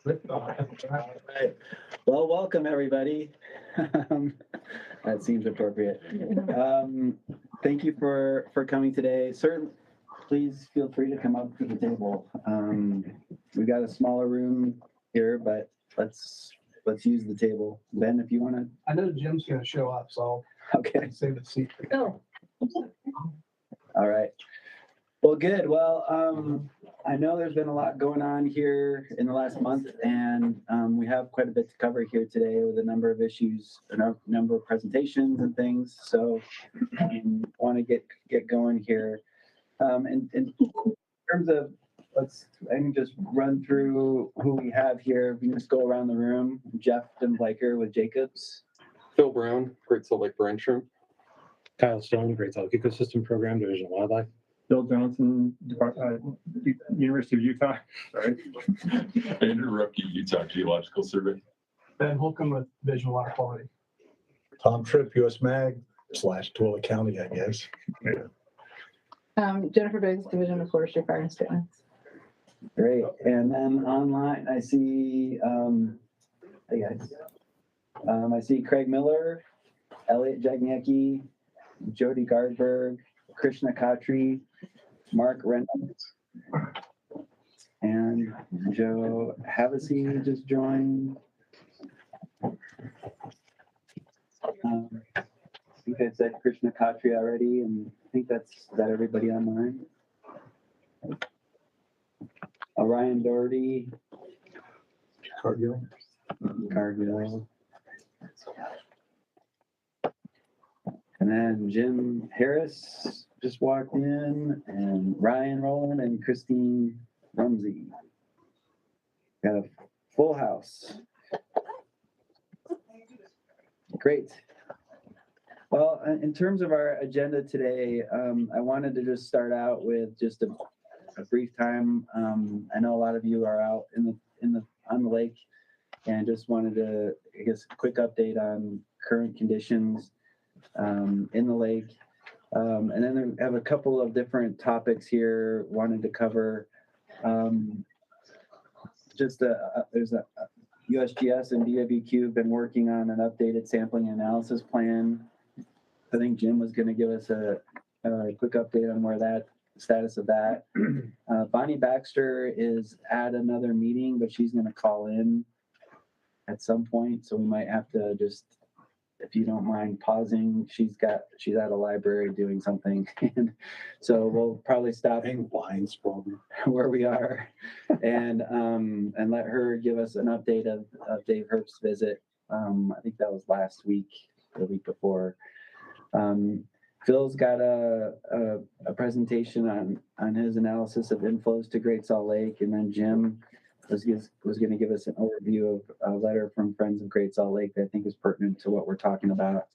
All right. Well, welcome everybody. That seems appropriate. Thank you for coming today. Certainly, please feel free to come up to the table. We got a smaller room here, but let's use the table. Ben, if you want to. I know Jim's going to show up, so Okay. I'll save the seat. Oh. All right. Well, good. Well, I know there's been a lot going on here in the last month, and we have quite a bit to cover here today with a number of issues, a number of presentations and things. So I want to get going here. And in terms of, I can just run through who we have here. We can just go around the room. Jeff DenBleyker with Jacobs. Phil Brown, Great Salt Lake Branch Room. Kyle Stone, Great Salt Lake Ecosystem Program, Division of Wildlife. Bill Johnson, University of Utah. Sorry. Andrew Ruppke, Utah Geological Survey. Ben Holcomb with Division of Water Quality. Tom Tripp, US Mag / Tooele County, I guess. Jennifer Biggs, Division of Forestry, Fire and Statements. Great. And then online, I see, hey guys. I see Craig Miller, Elliot Jagniecki, Jody Gardberg, Krishna Khatri, Mark Reynolds, and Joe Havasi just joined. I think I said Krishna Khatri already, and I think is that everybody online? Ryan Doherty, Cargill. And then Jim Harris just walked in, and Ryan Rowland and Christine Rumsey. Got a full house. Great. Well, in terms of our agenda today, I wanted to just start out with just a brief time. I know a lot of you are out on the lake, and just wanted to, I guess, a quick update on current conditions in the lake. And then I have a couple of different topics here wanted to cover. There's a USGS and DWQ have been working on an updated sampling analysis plan. I think Jim was going to give us a quick update on where that status of that. Bonnie Baxter is at another meeting, but she's going to call in at some point, so we might have to just, if you don't mind pausing, she's at a library doing something, and so we'll probably stop Blinds probably where we are, and let her give us an update of Dave Herbst's visit. I think that was last week, the week before. Phil's got a presentation on his analysis of inflows to Great Salt Lake, and then Jim was going to give us an overview of a letter from Friends of Great Salt Lake that I think is pertinent to what we're talking about.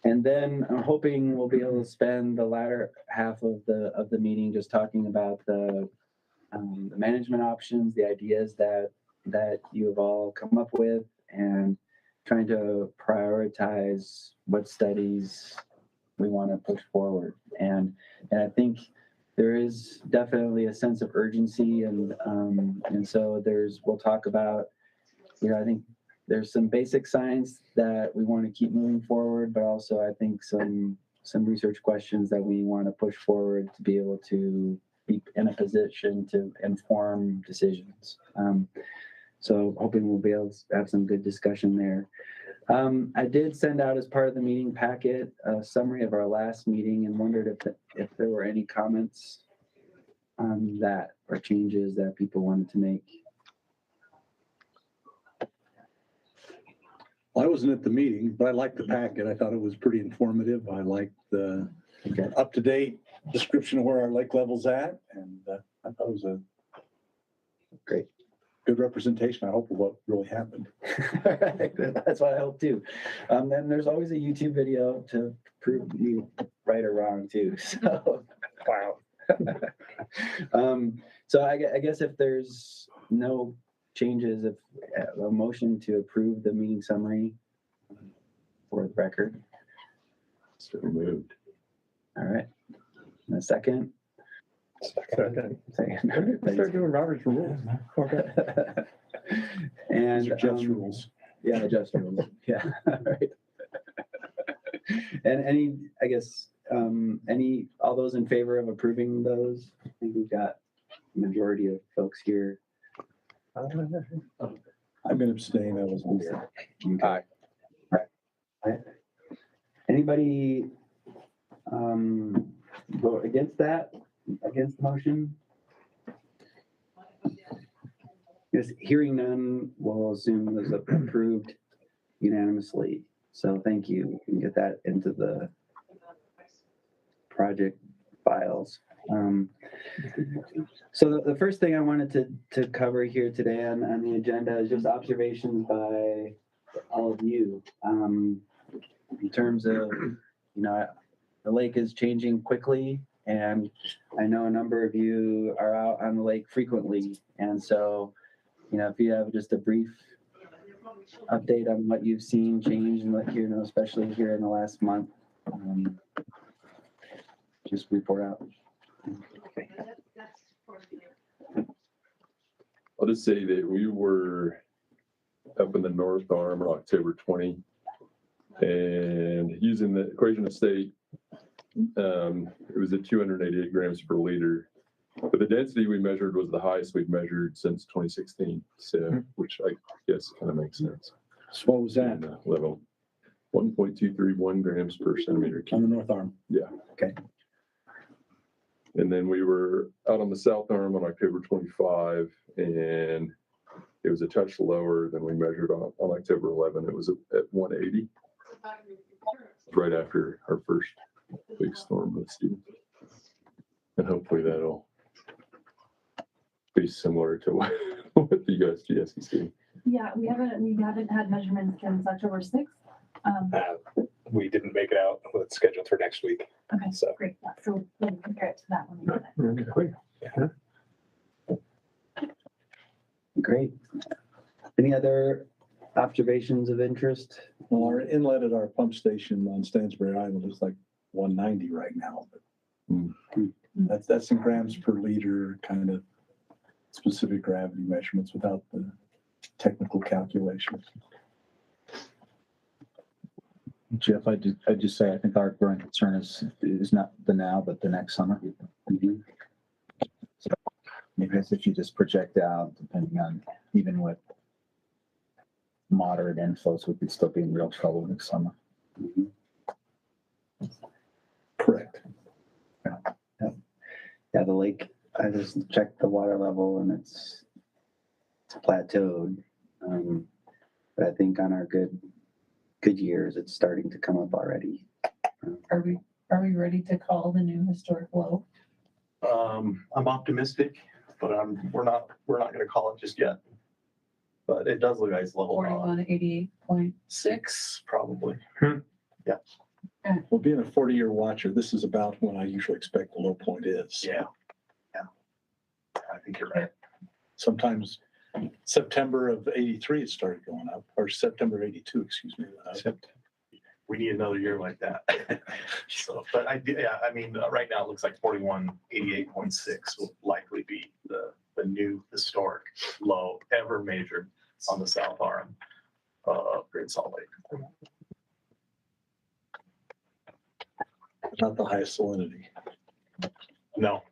And then I'm hoping we'll be able to spend the latter half of the meeting just talking about the management options, the ideas that you have all come up with, and trying to prioritize what studies we want to push forward. And I think there is definitely a sense of urgency, and so we'll talk about, I think there's some basic science that we want to keep moving forward, but also I think some research questions that we want to push forward to be able to be in a position to inform decisions. So hoping we'll be able to have some good discussion there. I did send out, as part of the meeting packet, a summary of our last meeting, and wondered if there were any comments on that or changes that people wanted to make. Well, I wasn't at the meeting, but I liked the packet. I thought it was pretty informative. I liked the up-to-date description of where our lake level's at, and I thought it was a great, good representation, I hope, of what really happened. That's what I hope too. Then there's always a YouTube video to prove you right or wrong too. So wow. So I guess if there's no changes, if a motion to approve the meeting summary for the record. So moved. All right. And a second. Second. Second. Start doing Robert's rules. Okay. And, These are Jeff's rules. yeah, Jeff's rules, yeah, right. And any, I guess, all those in favor of approving those? I think we've got a majority of folks here. I'm gonna abstain. I wasn't here. Aye. Right. Anybody vote against that, against the motion? Yes, hearing none, we'll assume it was approved unanimously. So thank you. We can get that into the project files. So the first thing I wanted to cover here today on the agenda is just observations by all of you. In terms of, the lake is changing quickly, and I know a number of you are out on the lake frequently. And so, if you have just a brief update on what you've seen change and what especially here in the last month, just report out. I'll just say that we were up in the North Arm on October 20, and using the equation of state, it was at 288 grams per liter. But the density we measured was the highest we've measured since 2016, so which I guess kind of makes sense. So what was that And, level 1.231 grams per centimeter on cube. the North Arm? Yeah. Okay. And then we were out on the South Arm on October 25, and it was a touch lower than we measured on October 11. It was at 180, right after our first big storm with Steve. And hopefully that'll be similar to what the USGS is doing. Yeah, we haven't had measurements since October 6th. We didn't make it out. It's scheduled for next week. Okay, So. great. Yeah, so we'll compare it to that one. Great. Any other observations of interest? Well, our inlet at our pump station on Stansbury Island is like 190 right now. But that's in grams per liter, kind of specific gravity measurements without the technical calculations. Jeff, I just say, I think our growing concern is not the now, but the next summer. So maybe if you just project out, depending on, even with moderate inflows, we could still be in real trouble next summer. Correct. Yeah, the lake, I just checked the water level and it's plateaued. But I think on our good years, it's starting to come up already. Are we ready to call the new historic low? I'm optimistic, but we're not gonna call it just yet. But it does look like it's level off. 4188.6. Probably. Well, being a 40-year watcher, this is about when I usually expect the low point is. Yeah. I think you're right. Sometimes September of 83, it started going up, or September of 82, excuse me. We need another year like that. So, but right now it looks like 4188.6 will likely be the new historic low ever measured on the South Arm of Great Salt Lake. Not the highest salinity. No.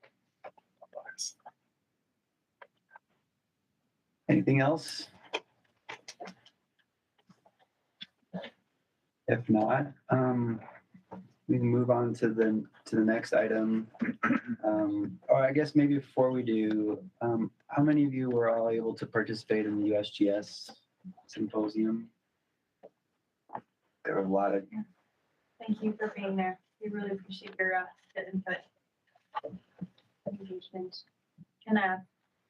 Anything else? If not, we can move on to the next item. Or I guess maybe before we do, how many of you were all able to participate in the USGS symposium? There were a lot of. Thank you for being there. We really appreciate your input, engagement. And I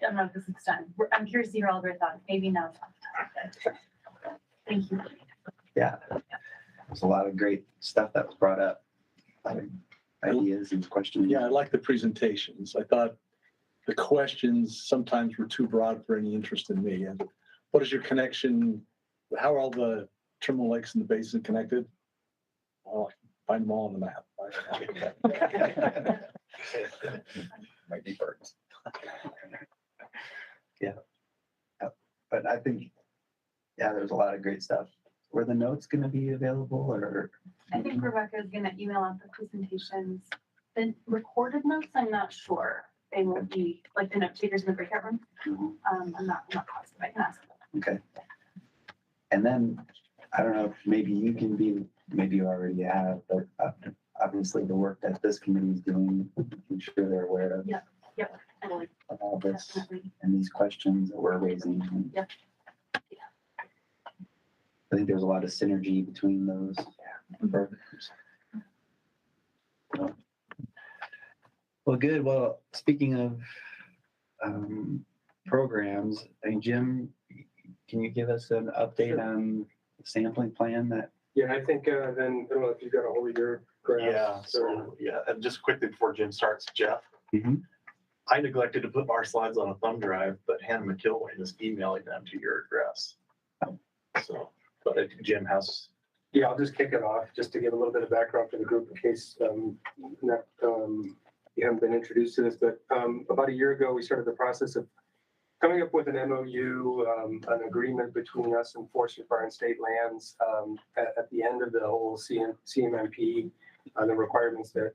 don't know if this is done. I'm curious to hear all of your thoughts. Maybe no. Thank you. Yeah, there's a lot of great stuff that was brought up. A lot of ideas and questions. Yeah, I like the presentations. I thought the questions sometimes were too broad for any interest in me. And what is your connection? How are all the terminal lakes in the basin connected? Well, I can find them all on the map. might be birds. Yeah. But I think, yeah, there's a lot of great stuff. Were the notes gonna be available or? I think Rebecca is gonna email out the presentations. The recorded notes, I'm not sure. They won't be, like the note takers in the breakout room. I'm not positive. I can ask them. Okay. And then, I don't know if maybe you can be, maybe you already have, but obviously the work that this committee is doing, I'm sure they're aware of. Yep, totally, Of all this definitely. and these questions that we're raising. And Yep. I think there's a lot of synergy between those programs. Well, good. Well, speaking of programs, I mean, Jim, can you give us an update on the sampling plan that? Yeah, I think then, I don't know if you've got a hold of your graph. Yeah, so, yeah, and just quickly before Jim starts, Jeff, Mhm. I neglected to put our slides on a thumb drive, but Hannah McKilwain is emailing them to your address. So, but I think Jim has, Yeah, I'll just kick it off, just to give a little bit of background for the group in case you haven't been introduced to this, but about a year ago, we started the process of coming up with an MOU, an agreement between us and Forestry, Fire and State Lands at the end of the whole CMMP, the requirements that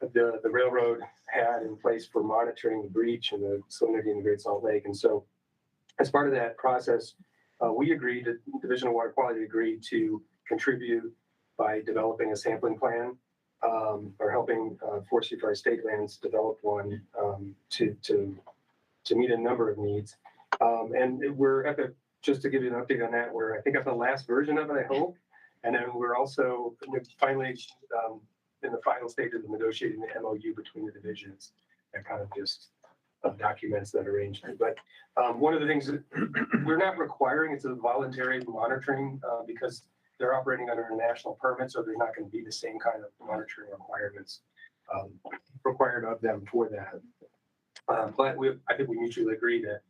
the railroad had in place for monitoring the breach and the salinity in the Great Salt Lake. And so as part of that process, we agreed, the Division of Water Quality agreed to contribute by developing a sampling plan or helping Forestry, Fire, State Lands develop one to meet a number of needs. And we're at the, just to give you an update on that, we're, I think, at the last version of it, I hope. And then we're also finally in the final stages of negotiating the MOU between the divisions and kind of just documents that arrangement. But one of the things that we're not requiring, it's a voluntary monitoring because they're operating under a national permit, so there's not going to be the same kind of monitoring requirements required of them for that. But I think we mutually agree that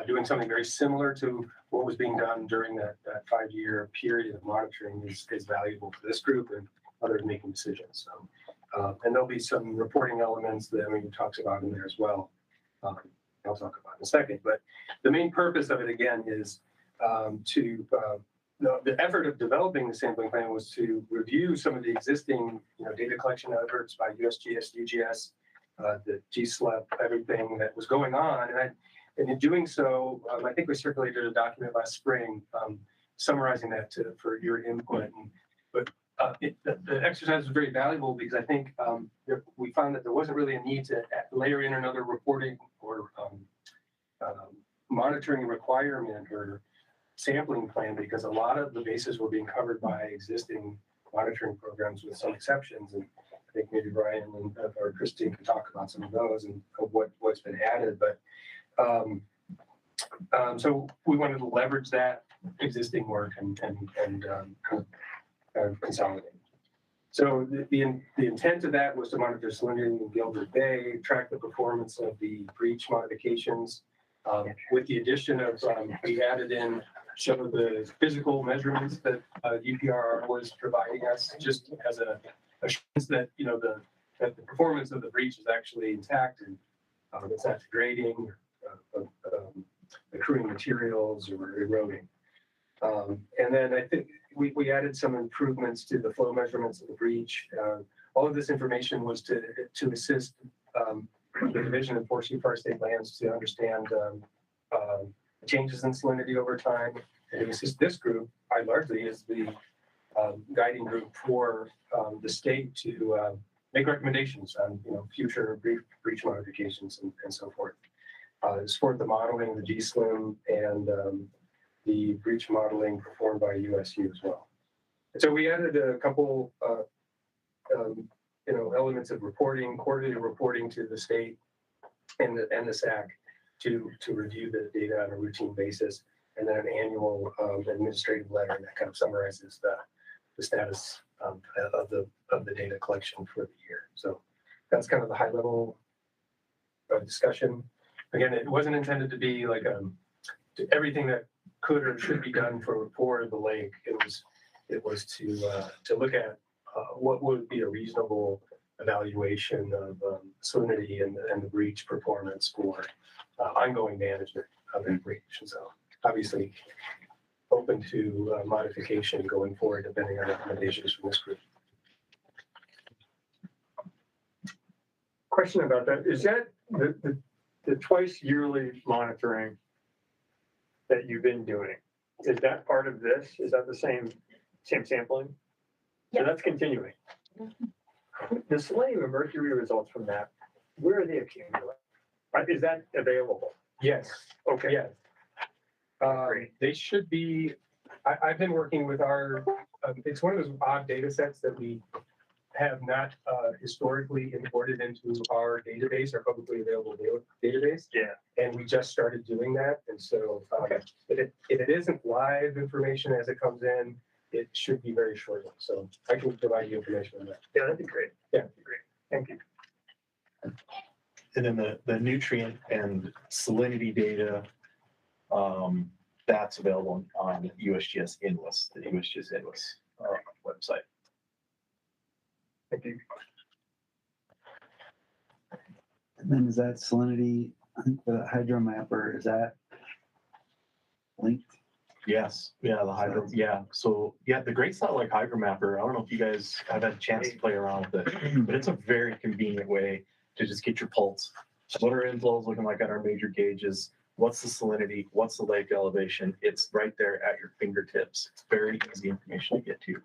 doing something very similar to what was being done during that 5-year period of monitoring is valuable for this group and others making decisions. So, and there'll be some reporting elements that we talks about in there as well. I'll talk about in a second. But the main purpose of it again is the effort of developing the sampling plan was to review some of the existing data collection efforts by USGS, UGS, the GSLEP, everything that was going on. And in doing so, I think we circulated a document last spring summarizing that for your input. But the exercise was very valuable because I think we found that there wasn't really a need to layer in another reporting or monitoring requirement or sampling plan because a lot of the bases were being covered by existing monitoring programs with some exceptions. And I think maybe Brian or Christine could talk about some of those and of what's been added. But so we wanted to leverage that existing work and kind of consolidate. So the intent of that was to monitor salinity in Gilbert Bay, track the performance of the breach modifications. With the addition of, we added in some of the physical measurements that UPR was providing us, just as a assurance that that the performance of the breach is actually intact and it's not degrading, accruing materials or eroding. And then I think we added some improvements to the flow measurements of the breach. All of this information was to assist the Division of Forestry, Fire, State Lands to understand changes in salinity over time. And to assist this group, I largely is the guiding group for the state to make recommendations on future breach modifications and so forth. Support the modeling of the GSLIM and the breach modeling performed by USU as well. And so we added a couple, elements of reporting, quarterly reporting to the state and the SAC to review the data on a routine basis, and then an annual administrative letter that kind of summarizes the status of the data collection for the year. So that's kind of the high level discussion. Again, it wasn't intended to be like everything that could or should be done for the lake. It was to look at what would be a reasonable evaluation of salinity and the breach performance for ongoing management of that breach. And so obviously open to modification going forward, depending on recommendations from this group. Question about that, is that the twice yearly monitoring that you've been doing? Is that part of this? Is that the same sampling? So that's continuing. The selenium and mercury results from that, where are they accumulating? Is that available? Yes. Okay. Yes. They should be, I've been working with our, it's one of those odd data sets that we have not historically imported into our database, our publicly available database. Yeah. And we just started doing that. And so if it isn't live information as it comes in, it should be very shortly. So I can provide you information on that. Yeah, that'd be great. Yeah. That'd be great. Thank you. And then the nutrient and salinity data, that's available on USGS Inlist, the USGS Inlist website. Thank you. And then is that salinity, I think the hydro mapper, is that linked? Yes, yeah, the hydro, yeah. So, yeah, the Great Salt Lake Hydro Mapper, I don't know if you guys have had a chance to play around with it, but it's a very convenient way to just get your pulse. What are inflows looking like at our major gauges? What's the salinity? What's the lake elevation? It's right there at your fingertips. It's very easy information to get to.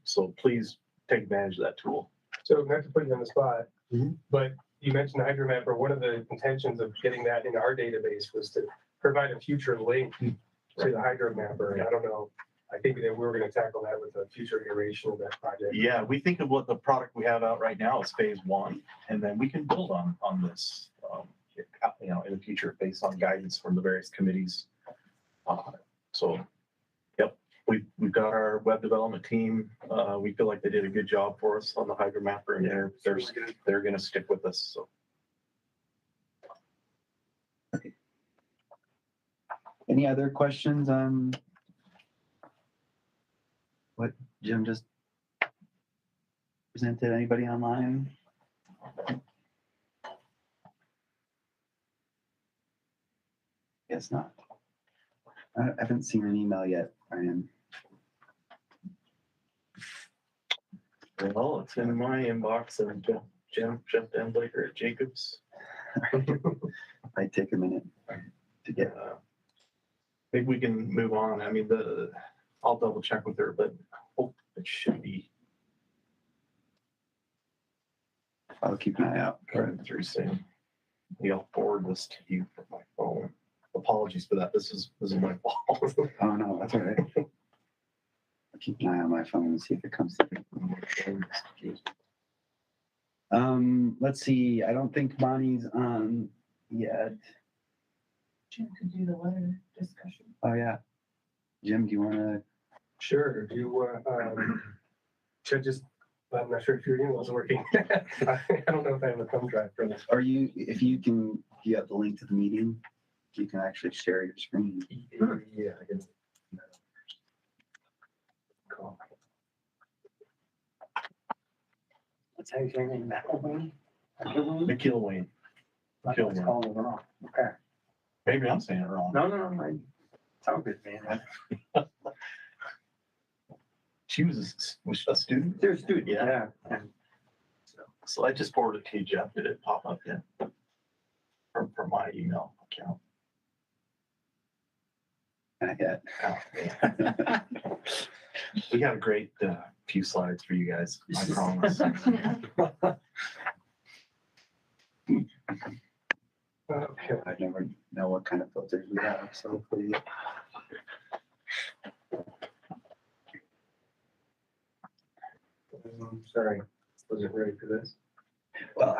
So please take advantage of that tool. So not to put you on the spot, Mhm. but you mentioned the hydromapper. One of the intentions of getting that into our database was to provide a future link to the hydromapper. And I don't know, I think that we're going to tackle that with a future iteration of that project. Yeah, we think of what the product we have out right now is phase one, and then we can build on this, in the future based on guidance from the various committees. So, yep, we've got our web development team. We feel like they did a good job for us on the hydromapper, and they're going to stick with us. So. Any other questions on what Jim just presented? Anybody online? Guess not. I haven't seen an email yet, Brian. Well, it's in my inbox and Jeff DenBleyker at Jacobs. Might take a minute to get. Maybe we can move on. I mean, I'll double check with her, but it should be. I'll keep an eye out. Coming through soon. Maybe I'll forward this to you from my phone. Apologies for that. This is my fault. Oh no, that's all right. I'll keep an eye on my phone and see if it comes through. Let's see. I don't think Bonnie's on yet. Jim could do the weather discussion. Oh yeah. Jim, do you want to? Sure. Do you, should just, I'm not sure if your email's working. I don't know if I have a thumb drive for this. Are you? If you can, you have the link to the meeting. You can actually share your screen. Yeah, I can. Cool. What's his name? McIlwain? McIlwain. I was calling it wrong. Okay. Maybe I'm saying it wrong. No. It's all good, man. She was a student. They're a student, Yeah. yeah. So I just forwarded it to you, Jeff. Did it pop up yet? From my email account. Not yet. Oh, yeah. We got a great few slides for you guys. I promise. Okay. I never know what kind of filters we have, so hopefully. Sorry, wasn't ready for this. Well,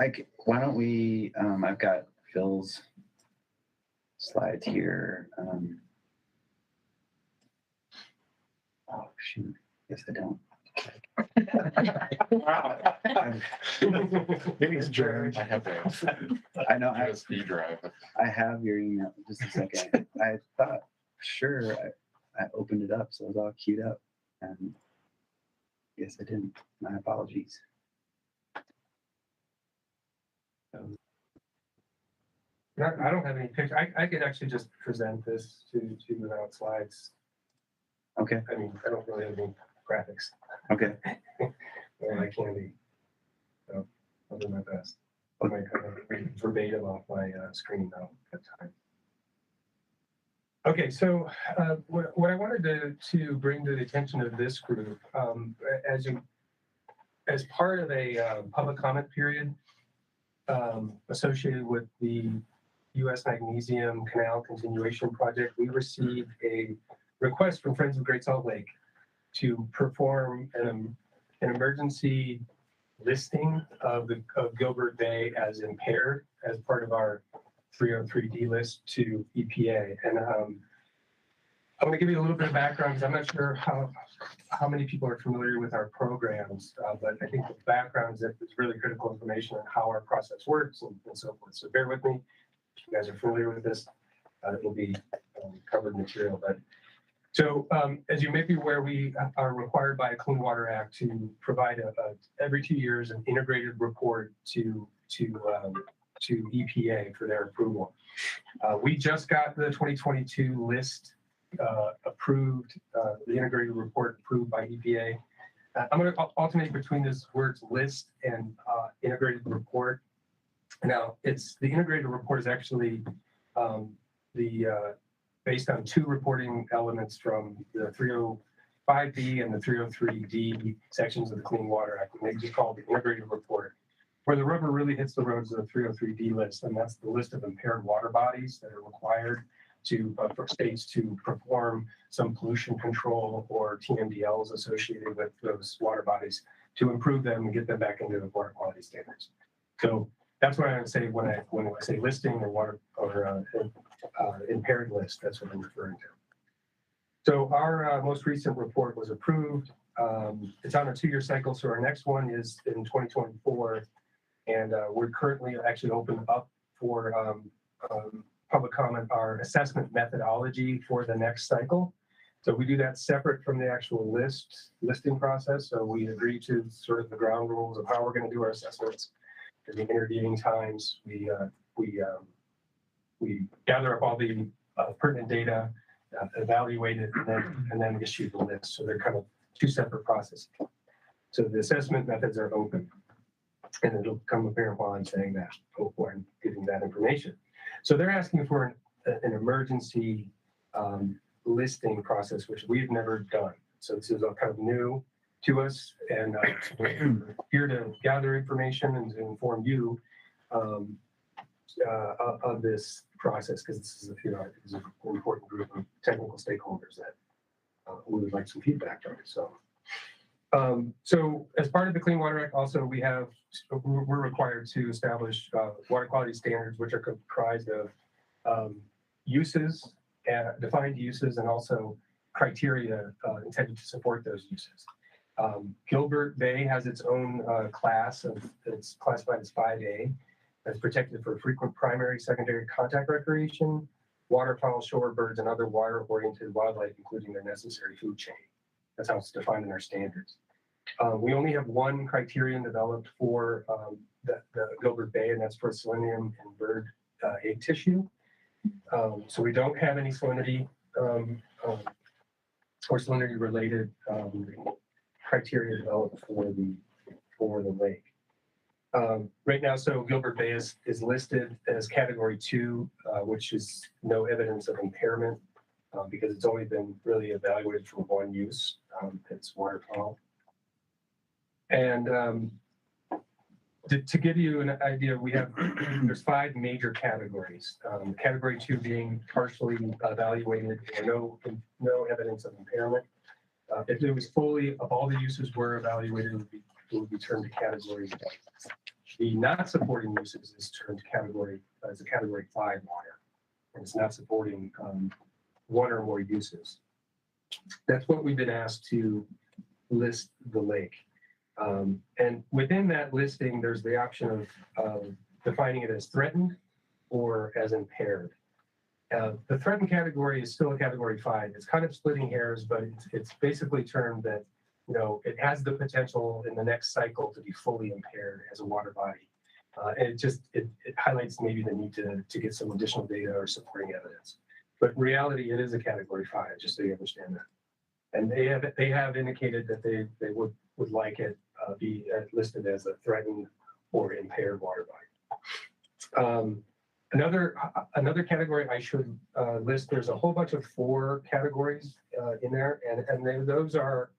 why don't we, I've got Phil's slides here. Oh, shoot. Yes, I don't. Maybe it's Adjourn. I have I know, a USB drive. I have your email. Just a second. I thought, sure, I opened it up, so it was all queued up. And yes, I didn't. My apologies. I don't have any picture. I could actually just present this to you without slides. Okay, I mean, I don't really have any graphics. okay. Or I can be. So I'll do my best. I might kind of read verbatim off my screen though at times. Okay, so what I wanted to bring to the attention of this group, as part of a public comment period associated with the U.S. Magnesium Canal Continuation Project, we received a request from Friends of Great Salt Lake to perform an emergency listing of Gilbert Bay as impaired as part of our 303D list to EPA. And I'm going to give you a little bit of background because I'm not sure how many people are familiar with our programs, but I think the background is really critical information on how our process works and so forth. So bear with me. If you guys are familiar with this, it will be covered material. But so as you may be aware, we are required by a Clean Water Act to provide every 2 years an integrated report to EPA for their approval. We just got the 2022 list approved, the integrated report approved by EPA. I'm going to alternate between this words list and integrated report. Now, the integrated report is actually based on 2 reporting elements from the 305B and the 303D sections of the Clean Water Act. And they just call it the integrated report. Where the rubber really hits the road is the 303D list, and that's the list of impaired water bodies that are required for states to perform some pollution control or TMDLs associated with those water bodies to improve them and get them back into the water quality standards. So that's what I would say when I say listing or water or impaired list. That's what I'm referring to. So our most recent report was approved. It's on a 2-year cycle. So our next one is in 2024. And we're currently actually open up for public comment our assessment methodology for the next cycle. So we do that separate from the actual listing process. So we agree to sort of the ground rules of how we're going to do our assessments. In the intervening times, we gather up all the pertinent data, evaluate it, and then issue the list. So they're kind of 2 separate processes. So the assessment methods are open. And it'll become apparent while I'm saying that, or I'm giving that information. So they're asking for an emergency listing process, which we've never done. So this is all kind of new to us, and we're here to gather information and to inform you of this process, because this is an important group of technical stakeholders that we would like some feedback from. So as part of the Clean Water Act, also we're required to establish water quality standards, which are comprised of uses, defined uses, and also criteria intended to support those uses. Gilbert Bay has its own class it's classified as 5A, that's protected for frequent primary, secondary contact recreation, waterfowl, shorebirds, and other water-oriented wildlife, including their necessary food chain. That's how it's defined in our standards. We only have one criterion developed for the Gilbert Bay, and that's for selenium and bird egg tissue. So we don't have any salinity or salinity-related criteria developed for the lake. Right now, so Gilbert Bay is listed as Category 2, which is no evidence of impairment because it's only been really evaluated for one use. It's waterfowl. And to give you an idea, there's 5 major categories. Category 2 being partially evaluated or no evidence of impairment. If it was if all the uses were evaluated, it would be turned to Category 1. The not supporting uses is turned to as a Category 5 water, and it's not supporting 1 or more uses. That's what we've been asked to list the lake. And within that listing, there's the option of defining it as threatened or as impaired. The threatened category is still a Category 5. It's kind of splitting hairs, but it's basically termed that it has the potential in the next cycle to be fully impaired as a water body. And it highlights maybe the need to get some additional data or supporting evidence. But in reality, it is a category 5, just so you understand that. And they have indicated that they would like it be listed as a threatened or impaired water body. Another category I should list, there's a whole bunch of 4 categories in there, and those are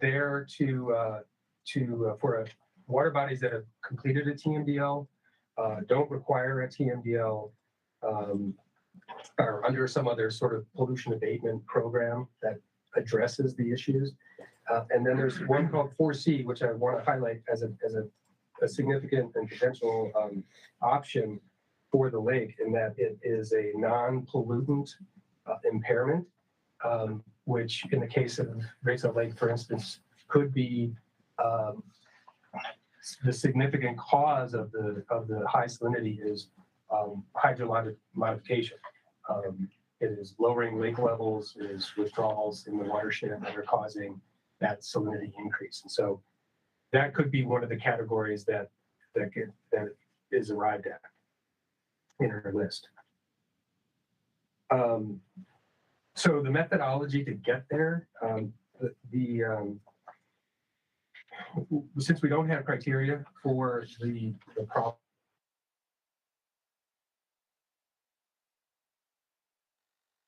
there for water bodies that have completed a TMDL, don't require a TMDL, or under some other sort of pollution abatement program that addresses the issues. And then there's one called 4C, which I want to highlight as a significant and potential option for the lake, in that it is a non-pollutant impairment, which in the case of Great Salt Lake, for instance, could be the significant cause of the high salinity is hydrologic modification. It is lowering lake levels, it is withdrawals in the watershed that are causing that salinity increase. And so that could be one of the categories that is arrived at in our list. So the methodology to get there, since we don't have criteria for the problem,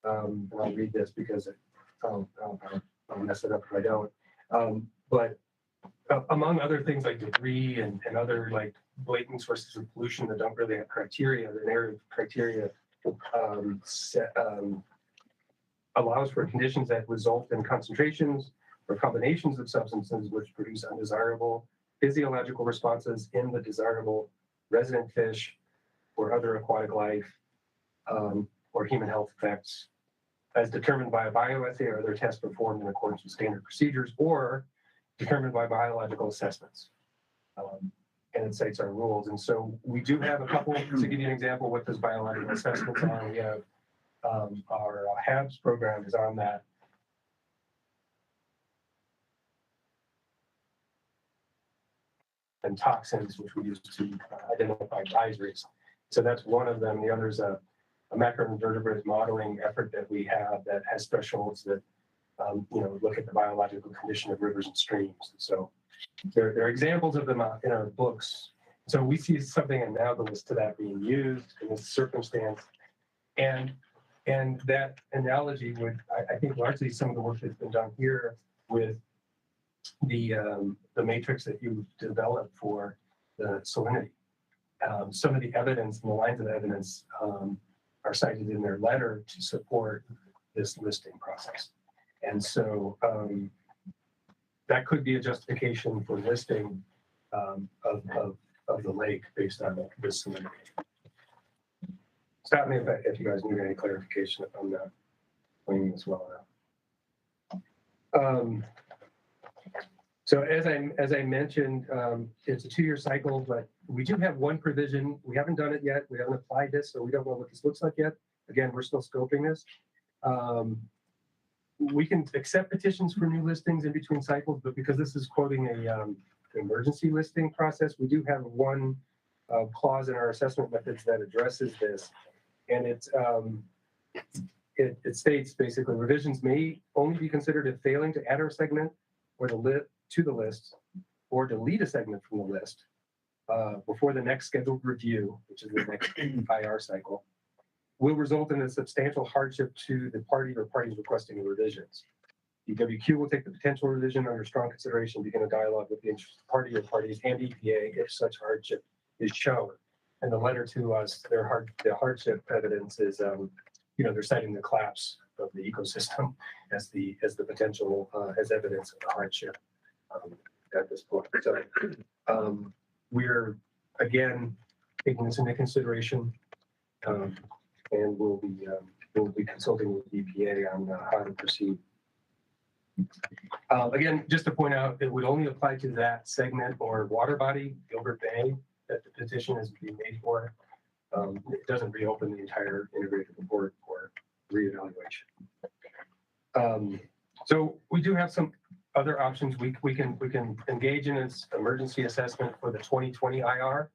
and I'll read this because I'll mess it up if I don't. But among other things like debris and other like blatant sources of pollution that don't really have criteria, the narrative criteria allows for conditions that result in concentrations or combinations of substances which produce undesirable physiological responses in the desirable resident fish or other aquatic life, or human health effects as determined by a bioassay or other tests performed in accordance with standard procedures, or determined by biological assessments. And it cites our rules. And so we do have a couple, to give you an example, what those biological assessments are. We have our HABS program is on that. And toxins, which we use to identify advisories. So that's one of them. The other is a macroinvertebrate modeling effort that we have that has thresholds that look at the biological condition of rivers and streams. And so there are examples of them in our books. So we see something analogous to that being used in this circumstance. And that analogy would, I think, largely some of the work that's been done here with the matrix that you developed for the salinity. Some of the evidence and the lines of evidence are cited in their letter to support this listing process. And so that could be a justification for listing of the lake based on this salinity. Stop me if you guys need any clarification if I'm not explaining this well enough. So as I mentioned, it's a 2-year cycle, but we do have one provision. We haven't done it yet. We haven't applied this, so we don't know what this looks like yet. Again, we're still scoping this. We can accept petitions for new listings in between cycles, but because this is quoting an emergency listing process, we do have one clause in our assessment methods that addresses this. And it states basically revisions may only be considered if failing to add our segment or to the list or delete a segment from the list before the next scheduled review, which is the next IR cycle, will result in a substantial hardship to the party or parties requesting the revisions. EWQ will take the potential revision under strong consideration, begin a dialogue with the interested party or parties and EPA if such hardship is shown. And the letter to us, the hardship evidence is, they're citing the collapse of the ecosystem as the potential as evidence of the hardship at this point. So we're again taking this into consideration, and we'll be consulting with EPA on how to proceed. Again, just to point out, it would only apply to that segment or water body, Gilbert Bay, that the petition is being made for. It doesn't reopen the entire integrated report for reevaluation. So we do have some other options, we can engage in this emergency assessment for the 2020 IR.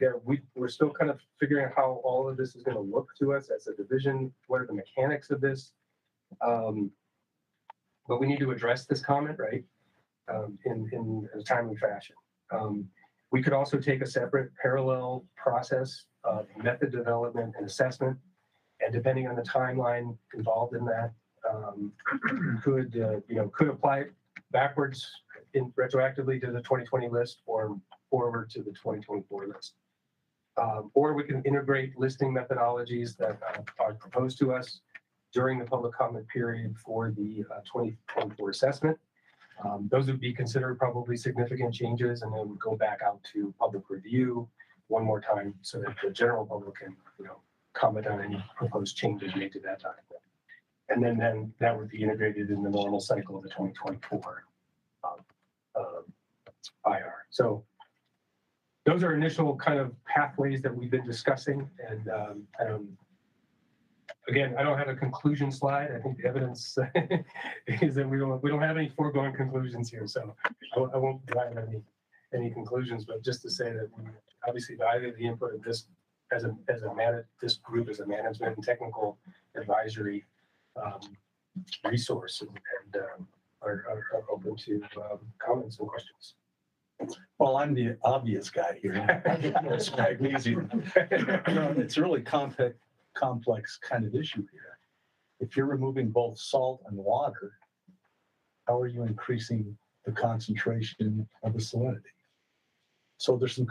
Yeah, we're still kind of figuring out how all of this is going to look to us as a division. What are the mechanics of this? But we need to address this comment, right, in a timely fashion. We could also take a separate parallel process of method development and assessment, and depending on the timeline involved in that, could apply it backwards retroactively to the 2020 list or forward to the 2024 list. Or we can integrate listing methodologies that are proposed to us during the public comment period for the 2024 assessment. Those would be considered probably significant changes, and then would go back out to public review one more time so that the general public can, comment on any proposed changes made to that document. And then that would be integrated in the normal cycle of the 2024 IR. So those are initial kind of pathways that we've been discussing. And again, I don't have a conclusion slide. I think the evidence is that we don't have any foregone conclusions here. So I won't provide any conclusions, but just to say that we obviously value the input of this this group as a management and technical advisory resource, and are open to comments and questions. Well, I'm the obvious guy here. It's magnesium. It's a really complex kind of issue here. If you're removing both salt and water, how are you increasing the concentration of the salinity? So there's some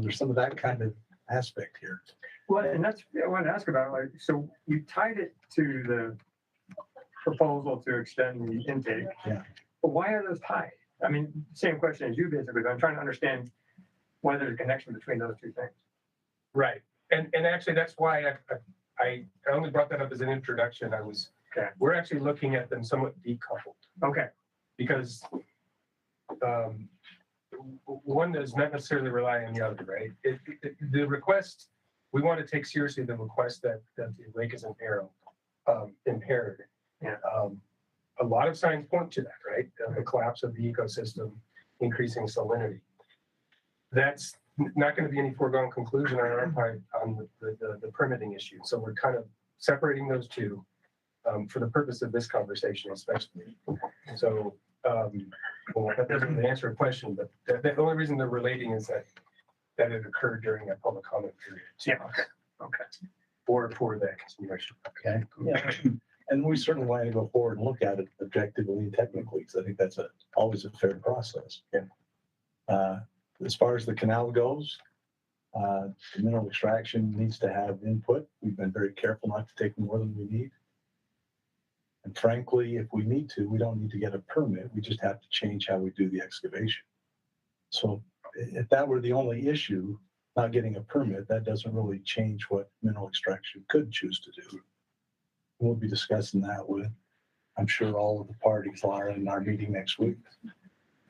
there's some of that kind of aspect here. Well, and that's, I wanted to ask about, like, so you tied it to the proposal to extend the intake. Yeah. But why are those tied? I mean, same question as you basically, but I'm trying to understand why there's a connection between those two things. Right. And actually, that's why I only brought that up as an introduction. We're actually looking at them somewhat decoupled. Okay. Because one does not necessarily rely on the other, right? The request, we want to take seriously the request that the lake is impaired. Yeah. A lot of signs point to that, right? The collapse of the ecosystem, increasing salinity. That's not going to be any foregone conclusion on our part on the permitting issue. So we're kind of separating those two for the purpose of this conversation, especially. So well, that doesn't really answer a question, but the only reason they're relating is that it occurred during that public comment period. Yeah. Okay. For that continuation. Okay. Yeah. And we certainly want to go forward and look at it objectively and technically, because I think that's always a fair process. Yeah. As far as the canal goes, the mineral extraction needs to have input. We've been very careful not to take more than we need. And frankly, if we need to, we don't need to get a permit. We just have to change how we do the excavation. So if that were the only issue, not getting a permit, that doesn't really change what mineral extraction could choose to do. We'll be discussing that with, I'm sure, all of the parties are in our meeting next week.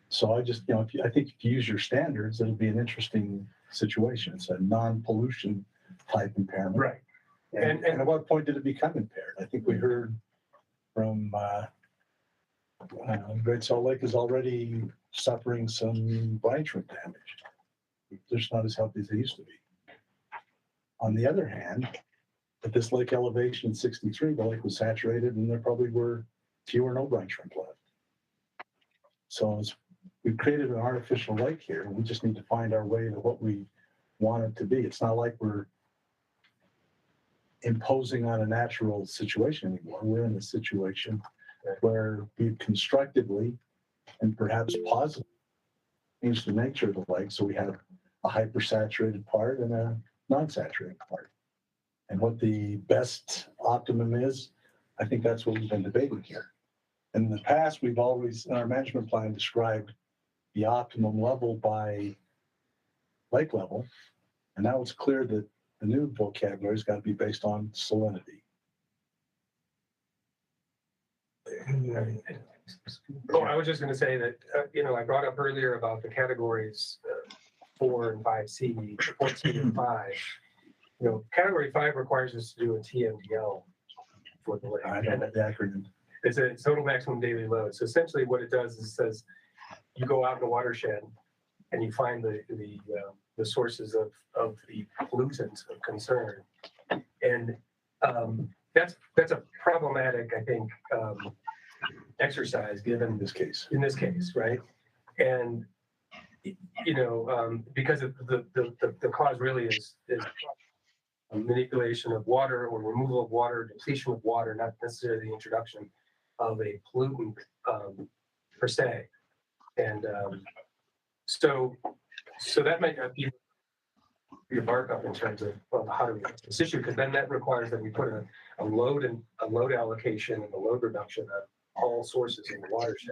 So I just, I think if you use your standards, it'll be an interesting situation. It's a non-pollution type impairment. Right. And at what point did it become impaired? I think we heard from Great Salt Lake is already suffering some brine shrimp damage. They're just not as healthy as they used to be. On the other hand, at this lake elevation 63, the lake was saturated and there probably were few or no brine shrimp left. So we've created an artificial lake here, and we just need to find our way to what we want it to be. It's not like we're imposing on a natural situation anymore. We're in a situation where we've constructively and perhaps positively changed the nature of the lake. So we have a hypersaturated part and a non-saturated part. And what the best optimum is, I think that's what we've been debating here. And in the past, we've always, in our management plan, described the optimum level by lake level. And now it's clear that the new vocabulary has got to be based on salinity. Oh, I was just going to say that, I brought up earlier about the categories 4 and 5C, 4C and 5. Category 5 requires us to do a TMDL for the lake. I know the acronym. It's a total maximum daily load. So essentially what it does is it says, you go out in the watershed and you find the sources of the pollutants of concern. And that's a problematic, I think, exercise given in this case, right? And, because of the cause really is a manipulation of water or removal of water, depletion of water, not necessarily the introduction of a pollutant per se. And so that might not be a markup in terms of how to address this issue, because then that requires that we put a load allocation and a load reduction of all sources in the watershed.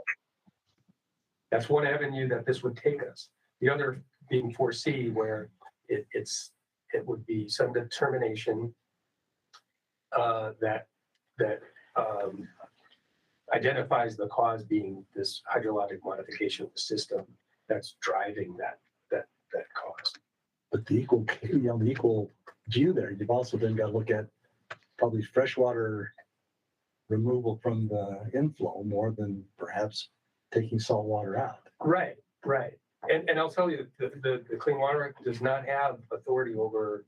That's one avenue that this would take us. The other being 4C, where it would be some determination that identifies the cause being this hydrologic modification of the system that's driving that cause. But the equal view there, you've also then got to look at probably freshwater removal from the inflow more than perhaps taking salt water out. Right. And I'll tell you, the Clean Water Act does not have authority over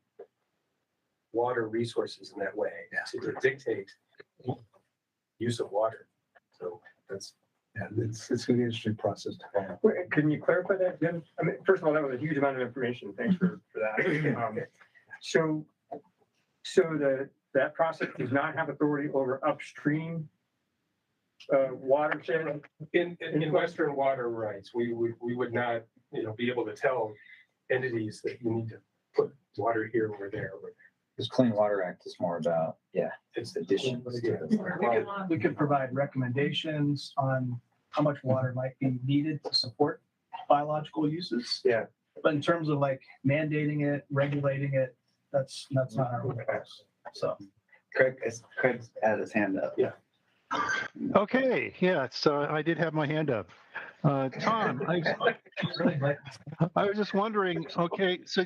water resources in that way to dictate use of water. So that's. Yeah, it's going to be an interesting process to follow. Wait, can you clarify that, Jim? I mean, first of all, that was a huge amount of information. Thanks for that. So that process does not have authority over upstream watershed? In Western water rights, we would not, be able to tell entities that you need to put water here or there. This Clean Water Act is more about, It's additions to the. We could provide recommendations on how much water might be needed to support biological uses. Yeah. But in terms of like mandating it, regulating it, that's not our focus. So. Craig's had his hand up. Yeah. Okay, yeah, so I did have my hand up. Tom, I was just wondering, okay, so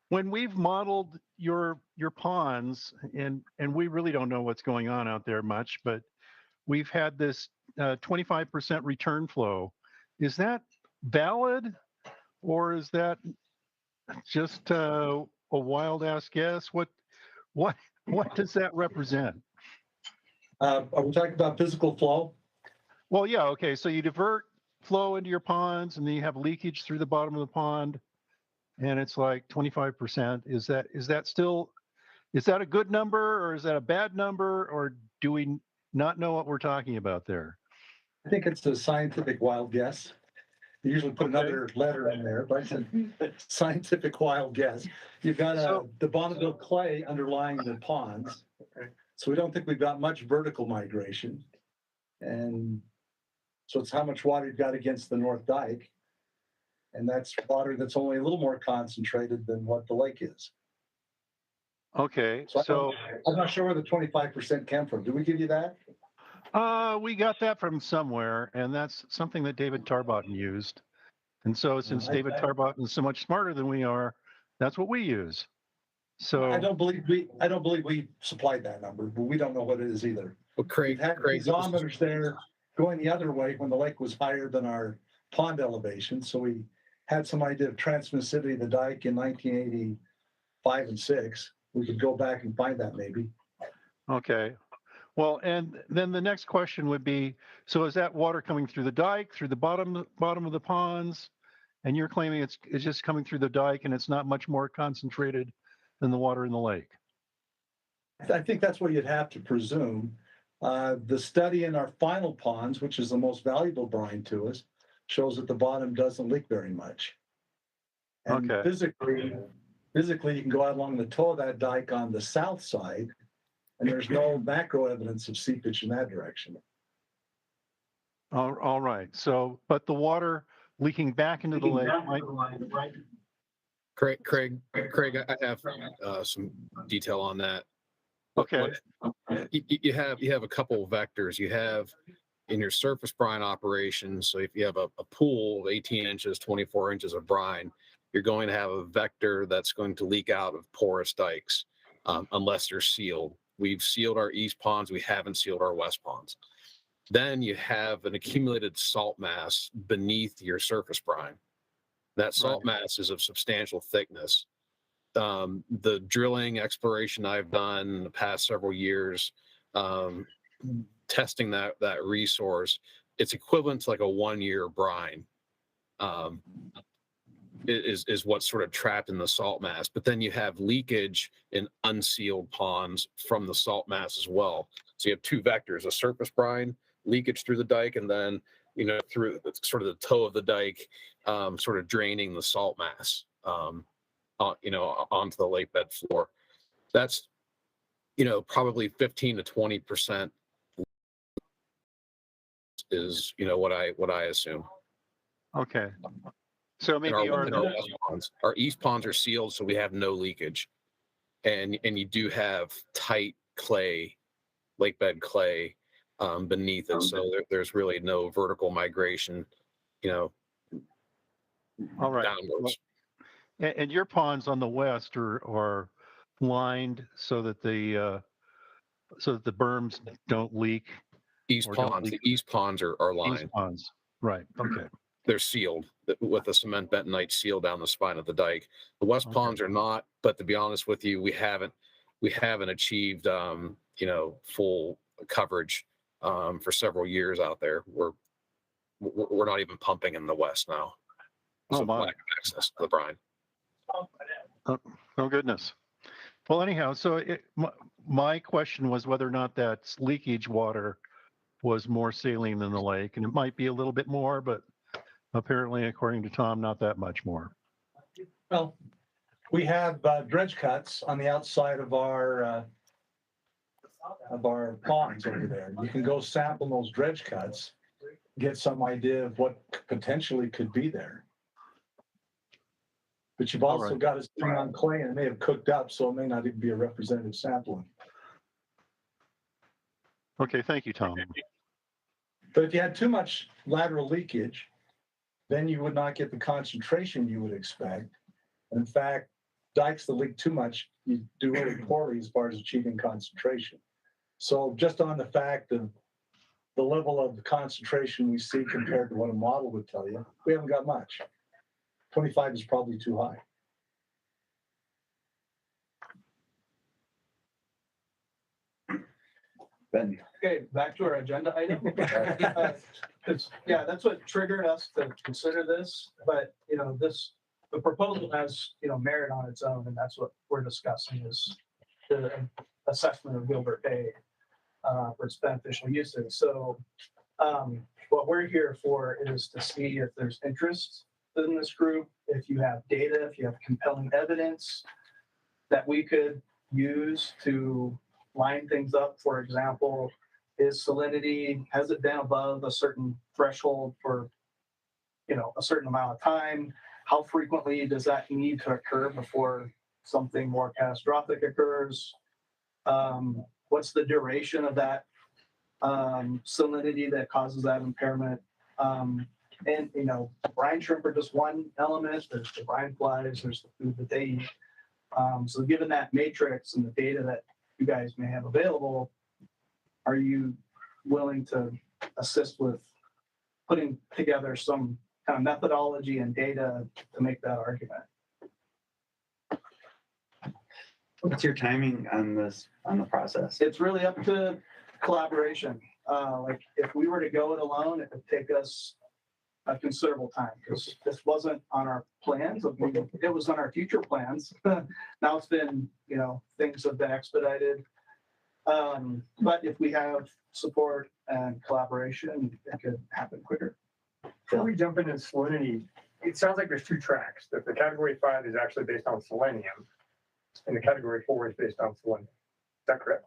when we've modeled your ponds, and we really don't know what's going on out there much, but we've had this 25% return flow. Is that valid, or is that just a wild ass guess? What does that represent? Are we talking about physical flow? Well, yeah, okay. So you divert flow into your ponds, and then you have leakage through the bottom of the pond, and it's like 25%. Is that a good number, or is that a bad number, or do we not know what we're talking about there? I think it's a scientific wild guess. They usually put another letter in there, but it's a scientific wild guess. You've got the Bonneville clay underlying the ponds. So we don't think we've got much vertical migration. And so it's how much water you've got against the North Dike. And that's water that's only a little more concentrated than what the lake is. Okay, So I'm not sure where the 25% came from. Did we give you that? We got that from somewhere, and that's something that David Tarbotton used. And so since David Tarbotton is so much smarter than we are, that's what we use. So I don't believe we supplied that number, but we don't know what it is either. Well, Craig, Gazometers there going the other way when the lake was higher than our pond elevation. So we had some idea of transmissivity of the dike in 1985 and 6. We could go back and find that maybe. okay. Well, and then the next question would be, so is that water coming through the dike, through the bottom of the ponds? And you're claiming it's just coming through the dike and it's not much more concentrated than the water in the lake? I think that's what you'd have to presume. The study in our final ponds, which is the most valuable brine to us, shows that the bottom doesn't leak very much. And Okay. physically, you can go out along the toe of that dike on the south side, and there's no macro evidence of seepage in that direction. All right. So, but the water leaking back into the lake might. Craig, I have some detail on that. Okay. You have a couple of vectors. You have in your surface brine operations. So if you have a pool of 18 inches, 24 inches of brine, you're going to have a vector that's going to leak out of porous dikes unless they're sealed. We've sealed our east ponds. We haven't sealed our west ponds. Then you have an accumulated salt mass beneath your surface brine. That salt mass is of substantial thickness. The drilling exploration I've done in the past several years, testing that resource, it's equivalent to like a 1-year brine. Is what's sort of trapped in the salt mass. But then you have leakage in unsealed ponds from the salt mass as well. So you have two vectors: a surface brine leakage through the dike, and then through sort of the toe of the dike, sort of draining the salt mass, onto the lake bed floor. That's probably 15 to 20% is what I assume. Okay. So maybe our east ponds are sealed, so we have no leakage, and you do have tight clay, lake bed clay, beneath it, so there's really no vertical migration, all right. downwards. And your ponds on the west are lined so that the berms don't leak. The east ponds are lined. East ponds, right? Okay. They're sealed with a cement bentonite seal down the spine of the dike. The west ponds are not, but to be honest with you, we haven't achieved full coverage for several years out there. We're not even pumping in the west now. So lack of access to the brine. Oh goodness. Well, anyhow, so my question was whether or not that leakage water was more saline than the lake, and it might be a little bit more, but apparently, according to Tom, not that much more. Well, we have dredge cuts on the outside of our ponds over there. You can go sample those dredge cuts, get some idea of what potentially could be there. But you've also got it sitting on clay and it may have cooked up, so it may not even be a representative sampling. Okay, thank you, Tom. But if you had too much lateral leakage, then you would not get the concentration you would expect. In fact, dikes that leak too much, you do really poorly as far as achieving concentration. So just on the fact of the level of the concentration we see compared to what a model would tell you, we haven't got much. 25 is probably too high. Ben. Okay, back to our agenda item. That's what triggered us to consider this, but the proposal has, merit on its own, and that's what we're discussing is the assessment of Gilbert Bay for its beneficial uses. So what we're here for is to see if there's interest in this group, if you have data, if you have compelling evidence that we could use to line things up. For example, is salinity, has it been above a certain threshold for a certain amount of time? How frequently does that need to occur before something more catastrophic occurs? What's the duration of that salinity that causes that impairment? And brine shrimp are just one element. There's the brine flies, there's the food that they eat. So given that matrix and the data that you guys may have available, are you willing to assist with putting together some kind of methodology and data to make that argument? What's your timing on the process? It's really up to collaboration. Like if we were to go it alone, it would take us a considerable time because this wasn't on our plans. It was on our future plans. Now it's been, things have been expedited. But if we have support and collaboration, it could happen quicker. Before we jump into salinity, it sounds like there's two tracks. The category 5 is actually based on selenium, and the category 4 is based on selenium. Is that correct?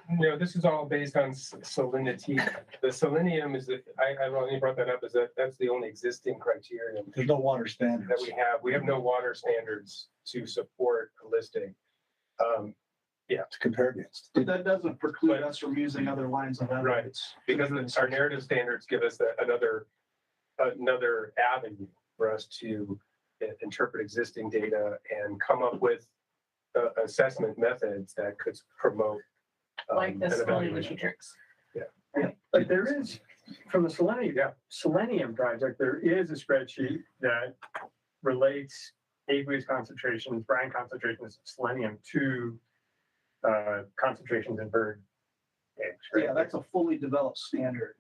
No, this is all based on salinity. The selenium is I only brought that up is that's the only existing criterion. There's no water standards that we have. We have no water standards to support a listing. To compare against. But that doesn't preclude us from using other lines of evidence. Right, because our narrative standards give us another avenue for us to interpret existing data and come up with assessment methods that could promote Like the an salinity evaluation. matrix. But there is, from the selenium project, there is a spreadsheet that relates aqueous concentrations, brine concentrations of selenium to concentrations in bird eggs. Right? Yeah, that's a fully developed standard.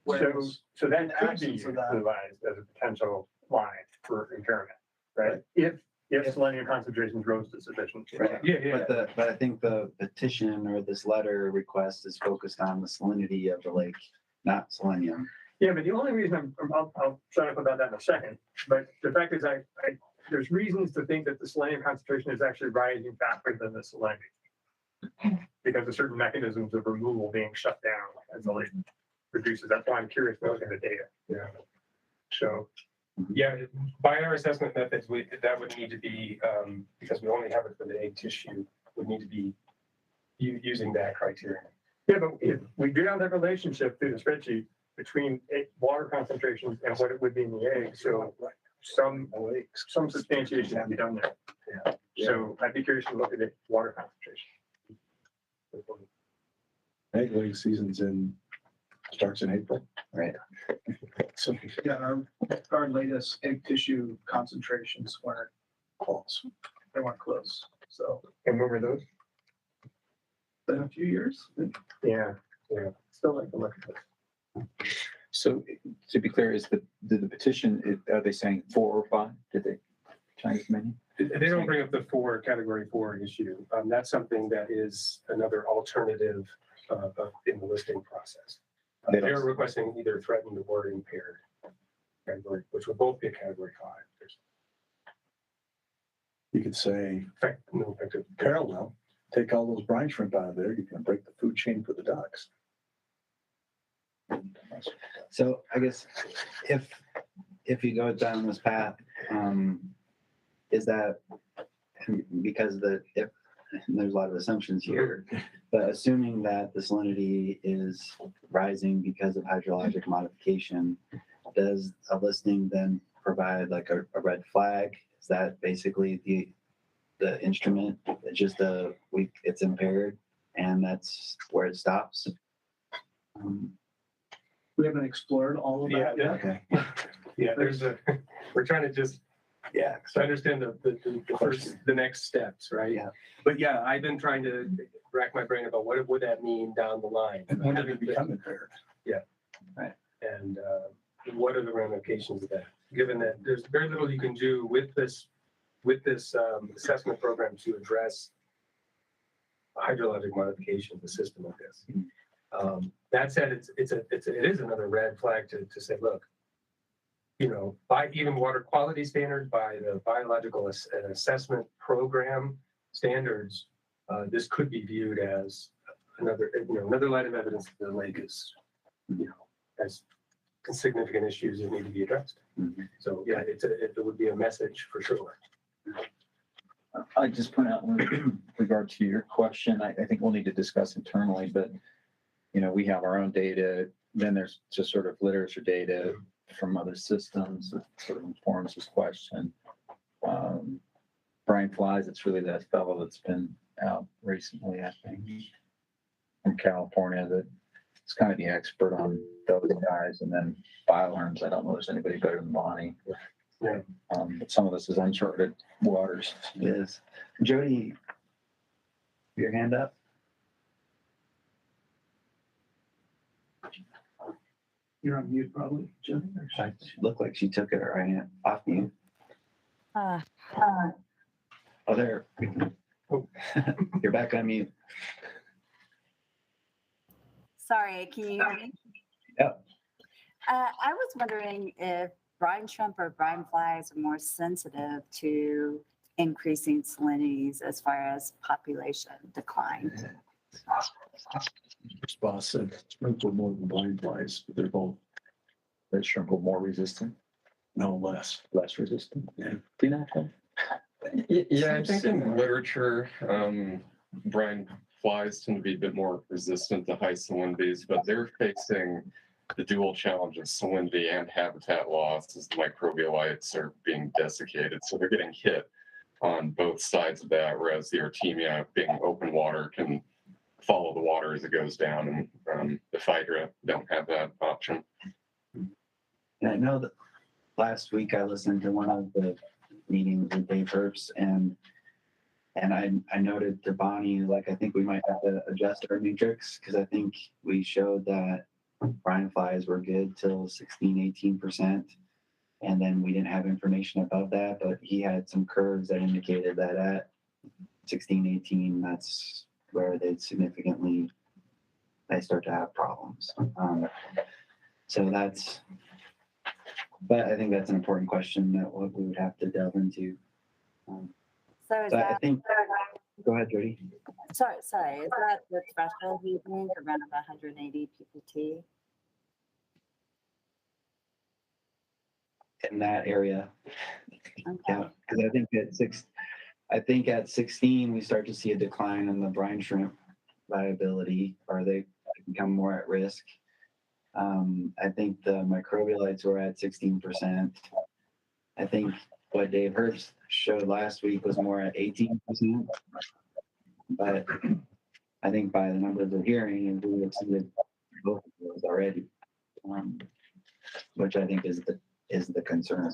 Whereas So that in could be absence of that- utilized as a potential line for impairment, right? If selenium concentrations rose to sufficient. Right. Yeah. But I think the petition or this letter request is focused on the salinity of the lake, not selenium. Yeah, but the only reason I'll shut up about that in a second, but the fact is there's reasons to think that the selenium concentration is actually rising faster than the salinity. Because of certain mechanisms of removal being shut down as the lake reduces. That's why I'm curious to look at the data. Yeah. So, Yeah, by our assessment methods, that would need to be, because we only have it for the egg tissue, would need to be using that criteria. yeah, but if we do have that relationship through the spreadsheet between water concentrations and what it would be in the egg, so some substantiation can be done there. So I'd be curious to look at the water concentration. Egg laying season's starts in April. Right. So, yeah, our latest egg tissue concentrations weren't close. They weren't close. So, And what were those? been a few years. Yeah. Still like to look at this. So to be clear, did the petition, are they saying 4 or 5? Did they Chinese menu? They don't bring up the category 4 issue. That's something that is another alternative in the listing process. They don't- They're requesting either threatened or impaired category, which would both be a category 5. There's You could say no effective. parallel, take all those brine shrimp out of there, you can break the food chain for the ducks. So I guess if you go down this path, is that because if there's a lot of assumptions here, but assuming that the salinity is rising because of hydrologic modification, does a listing then provide like a red flag? Is that basically the instrument? It's just it's impaired and that's where it stops? We haven't explored all of that. Yeah. Okay. Yeah, we're trying to just Yeah. understand the next steps, right? Yeah. But yeah, I've been trying to rack my brain about what would that mean down the line? And when did it become impaired? And what are the ramifications of that? Given that there's very little you can do with this assessment program to address hydrologic modification of the system like this. That said, it is another red flag to say, look, by even water quality standards, by the biological assessment program standards, this could be viewed as another line of evidence that the lake is, has significant issues that need to be addressed. So yeah, it would be a message for sure. I just point out with regard to your question, I think we'll need to discuss internally, but we have our own data, then there's just sort of literature data from other systems that sort of informs this question. Brian Flies, it's really that fellow that's been out recently, I think, from California, that is kind of the expert on those guys. And then BioArms, I don't know if there's anybody better than Bonnie. Yeah. But some of this is uncharted waters. It is. Jody, your hand up? You're on mute probably, Jody. She looked like she took it right off mute. Oh, there. You're back on mute. Sorry, can you hear me? Yep. I was wondering if brine shrimp or brine flies are more sensitive to increasing salinities as far as population decline. Boss said shrimp were more than blind flies, but they're both. That shrimp are more resistant, No less. less resistant. Yeah. Do you know that? Yeah, I think in literature, brine flies tend to be a bit more resistant to high salinities, but they're facing the dual challenge of salinity and habitat loss as the microbialites are being desiccated. So they're getting hit on both sides of that, whereas the Artemia, being open water, can follow the water as it goes down, and the Hydra don't have that option. And I know that last week I listened to one of the meetings with Dave Herbst, and I noted to Bonnie, like, I think we might have to adjust our matrix, because I think we showed that brine flies were good till 16-18%. And then we didn't have information above that, but he had some curves that indicated that at 16-18, that's where they start to have problems. So that's, but I think that's an important question that we would have to delve into. So is So I that, think, go ahead, Jody. sorry, is that the threshold you think around 180 ppt? In that area. Okay. Yeah, because I think at 16, we start to see a decline in the brine shrimp viability, or they become more at risk. I think the microbialites were at 16%. I think what Dave Herbst showed last week was more at 18%. But I think by the numbers we're hearing, we exceeded both of those already, which I think is the concern.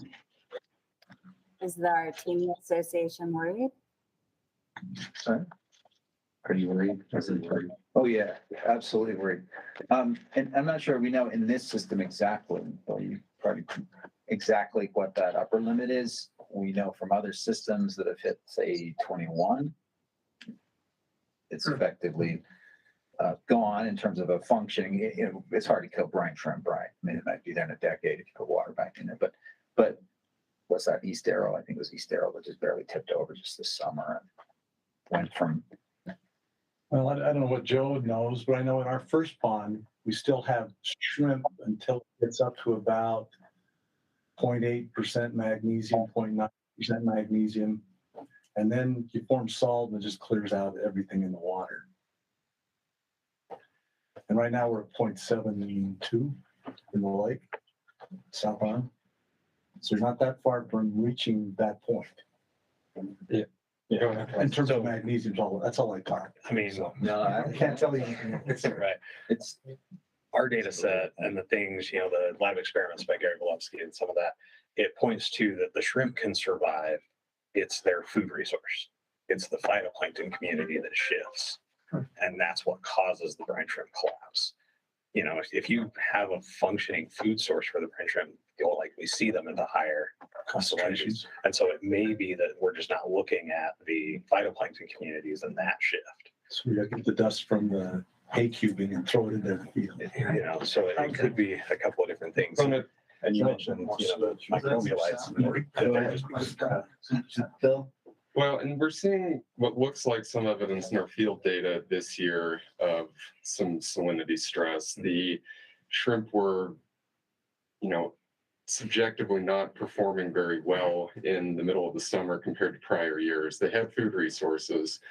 Is our team association worried? Sorry? Are you worried? Oh, yeah, absolutely worried. And I'm not sure we know in this system exactly, well, you probably exactly what that upper limit is. We know from other systems that have hit, say, 21. It's effectively gone in terms of a functioning. It's hard to kill brine shrimp, right? I mean, it might be there in a decade if you put water back in there. But what's that, East Arrow? I think it was East Arrow that just barely tipped over just this summer and went from. Well, I don't know what Joe knows, but I know in our first pond, we still have shrimp until it gets up to about 0.8% magnesium, 0.9% magnesium. And then you form salt and it just clears out everything in the water. And right now we're at 0.72 in the lake, South Arm. So you're not that far from reaching that point. Yeah. In terms of magnesium, that's all I talk. I mean, No, I can't tell you. it's right. It's Our data set and the things, the lab experiments by Gary Volofsky and some of that, it points to that the shrimp can survive. It's their food resource. It's the phytoplankton community that shifts. And that's what causes the brine shrimp collapse. If you have a functioning food source for the brine shrimp, you'll likely see them in the higher concentrations. And so it may be that we're just not looking at the phytoplankton communities and that shift. So we got to get the dust from the hay cubing and throw it in the field. So it could be a couple of different things. And you mentioned, the microbialites. Phil? Well, and we're seeing what looks like some evidence in our field data this year of some salinity stress. The shrimp were, subjectively not performing very well in the middle of the summer compared to prior years. They have food resources,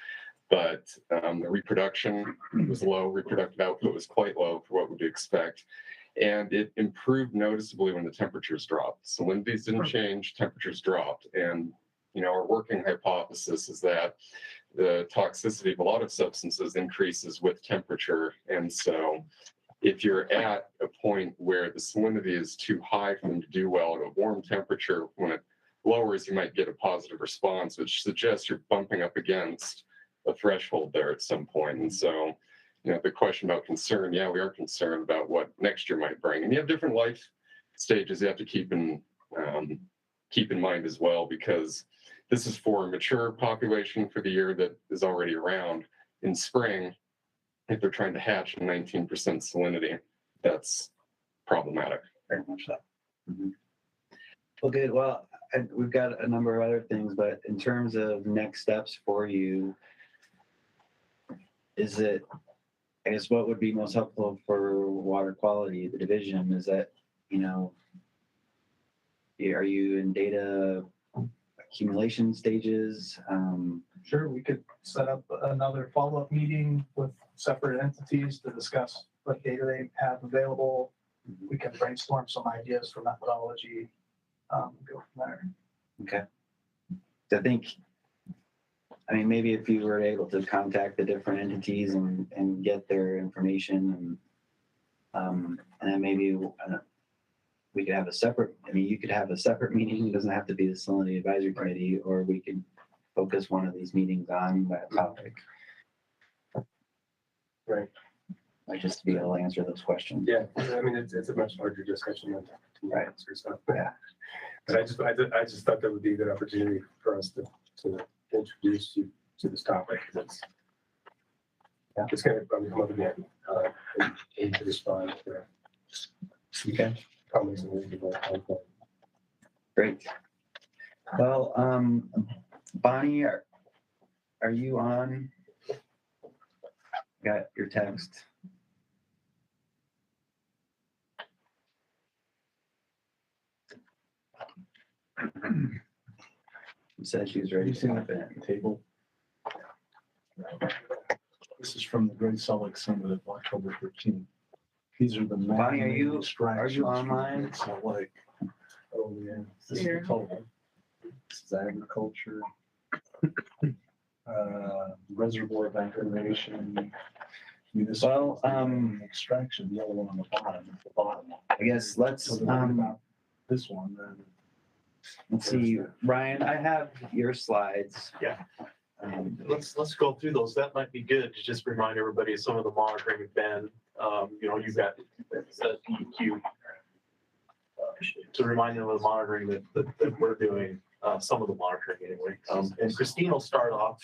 but the reproduction was low. Reproductive output was quite low for what we'd expect. And it improved noticeably when the temperatures dropped. Salinities didn't change, temperatures dropped. And our working hypothesis is that the toxicity of a lot of substances increases with temperature. And so if you're at a point where the salinity is too high for them to do well at a warm temperature, when it lowers, you might get a positive response, which suggests you're bumping up against a threshold there at some point. And so, the question about concern, yeah, we are concerned about what next year might bring. And you have different life stages you have to keep in mind as well, because this is for a mature population for the year that is already around. In spring, if they're trying to hatch at 19% salinity, that's problematic. Very much so. Mm-hmm. Okay, well, we've got a number of other things, but in terms of next steps for you, I guess what would be most helpful for water quality, the division, is that, are you in data accumulation stages? Sure, we could set up another follow-up meeting with separate entities to discuss what data they have available. We can brainstorm some ideas for methodology, go from there. Okay. I mean, maybe if you were able to contact the different entities and get their information and then maybe we could have a separate, I mean, you could have a separate meeting. It doesn't have to be the Salinity Advisory Committee, or we could focus one of these meetings on that topic. Right. Like just to be able to answer those questions. Yeah, I mean, it's a much larger discussion than Right. answer stuff. Yeah. But I just thought that would be a good opportunity for us to introduce you to this topic. 'Cause it's going to come up again and to respond to Okay. comments and reasonable time. Great. Well, Bonnie, are you on? Got your text. She said she was ready to hop in. Table. This is from the Great Salt Lake Summit of October 13th. These are the. Bonnie, are you extractions from online? Great Salt Lake. Oh, yeah. This is Here. the total. This is agriculture. Reservoir evacuation. Well, Extraction, the other one on the bottom. I guess let's, So they're worried about this one, then. let's see, Ryan, I have your slides. Yeah. Um, Let's go through those. That might be good to just remind everybody of some of the monitoring we've been. You've got EQ to remind them of the monitoring that we're doing. Some of the monitoring anyway. And Christine will start off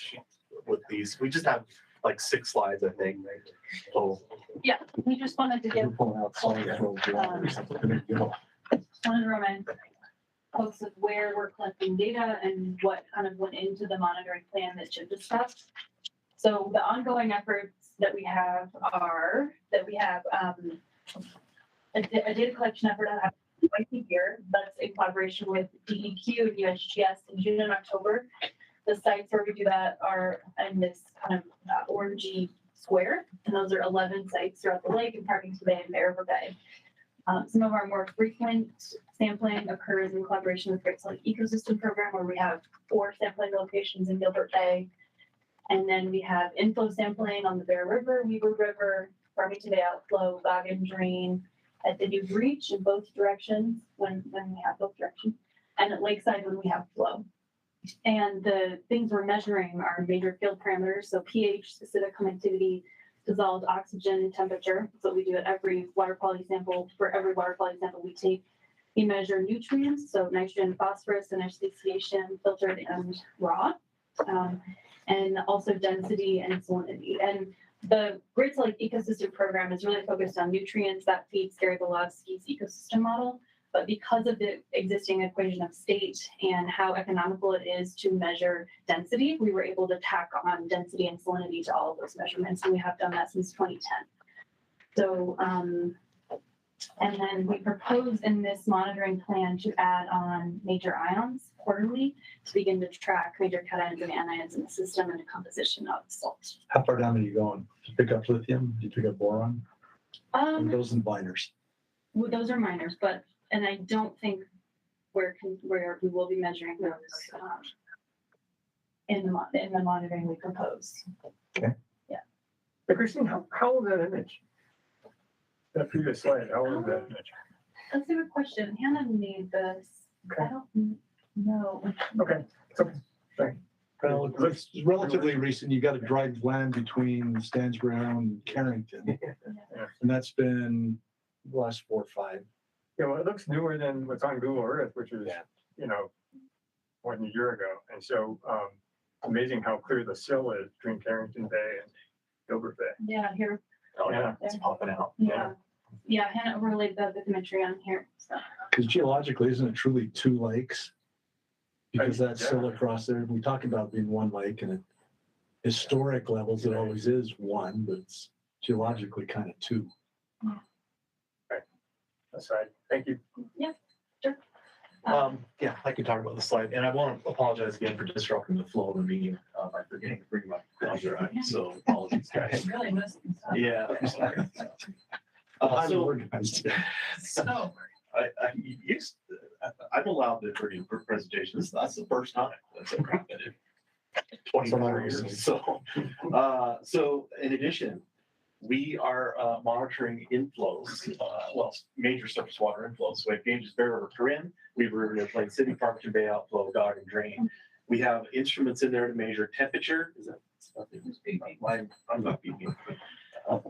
with these. We just have like 6 slides, I think. So Yeah, we just wanted to give, Pulling out slides for wanted to remind folks of where we're collecting data and what kind of went into the monitoring plan that Chip discussed. So the ongoing efforts that we have are that we have a data collection effort that happens twice a year. That's in collaboration with DEQ and USGS in June and October. The sites where we do that are in this kind of orangey square, and those are 11 sites throughout the lake and Parkington Bay and Bear River Bay. Some of our more frequent sampling occurs in collaboration with Great Salt Lake Ecosystem Program, where we have 4 sampling locations in Gilbert Bay. And then we have inflow sampling on the Bear River, Weaver River, Farmington Bay outflow, Goggin Drain, at the New Breach in both directions when we have both directions, and at Lakeside when we have flow. And the things we're measuring are major field parameters, so pH, specific connectivity, dissolved oxygen, and temperature. So we do at every water quality sample. For every water quality sample we take, we measure nutrients, so nitrogen, phosphorus, and asphyxiation, filtered and raw, and also density and salinity. And the Great Salt Lake Ecosystem Program is really focused on nutrients that feeds Gary Volovsky's ecosystem model. But because of the existing equation of state and how economical it is to measure density, we were able to tack on density and salinity to all of those measurements, and we have done that since 2010. So, and then we propose in this monitoring plan to add on major ions quarterly to begin to track major cations and anions in the system and the composition of salt. How far down are you going? Did you pick up lithium? Did you pick up boron? Or those in minors? Well, those are minors, and I don't think where we will be measuring those in the monitoring we propose. Okay. Yeah. But Christine, how old is that image? That previous slide, how old is that image? That's a good question. Hannah made this. I don't know. Okay. Thanks. Well, it's relatively recent. You got a dry land between Stansbury Island and Carrington. And that's been the last 4 or 5. Yeah, well, it looks newer than what's on Google Earth, which was, more than a year ago. And so amazing how clear the sill is between Carrington Bay and Gilbert Bay. Yeah, here. Oh, yeah, it's popping out. Yeah. Yeah, Hannah overlaid the bathymetry on here. So. Because geologically, isn't it truly 2 lakes? Because that sill across there, we talk about being 1 lake, and at historic levels, it always is 1, but it's geologically kind of 2. Yeah. That's right. Thank you. Yeah, sure. Yeah, I can talk about the slide, and I want to apologize again for disrupting the flow of the meeting by forgetting to bring my browser on. So apologies, guys. Really missing stuff. Yeah, I'm sorry. So I'm allowed to bring in presentations. That's the first time that's ever happened. 24 years. So in addition, we are monitoring inflows, major surface water inflows. So we have Ganges Bear River Corinne, Weaver River, Plain City, Farmington Bay outflow, Dog and Drain. We have instruments in there to measure temperature. Is that I'm not beeping.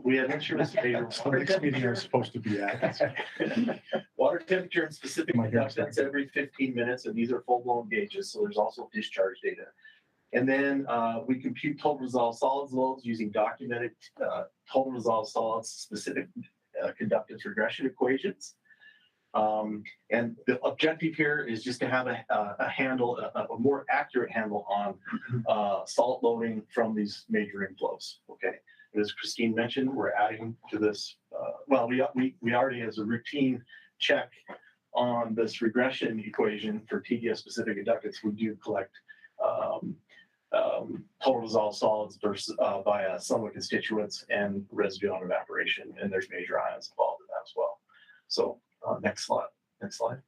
We have instruments to measure water Next meeting temperature. I'm supposed to be at. Water temperature and specific My hair's conductance every 15 minutes, and these are full-blown gauges, so there's also discharge data. And then we compute total resolved solids loads using documented total resolved solids specific conductance regression equations. And the objective here is just to have a handle, a more accurate handle on salt loading from these major inflows. Okay. As Christine mentioned, we're adding to this, we already, as a routine check on this regression equation for TDS specific inductance, we do collect total dissolved solids versus via solid constituents and residue on evaporation, and there's major ions involved in that as well. So next slide.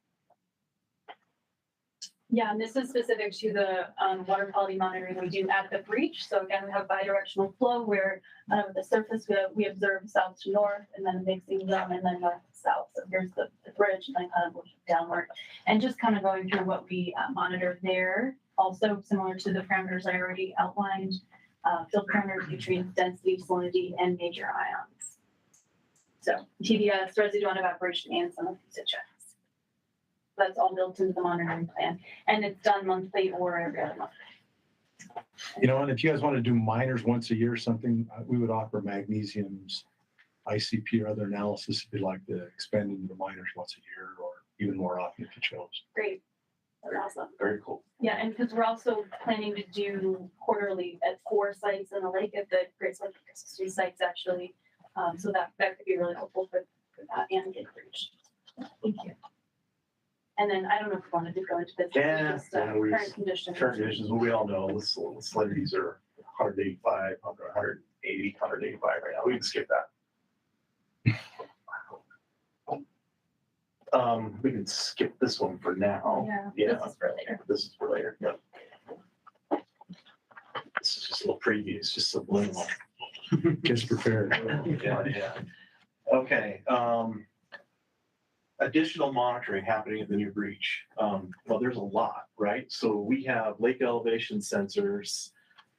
Yeah, and this is specific to the water quality monitoring we do at the breach. So again, we have bidirectional flow where at the surface we observe south to north and then mixing them and then north to south. So here's the bridge and then kind of looking downward. And just kind of going through what we monitor there. Also similar to the parameters I already outlined, field parameters, nutrients, density, salinity, and major ions. So TDS, residue on evaporation, and some of these checks. That's all built into the monitoring plan, and it's done monthly or every other month. You know, and if you guys want to do minors once a year or something, we would offer magnesium's ICP or other analysis if you'd like to expand into the minors once a year or even more often if you chose. Great. That's awesome. Very cool. Yeah, and because we're also planning to do quarterly at 4 sites in the lake at the Great Lake History sites actually. So that could be really helpful for that and get breach. Thank you. And then I don't know if you wanted to go into this. Just, current conditions. Current conditions, we all know the salinities are 185, 180, 185 right now. We can skip that. We can skip this one for now. Yeah. This is for later. This is for later. Yep. This is just a little preview. It's just subliminal. Just prepared. Yeah. Okay. Additional monitoring happening at the new breach. Well, there's a lot, right? So we have lake elevation sensors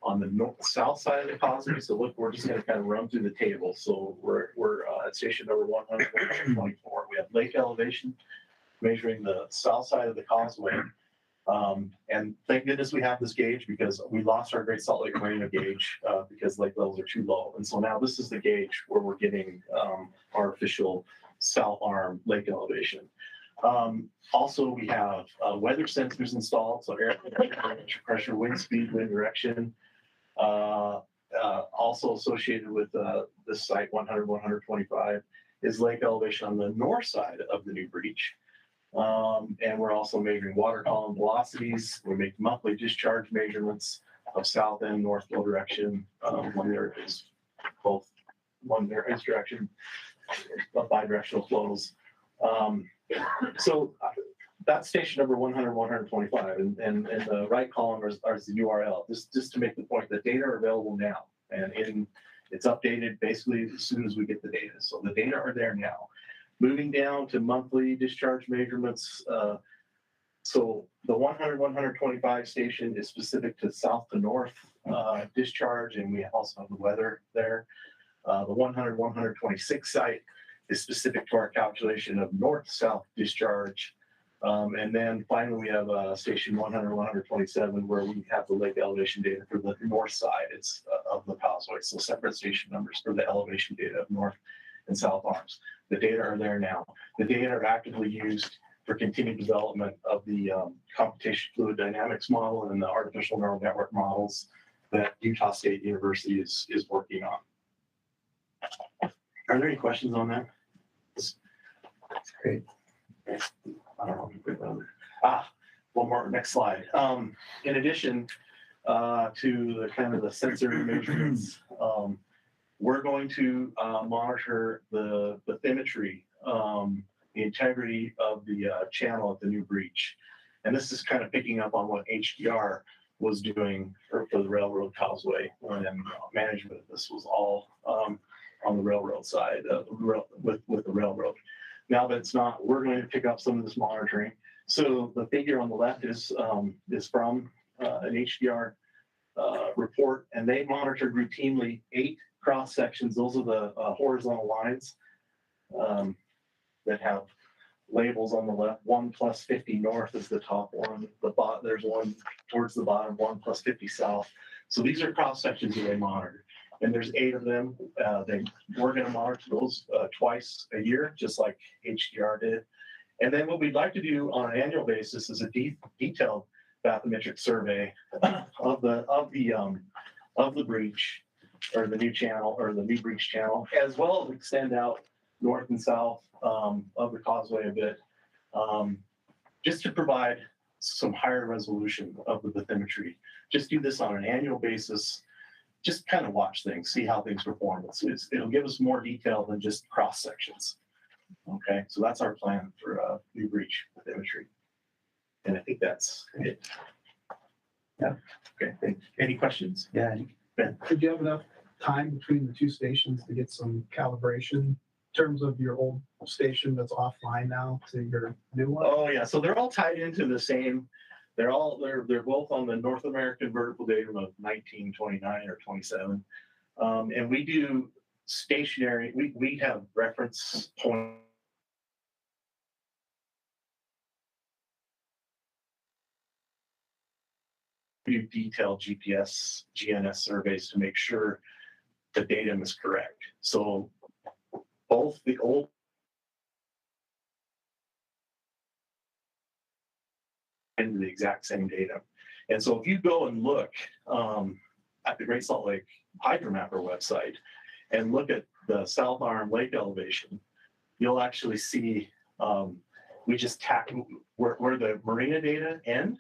on the south side of the causeway. So look, we're just going to kind of run through the table. So we're at station number 124. We have lake elevation measuring the south side of the causeway. And thank goodness we have this gauge because we lost our Great Salt Lake Marina gauge because lake levels are too low. And so now this is the gauge where we're getting our official south arm lake elevation. Also, we have weather sensors installed, so air pressure, wind speed, wind direction. Also associated with this site 100, 125 is lake elevation on the north side of the new breach. And we're also measuring water column velocities. We make monthly discharge measurements of south and north flow direction. One there is direction, bidirectional flows. So that's station number 100, 125, and the right column is the URL. Just to make the point that data are available now, and it's updated basically as soon as we get the data. So the data are there now. Moving down to monthly discharge measurements. So the 100, 125 station is specific to south to north discharge, and we also have the weather there. The 100, 126 site is specific to our calculation of north-south discharge. And then finally, we have station 100, 127, where we have the lake elevation data for the north side of the causeway. So separate station numbers for the elevation data of north and south arms. The data are there now. The data are actively used for continued development of the computational fluid dynamics model and the artificial neural network models that Utah State University is working on. Are there any questions on that? That's great. I don't know. One more, next slide. In addition to the kind of the sensor measurements, we're going to monitor the bathymetry, the integrity of the channel at the new breach. And this is kind of picking up on what HDR was doing for the railroad causeway, and management of this was all on the railroad side with the railroad. Now that it's not, we're going to pick up some of this monitoring. So the figure on the left is from an HDR report, and they monitored routinely 8 cross sections. Those are the horizontal lines that have labels on the left. 1 plus 50 north is the top one. There's one towards the bottom, 1 plus 50 south. So these are cross sections that they monitor, and there's 8 of them. We're going to monitor those twice a year, just like HDR did. And then what we'd like to do on an annual basis is a detailed bathymetric survey of the breach, or the new channel, or the new breach channel, as well as extend out north and south of the causeway a bit, just to provide some higher resolution of the bathymetry. Just do this on an annual basis. Just kind of watch things, see how things perform. It'll give us more detail than just cross sections. Okay, so that's our plan for new breach bathymetry. And I think that's it. Yeah. Okay, thanks. Any questions? Yeah. Ben? Did you have enough time between the 2 stations to get some calibration in terms of your old station that's offline now to your new one? Oh yeah, so they're all tied into the same. They're both on the North American vertical datum of 1929 or 27, and we do stationary. We have reference point. We do detailed GPS, GNS surveys to make sure the datum is correct. So both the old and the exact same datum. And so if you go and look at the Great Salt Lake Hydromapper website and look at the South Arm Lake elevation, you'll actually see we just tack where the marina data end.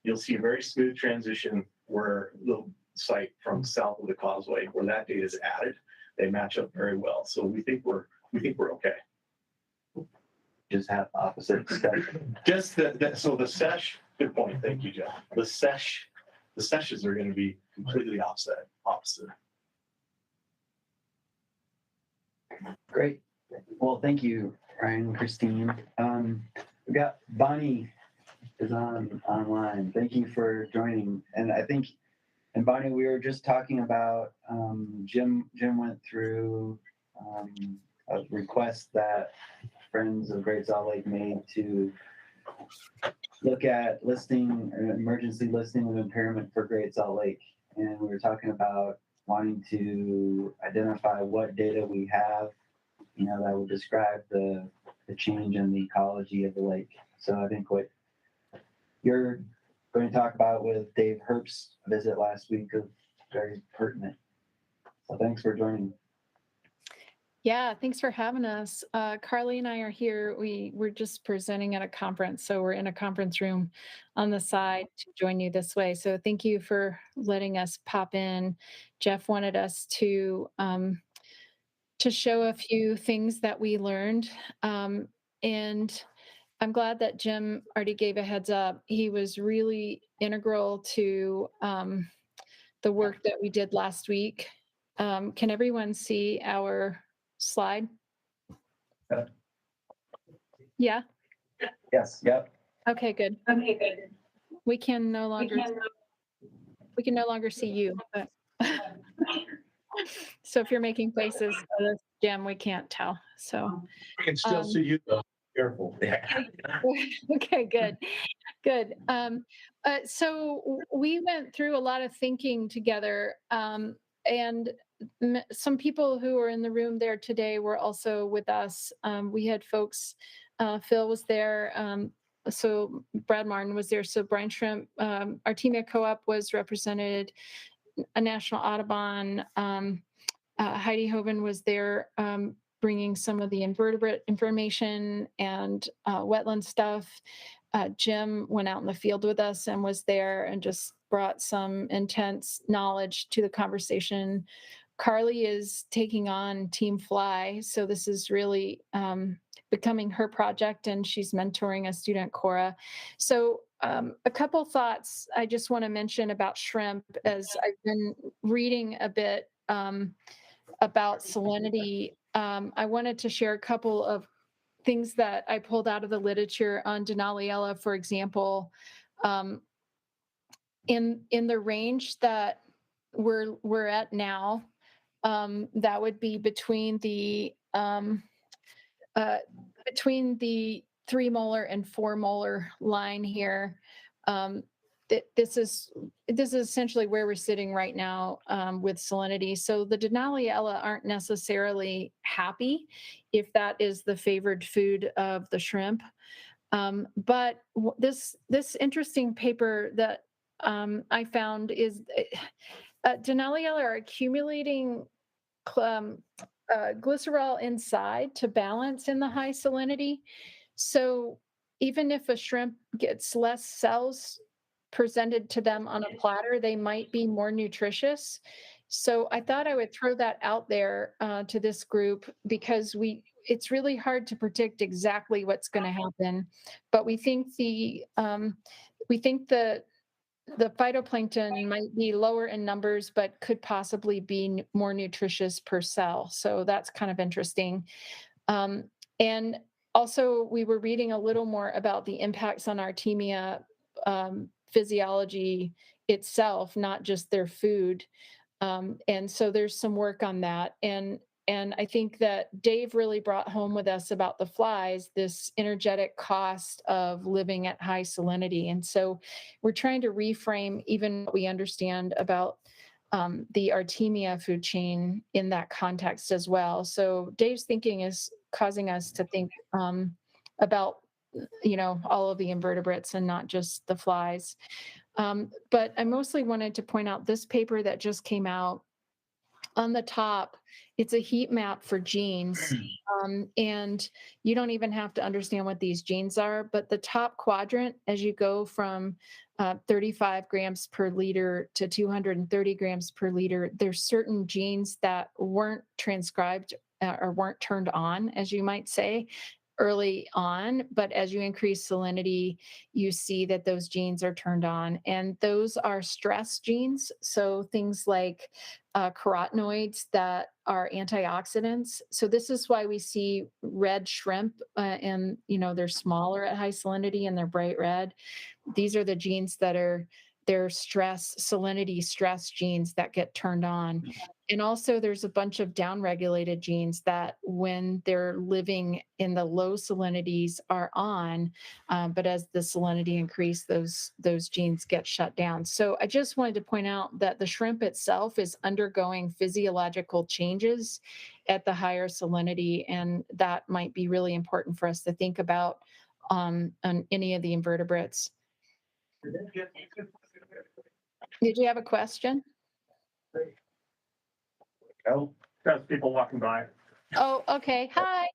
You'll see a very smooth transition where the site from south of the causeway, where that data is added, they match up very well. So we think we're okay. Just have opposite stuff. Just so the sesh. Good point. Thank you, Jeff. The seshes are going to be completely opposite. Great. Well, thank you, Ryan and Christine. We've got Bonnie is online. Thank you for joining. And Bonnie, we were just talking about Jim went through a request that Friends of Great Salt Lake made to look at listing an emergency listing of impairment for Great Salt Lake. And we were talking about wanting to identify what data we have, that would describe the change in the ecology of the lake. So I think what you're going to talk about with Dave Herbst's visit last week is very pertinent. So thanks for joining. Yeah, thanks for having us. Carly and I are here. We're just presenting at a conference, so we're in a conference room on the side to join you this way. So thank you for letting us pop in. Jeff wanted us to show a few things that we learned, and I'm glad that Jim already gave a heads up. He was really integral to the work that we did last week. Can everyone see our slide? Yeah? Yes. Yep. Okay, good. We can no longer see you. But so if you're making faces, Jim, we can't tell. So We can still see you though. Careful. Okay, good. So we went through a lot of thinking together, and some people who were in the room there today were also with us. We had folks, Phil was there, so Brad Martin was there, so Brian Shrimp, our team at Co-op was represented, a National Audubon, Heidi Hoven was there, bringing some of the invertebrate information and wetland stuff. Jim went out in the field with us and was there and just brought some intense knowledge to the conversation. Carly is taking on Team Fly, so this is really becoming her project, and she's mentoring a student, Cora. So a couple thoughts I just want to mention about shrimp as I've been reading a bit about salinity. I wanted to share a couple of things that I pulled out of the literature on Denaliella, for example. In the range that we're at now, that would be between the 3 molar and 4 molar line here. This is essentially where we're sitting right now with salinity. So the Denaliella aren't necessarily happy if that is the favored food of the shrimp. But this interesting paper that I found is Denaliella are accumulating glycerol inside to balance in the high salinity. So even if a shrimp gets less cells presented to them on a platter, they might be more nutritious. So I thought I would throw that out there to this group because it's really hard to predict exactly what's going to happen, but we think the phytoplankton might be lower in numbers, but could possibly be more nutritious per cell. So that's kind of interesting. And also, we were reading a little more about the impacts on artemia physiology itself, not just their food. And so there's some work on that. And I think that Dave really brought home with us about the flies, this energetic cost of living at high salinity. And so we're trying to reframe even what we understand about the artemia food chain in that context as well. So Dave's thinking is causing us to think about, all of the invertebrates and not just the flies. But I mostly wanted to point out this paper that just came out. On the top, it's a heat map for genes. And you don't even have to understand what these genes are, but the top quadrant, as you go from 35 grams per liter to 230 grams per liter, there's certain genes that weren't transcribed or weren't turned on, as you might say, early on, but as you increase salinity, you see that those genes are turned on, and those are stress genes. So things like carotenoids that are antioxidants. So this is why we see red shrimp, and they're smaller at high salinity and they're bright red. These are the genes that are their salinity stress genes that get turned on. And also there's a bunch of downregulated genes that when they're living in the low salinities are on, but as the salinity increase, those genes get shut down. So I just wanted to point out that the shrimp itself is undergoing physiological changes at the higher salinity, and that might be really important for us to think about on any of the invertebrates. Did you have a question? Oh, that's people walking by. Oh, okay. Hi.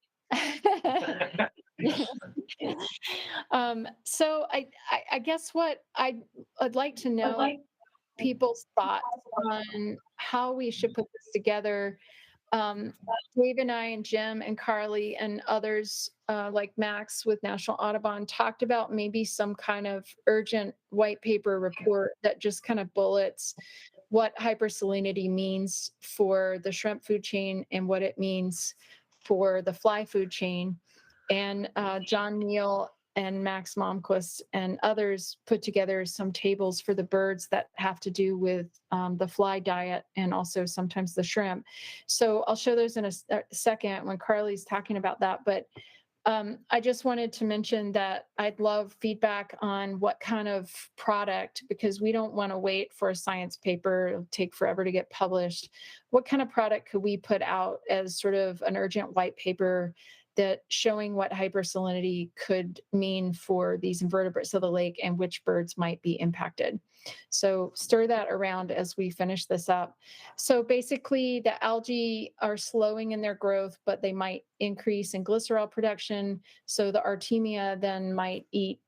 So I guess what I'd like to know people's thoughts on how we should put this together. Dave and I and Jim and Carly and others like Max with National Audubon talked about maybe some kind of urgent white paper report that just kind of bullets what hypersalinity means for the shrimp food chain and what it means for the fly food chain. And John Neal and Max Malmquist and others put together some tables for the birds that have to do with the fly diet and also sometimes the shrimp. So I'll show those in a second when Carly's talking about that. But I just wanted to mention that I'd love feedback on what kind of product, because we don't want to wait for a science paper, it'll take forever to get published. What kind of product could we put out as sort of an urgent white paper that showing what hypersalinity could mean for these invertebrates of the lake and which birds might be impacted? So stir that around as we finish this up. So basically the algae are slowing in their growth, but they might increase in glycerol production. So the artemia then might eat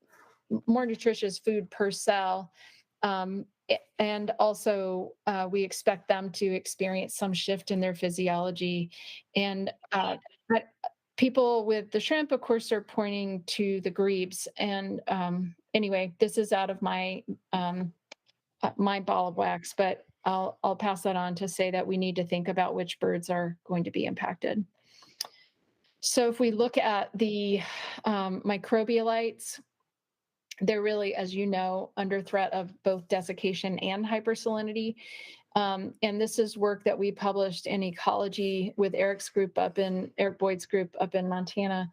more nutritious food per cell. And also we expect them to experience some shift in their physiology. And people with the shrimp, of course, are pointing to the grebes. And anyway, this is out of my my ball of wax, but I'll pass that on to say that we need to think about which birds are going to be impacted. So if we look at the microbialites, they're really, as you know, under threat of both desiccation and hypersalinity. And this is work that we published in Ecology with Eric Boyd's group up in Montana.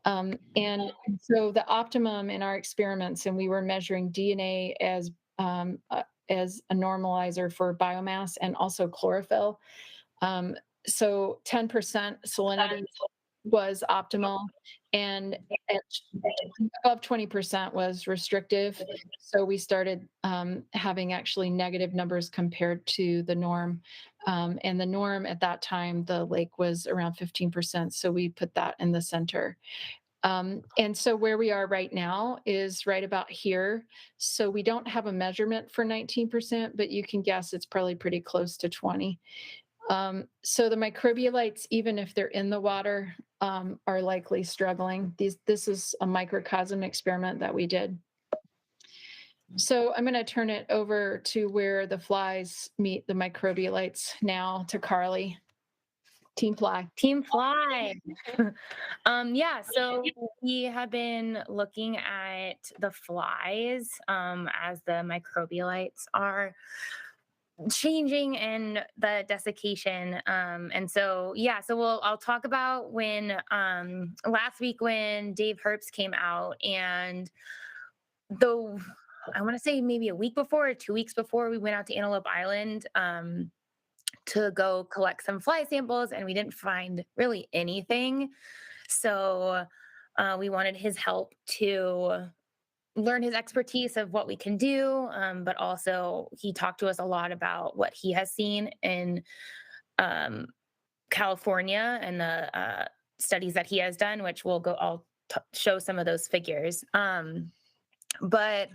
And so the optimum in our experiments, and we were measuring DNA as a normalizer for biomass and also chlorophyll. So 10% salinity was optimal, and above 20% was restrictive. So we started having actually negative numbers compared to the norm. And the norm at that time, the lake was around 15%. So we put that in the center. And so where we are right now is right about here. So we don't have a measurement for 19%, but you can guess it's probably pretty close to 20. So the microbialites, even if they're in the water, are likely struggling. This is a microcosm experiment that we did. So I'm going to turn it over to where the flies meet the microbialites now, to Carly. Team Fly. Team Fly. Yeah, so we have been looking at the flies as the microbialites are changing and the desiccation. And so, yeah, so I'll talk about when last week when Dave Herbst came out, and I want to say maybe a week before or 2 weeks before, we went out to Antelope Island to go collect some fly samples, and we didn't find really anything. So we wanted his help to learn his expertise of what we can do, but also he talked to us a lot about what he has seen in California and the studies that he has done, which I'll show some of those figures. But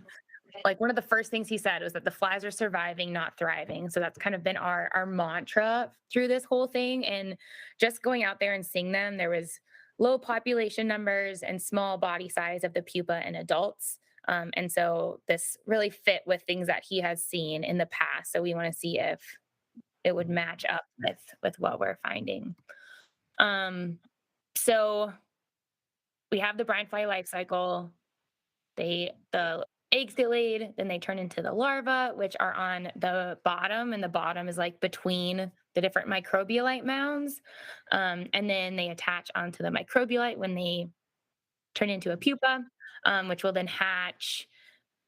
like one of the first things he said was that the flies are surviving, not thriving. So that's kind of been our mantra through this whole thing. And just going out there and seeing them, there was low population numbers and small body size of the pupa in adults. And so this really fit with things that he has seen in the past. So we want to see if it would match up with what we're finding. So we have the brine fly life cycle. The eggs get laid, then they turn into the larvae, which are on the bottom, and the bottom is like between the different microbialite mounds. And then they attach onto the microbialite when they turn into a pupa, which will then hatch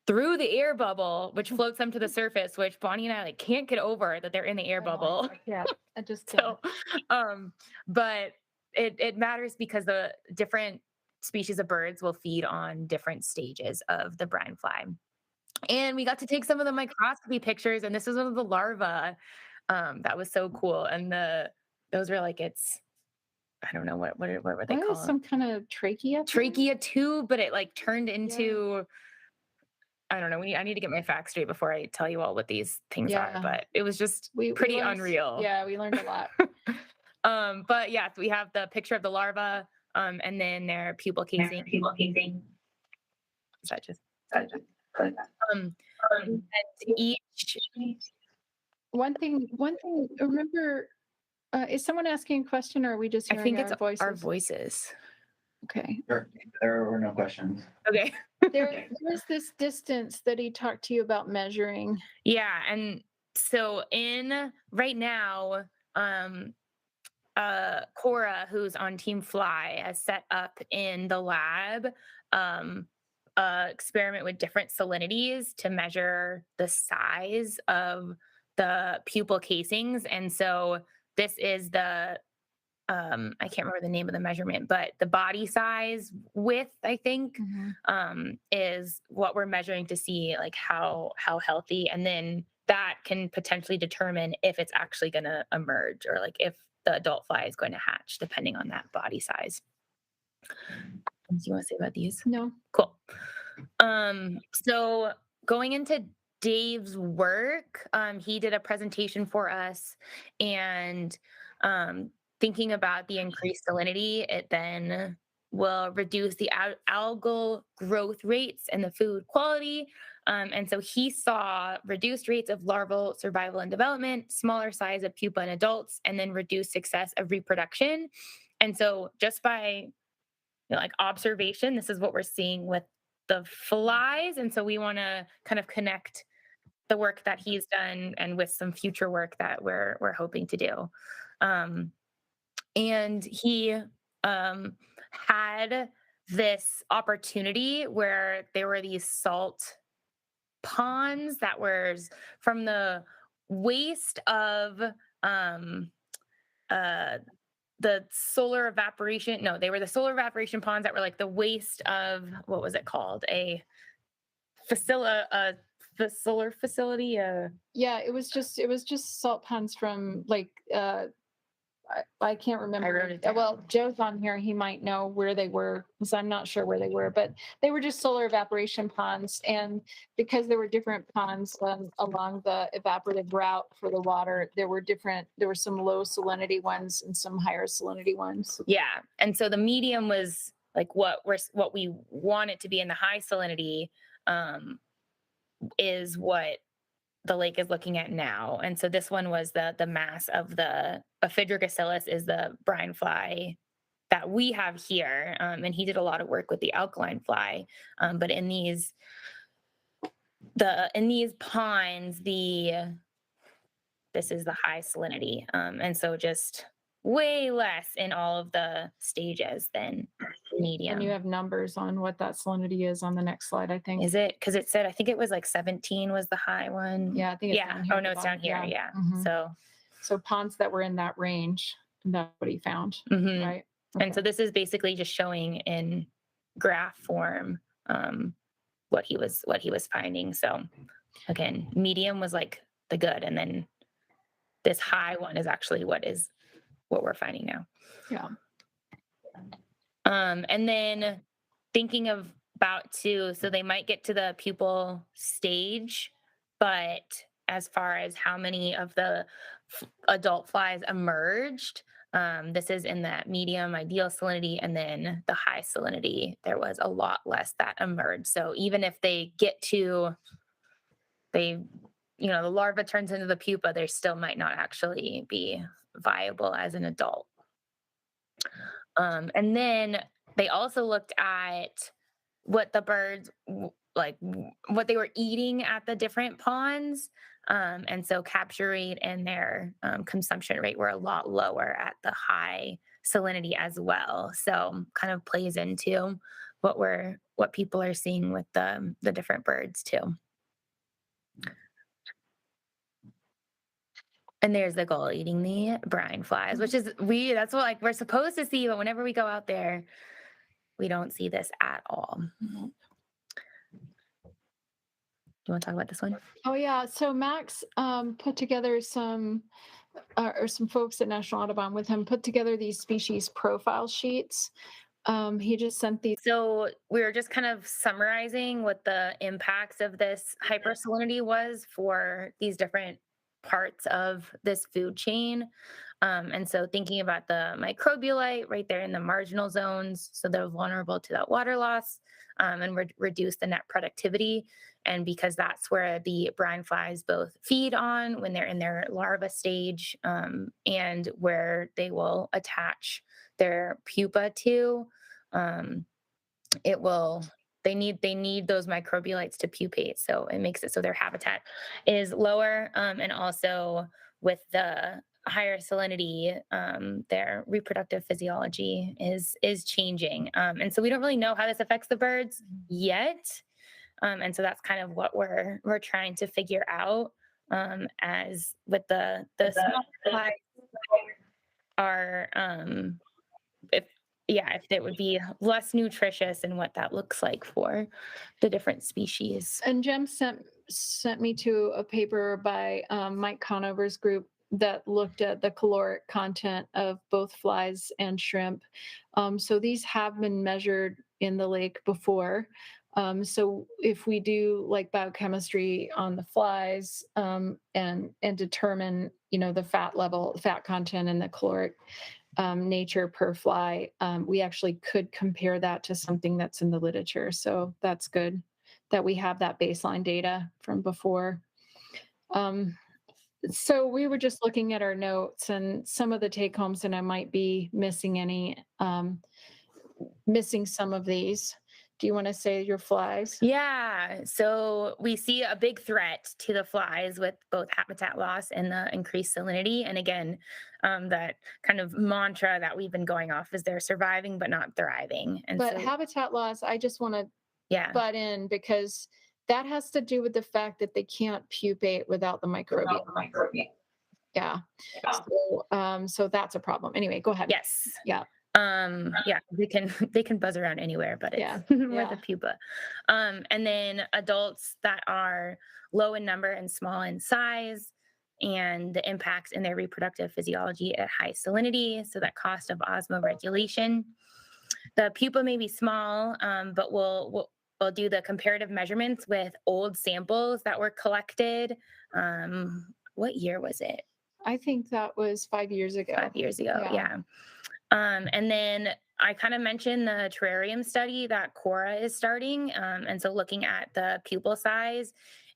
through the air bubble, which floats them to the surface, which Bonnie and I can't get over that they're in the air bubble. Yeah, I just so, but it matters because the different species of birds will feed on different stages of the brine fly. And we got to take some of the microscopy pictures, and this was one of the larvae. That was so cool. And those were like, I don't know what were they called? Some kind of trachea? Trachea tube, but it like turned into, I don't know. I need to get my facts straight before I tell you all what these things are, but it was just pretty unreal. Yeah, we learned a lot. But yeah, so we have the picture of the larva, and then their pupal casing. Is that just? And each. One thing. Remember, is someone asking a question, or are we just I hearing think it's our voices? our voices. Okay. There were no questions. Okay. There was this distance that he talked to you about measuring. Yeah, and so right now, Cora, who's on Team Fly, has set up in the lab experiment with different salinities to measure the size of the pupal casings. And so this is the I can't remember the name of the measurement, but the body size width, I think, is what we're measuring to see like how healthy, and then that can potentially determine if it's actually going to emerge, or like if the adult fly is going to hatch, depending on that body size. Anything you want to say about these? No. Cool. So going into Dave's work, he did a presentation for us, and thinking about the increased salinity, it then will reduce the algal growth rates and the food quality. And so he saw reduced rates of larval survival and development, smaller size of pupa in adults, and then reduced success of reproduction. And so just by like observation, this is what we're seeing with the flies. And so we want to kind of connect the work that he's done and with some future work that we're hoping to do. And he had this opportunity where there were these salt ponds that were from the waste of the solar evaporation. No, they were the solar evaporation ponds that were like the waste of, what was it called? The solar facility. Yeah, it was just salt ponds from like I can't remember. I wrote it down. Well, Joe's on here. He might know where they were, because I'm not sure where they were, but they were just solar evaporation ponds. And because there were different ponds along the evaporative route for the water, there were some low salinity ones and some higher salinity ones. Yeah. And so the medium was like what we want it to be, in the high salinity is what the lake is looking at now. And so this one was the mass of the Ephydrogacillus is the brine fly that we have here. And he did a lot of work with the alkaline fly. But in these ponds, this is the high salinity. And so just way less in all of the stages than medium. And you have numbers on what that salinity is on the next slide, I think. Is it? Because it said, I think it was like 17 was the high one. Yeah, I think it's Yeah. down here Oh, at no, the it's down bottom. here. Yeah. Yeah. Mhm. So ponds that were in that range, that's what he found, Mhm. right? And so this is basically just showing in graph form what he was finding. So again, medium was like the good, and then this high one is actually what we're finding now. Yeah. And then thinking about so they might get to the pupal stage, but as far as how many of the adult flies emerged, this is in that medium ideal salinity, and then the high salinity, there was a lot less that emerged. So even if they get to, the larva turns into the pupa, they still might not actually be viable as an adult. And then they also looked at what the birds, like what they were eating at the different ponds. And so capture rate and their consumption rate were a lot lower at the high salinity as well. So kind of plays into what people are seeing with the different birds too. And there's the gull eating the brine flies, which is weird. That's what we're supposed to see, but whenever we go out there, we don't see this at all. Do you want to talk about this one? Oh yeah. So Max put together some folks at National Audubon with him put together these species profile sheets. He just sent these. So we were just kind of summarizing what the impacts of this hypersalinity was for these different parts of this food chain. And so thinking about the microbialite right there in the marginal zones, so they're vulnerable to that water loss, and reduce the net productivity. And because that's where the brine flies both feed on when they're in their larva stage, and where they will attach their pupa to, they need those microbialites to pupate. So it makes it so their habitat is lower. And also with the higher salinity, their reproductive physiology is changing. And so we don't really know how this affects the birds yet. And so that's kind of what we're trying to figure out, as with the small flies are, if it would be less nutritious and what that looks like for the different species. And Jem sent me to a paper by Mike Conover's group that looked at the caloric content of both flies and shrimp. So these have been measured in the lake before. So if we do like biochemistry on the flies, and determine, the fat content and the caloric nature per fly, we actually could compare that to something that's in the literature. So that's good that we have that baseline data from before. So we were just looking at our notes and some of the take homes, and I might be missing some of these. Do you want to say your flies? Yeah, so we see a big threat to the flies with both habitat loss and the increased salinity. And again, that kind of mantra that we've been going off is they're surviving but not thriving. And But so, habitat loss, I just want to yeah, butt in because that has to do with the fact that they can't pupate without the microbial. Yeah. So that's a problem. Anyway, go ahead. yes. Yeah. Yeah, they can buzz around anywhere, but it's more the pupa. And then adults that are low in number and small in size, and the impacts in their reproductive physiology at high salinity, so that cost of osmoregulation. The pupa may be small, but we'll do the comparative measurements with old samples that were collected. What year was it? I think that was 5 years ago. 5 years ago, yeah. And then I kind of mentioned the terrarium study that Cora is starting. And so looking at the pupil size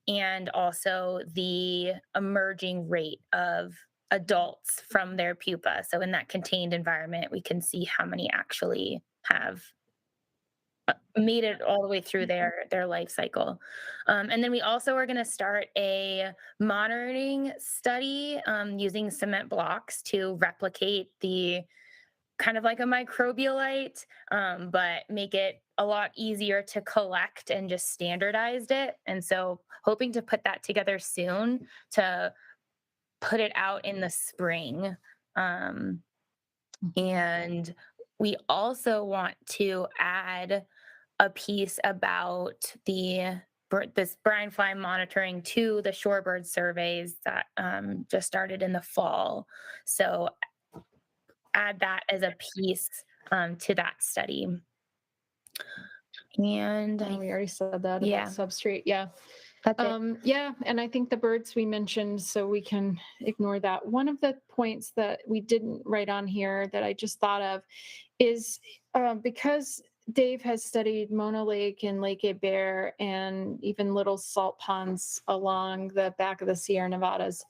and also the emerging rate of adults from their pupa. So in that contained environment, we can see how many actually have made it all the way through their life cycle. And then we also are going to start a monitoring study using cement blocks to replicate the kind of like a microbialite, but make it a lot easier to collect and just standardized it. And so hoping to put that together soon to put it out in the spring. And we also want to add a piece about this brine fly monitoring to the shorebird surveys that just started in the fall. So add that as a piece to that study. And we already said that about yeah. substrate. Yeah. That's it. Yeah, and I think the birds we mentioned, so we can ignore that. One of the points that we didn't write on here that I just thought of is because Dave has studied Mona Lake and Lake Bear and even little salt ponds along the back of the Sierra Nevadas.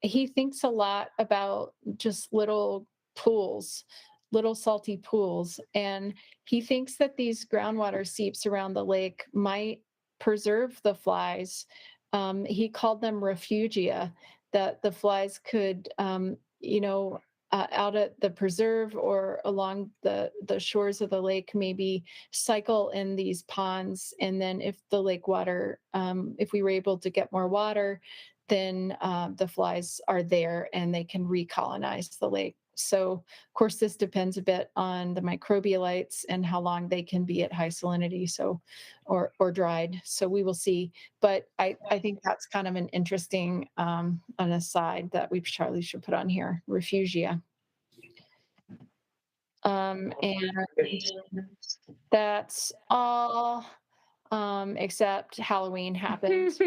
He thinks a lot about just little pools, little salty pools, and he thinks that these groundwater seeps around the lake might preserve the flies. He called them refugia, that the flies could, out at the preserve or along the shores of the lake, maybe cycle in these ponds. And then if the lake water, if we were able to get more water, then the flies are there and they can recolonize the lake. So, of course, this depends a bit on the microbialites and how long they can be at high salinity, so or dried. So we will see. But I think that's kind of an interesting an aside that we probably should put on here. Refugia. And that's all. Except Halloween happened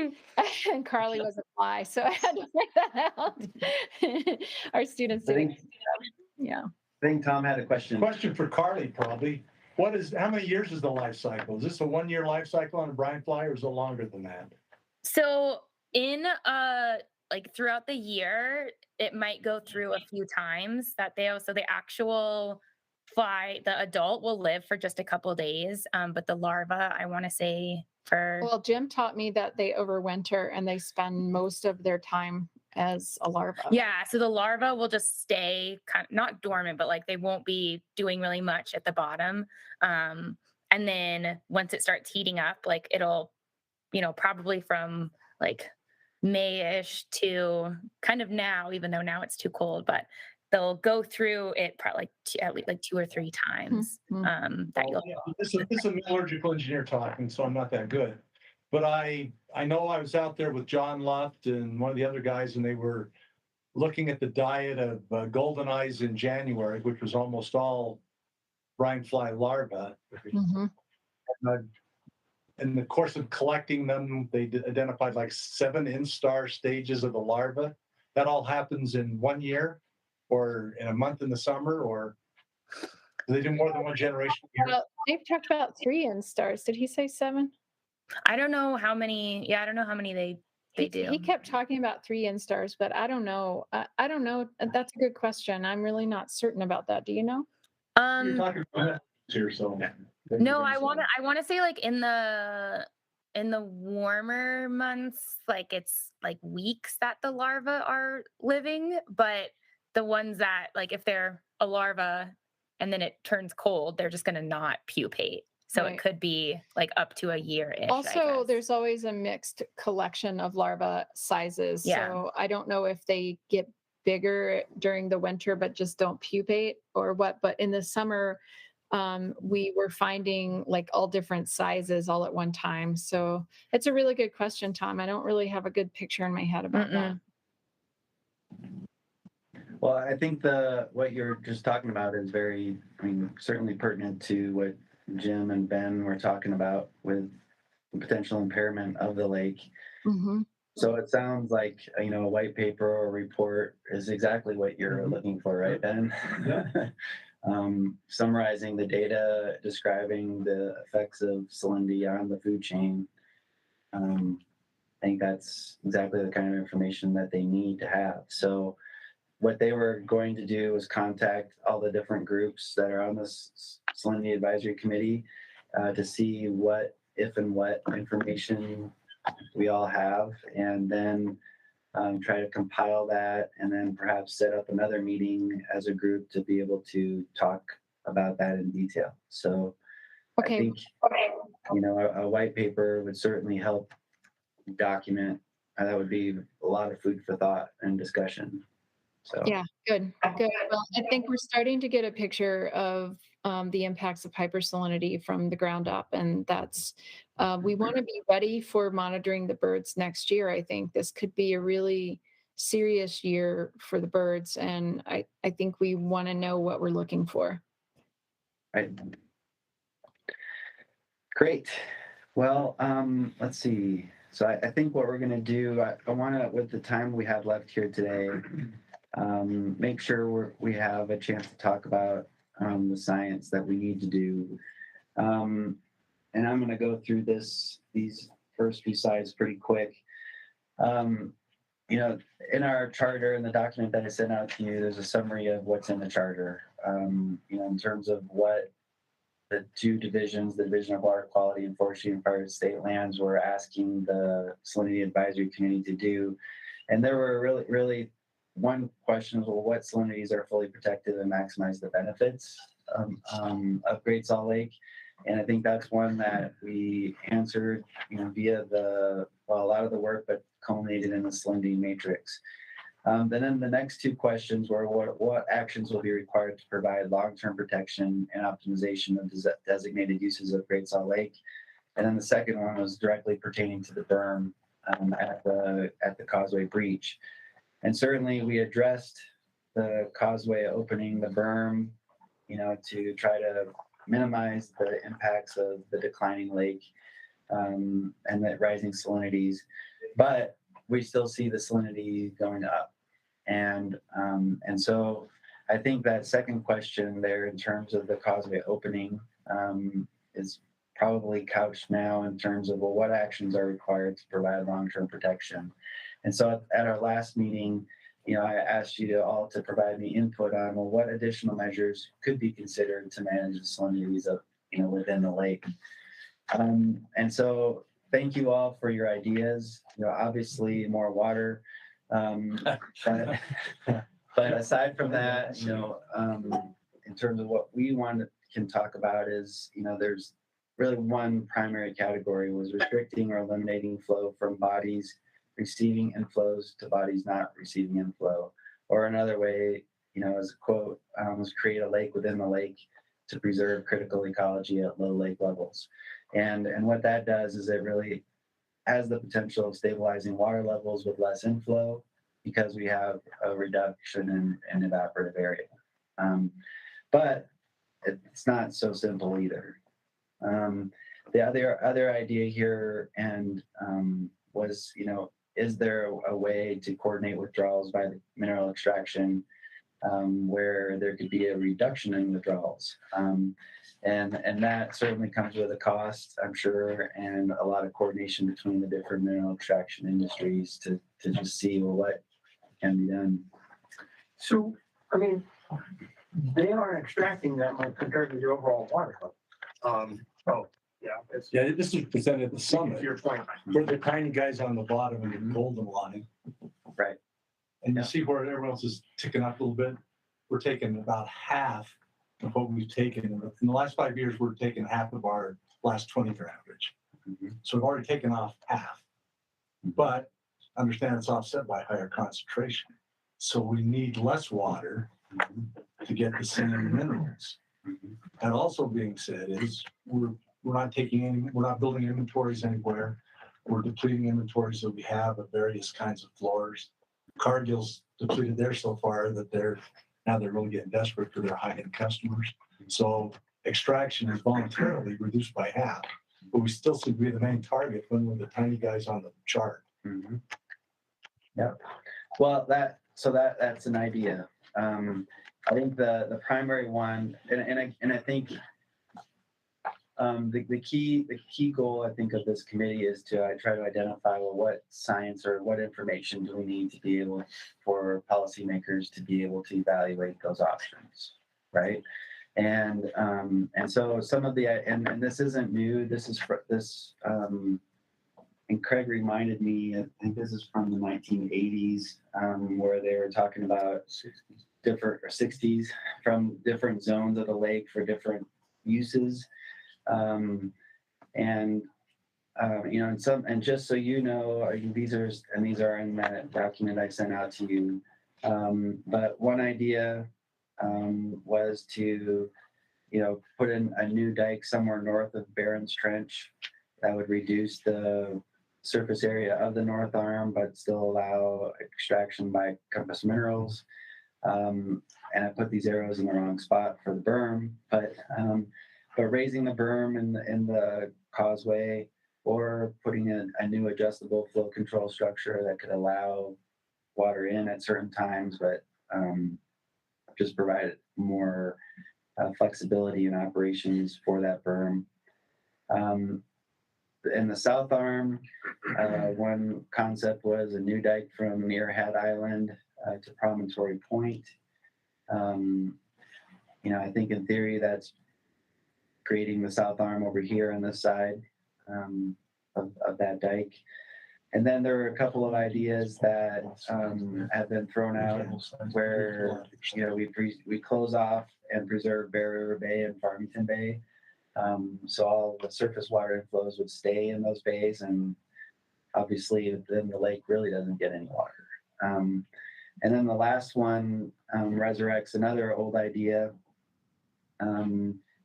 and Carly was a fly, so I had to point that out. Our students didn't. Yeah. I think Tom had a question. Question for Carly, probably. How many years is the life cycle? Is this a 1-year life cycle on a brine fly, or is it longer than that? So in like throughout the year, it might go through a few times that the actual fly, the adult will live for just a couple of days, but the larva, I want to say Well, Jim taught me that they overwinter and they spend most of their time as a larva. Yeah, so the larva will just stay not dormant, but like they won't be doing really much at the bottom. And then once it starts heating up, like it'll, probably from like May-ish to kind of now, even though now it's too cold, but they'll go through it probably at least like 2 or 3 times. This is a metallurgical engineer talking, so I'm not that good. But I know I was out there with John Luft and one of the other guys, and they were looking at the diet of golden eyes in January, which was almost all brine fly larvae. In the course of collecting them, they identified like 7 instar stages of the larva. That all happens in 1 year. or in a month in the summer, or do they do more than one generation a year? Well, they've talked about 3 instars. Did he say 7? I don't know how many. Yeah, I don't know how many they do. He kept talking about 3 instars, but I don't know. I don't know. That's a good question. I'm really not certain about that. Do you know? You're talking about here, so. No, I want to say like in the warmer months, like it's like weeks that the larvae are living, but the ones that like if they're a larva and then it turns cold, they're just going to not pupate. So Right. it could be like up to a year-ish. Also, there's always a mixed collection of larva sizes. Yeah. So I don't know if they get bigger during the winter, but just don't pupate or what. But in the summer, we were finding like all different sizes all at one time. So it's a really good question, Tom. I don't really have a good picture in my head about that. Well, I think what you're just talking about is very, certainly pertinent to what Jim and Ben were talking about with the potential impairment of the lake. Mm-hmm. So it sounds like, a white paper or report is exactly what you're looking for, right, Ben? Summarizing the data, describing the effects of salinity on the food chain. I think that's exactly the kind of information that they need to have. So what they were going to do was contact all the different groups that are on this Salinity Advisory Committee to see what information we all have, and then try to compile that, and then perhaps set up another meeting as a group to be able to talk about that in detail. So I think, a white paper would certainly help document, that would be a lot of food for thought and discussion. So Yeah, good. Well, I think we're starting to get a picture of the impacts of hypersalinity from the ground up, and that's we want to be ready for monitoring the birds next year. I think this could be a really serious year for the birds, and I think we want to know what we're looking for. Right. Great. Well, let's see. So I think what we're going to do, I want to, with the time we have left here today, make sure we have a chance to talk about the science that we need to do. And I'm going to go through these first few slides pretty quick. In our charter, in the document that I sent out to you, there's a summary of what's in the charter, in terms of what the two divisions, the Division of Water Quality and Forestry and Private State Lands, were asking the Salinity Advisory Committee to do. And there were really one question was, well, what salinities are fully protected and maximize the benefits of Great Salt Lake? And I think that's one that we answered, via a lot of the work, but culminated in the salinity matrix. Then the next two questions were, what actions will be required to provide long-term protection and optimization of designated uses of Great Salt Lake? And then the second one was directly pertaining to the berm at the causeway breach. And certainly we addressed the causeway opening, the berm, to try to minimize the impacts of the declining lake and the rising salinities. But we still see the salinity going up. And so I think that second question there in terms of the causeway opening is probably couched now in terms of, well, what actions are required to provide long-term protection? And so at our last meeting, I asked you all to provide me input on, well, what additional measures could be considered to manage the salinities of, within the lake. And so thank you all for your ideas. Obviously more water. But aside from that, in terms of what we can talk about is, there's really one primary category was restricting or eliminating flow from bodies receiving inflows to bodies not receiving inflow. Or another way, as a quote, was create a lake within the lake to preserve critical ecology at low lake levels. And what that does is it really has the potential of stabilizing water levels with less inflow because we have a reduction in evaporative area. But it's not so simple either. The other idea here was, is there a way to coordinate withdrawals by the mineral extraction where there could be a reduction in withdrawals. And that certainly comes with a cost, I'm sure, and a lot of coordination between the different mineral extraction industries to just see, well, what can be done. So, I mean, they aren't extracting that much compared to the overall water. Oh, yeah. It's, Yeah, this was presented at the to summit. your point. We're the tiny guys on the bottom and the golden line. Right. And you Yeah. see where everyone else is ticking up a little bit. We're taking about half of what we've taken. In the last 5 years, we're taking half of our last 20-year average. So we've already taken off half. But understand it's offset by higher concentration. So we need less water to get the same minerals. That also being said is we're not building inventories anywhere. We're depleting inventories that we have of various kinds of floors. Cargill's depleted theirs so far that they're really getting desperate for their high-end customers. So extraction is voluntarily reduced by half, but we still seem to be the main target when we're the tiny guys on the chart. Mm-hmm. Yep. Well, that's an idea. I think the primary one, and I think the key goal I think of this committee is to try to identify, well, what science or what information do we need to be able for policymakers to be able to evaluate those options, right? And so some of the and this isn't new. This is and Craig reminded me, I think this is from the 1980s, where they were talking about different, or 60s, from different zones of the lake for different uses. And just so you know, these are in that document I sent out to you. But one idea was to, put in a new dike somewhere north of Barron's Trench that would reduce the surface area of the North Arm, but still allow extraction by compass minerals. And I put these arrows in the wrong spot for the berm, but raising the berm in the causeway, or putting in a new adjustable flow control structure that could allow water in at certain times, but just provide more flexibility in operations for that berm. In the South Arm, one concept was a new dike from near Hat Island to Promontory Point. I think in theory that's creating the South Arm over here on this side of that dike. And then there are a couple of ideas that have been thrown out where we close off and preserve Bear River Bay and Farmington Bay. So all the surface water inflows would stay in those bays, and obviously then the lake really doesn't get any water. And then the last one resurrects another old idea,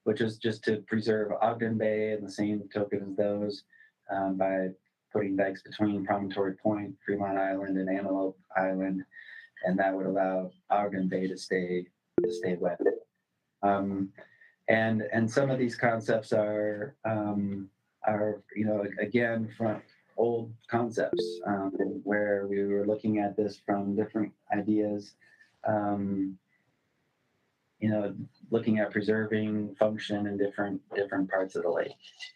which is just to preserve Ogden Bay in the same token as those by putting dikes between Promontory Point, Fremont Island, and Antelope Island, and that would allow Ogden Bay to stay wet. And some of these concepts are again from old concepts where we were looking at this from different ideas, looking at preserving function in different parts of the lake.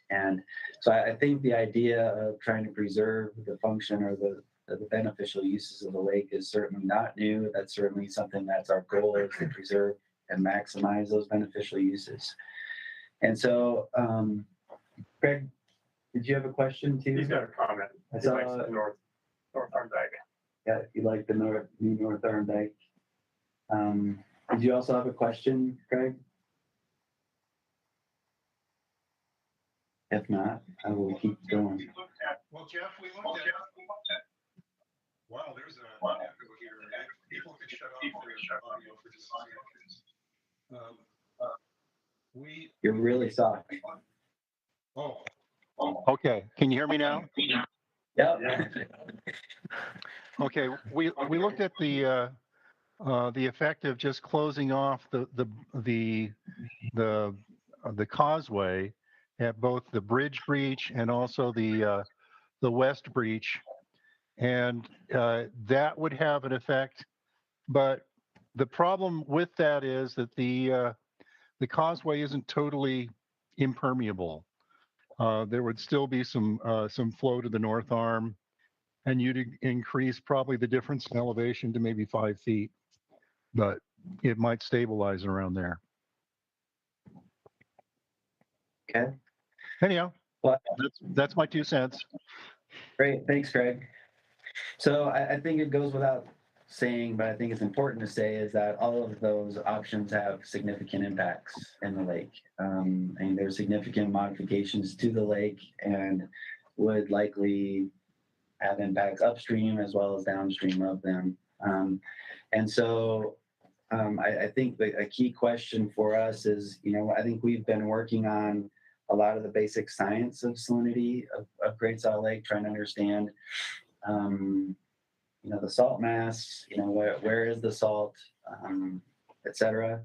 And so I think the idea of trying to preserve the function or the beneficial uses of the lake is certainly not new. That's certainly something that's our goal, is to preserve and maximize those beneficial uses. And so, Craig, did you have a question too? He's got a comment. He likes the North Arm dike. Yeah, you like the new North Arm dike. Did you also have a question, Craig? If not, I will keep going. Well, Jeff, we looked at. Wow, there's a echo here. People can shut off their audio for just a second. You're really soft. Oh. Okay. Can you hear me now? Yeah. Okay. We looked at the effect of just closing off the causeway at both the bridge breach and also the west breach, and that would have an effect. But the problem with that is that the causeway isn't totally impermeable. There would still be some flow to the north arm, and you'd increase probably the difference in elevation to maybe 5 feet, but it might stabilize around there. Okay. Anyhow, Well, that's my 2 cents. great. Thanks, Greg. So I think it goes without saying, but I think it's important to say is that all of those options have significant impacts in the lake. And there's significant modifications to the lake and would likely have impacts upstream as well as downstream of them. And so I think a key question for us is, I think we've been working on a lot of the basic science of salinity of Great Salt Lake, trying to understand the salt mass, where is the salt, et cetera.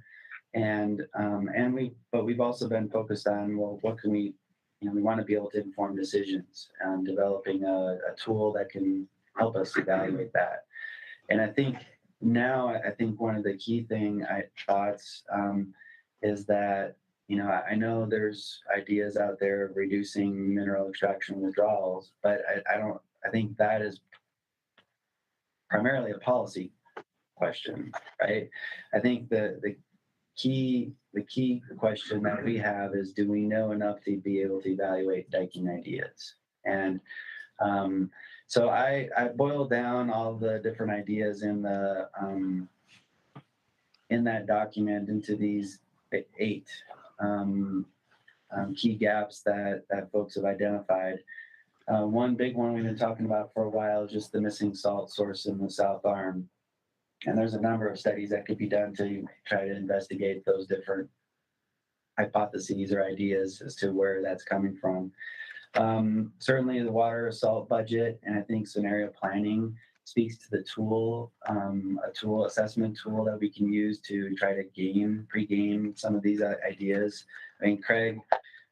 But we've also been focused on, well, what can we want to be able to inform decisions and developing a tool that can help us evaluate that. And I think one of the key thoughts is that, I know there's ideas out there of reducing mineral extraction withdrawals, but I think that is primarily a policy question, right? I think the key question that we have is, do we know enough to be able to evaluate diking ideas? And so I boiled down all the different ideas in that document into these 8 key gaps that folks have identified. One big one we've been talking about for a while is just the missing salt source in the South Arm. And there's a number of studies that could be done to try to investigate those different hypotheses or ideas as to where that's coming from. Certainly the water salt budget, and I think scenario planning speaks to the tool, assessment tool that we can use to try to pre-game some of these ideas. I mean, Craig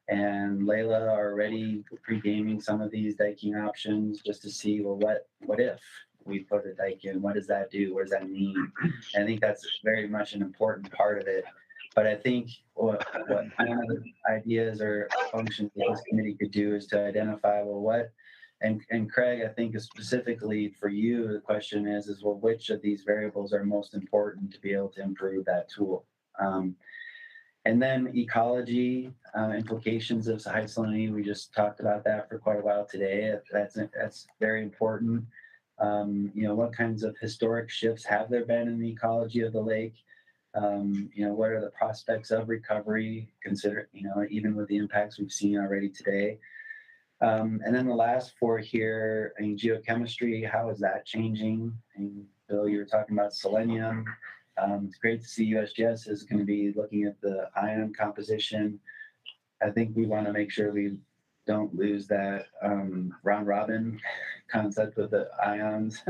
and Layla are already pre-gaming some of these diking options just to see, well, what if we put a dike in? What does that do? What does that mean? And I think that's very much an important part of it. But I think what one of the ideas or functions that this committee could do is to identify, well, and Craig, I think specifically for you, the question is, well, which of these variables are most important to be able to improve that tool? And then ecology, implications of high salinity. We just talked about that for quite a while today. That's very important. What kinds of historic shifts have there been in the ecology of the lake? What are the prospects of recovery, even with the impacts we've seen already today? And then the last 4 here, geochemistry, how is that changing? And Bill, you were talking about selenium. It's great to see USGS is going to be looking at the ion composition. I think we want to make sure we don't lose that round robin concept with the ions.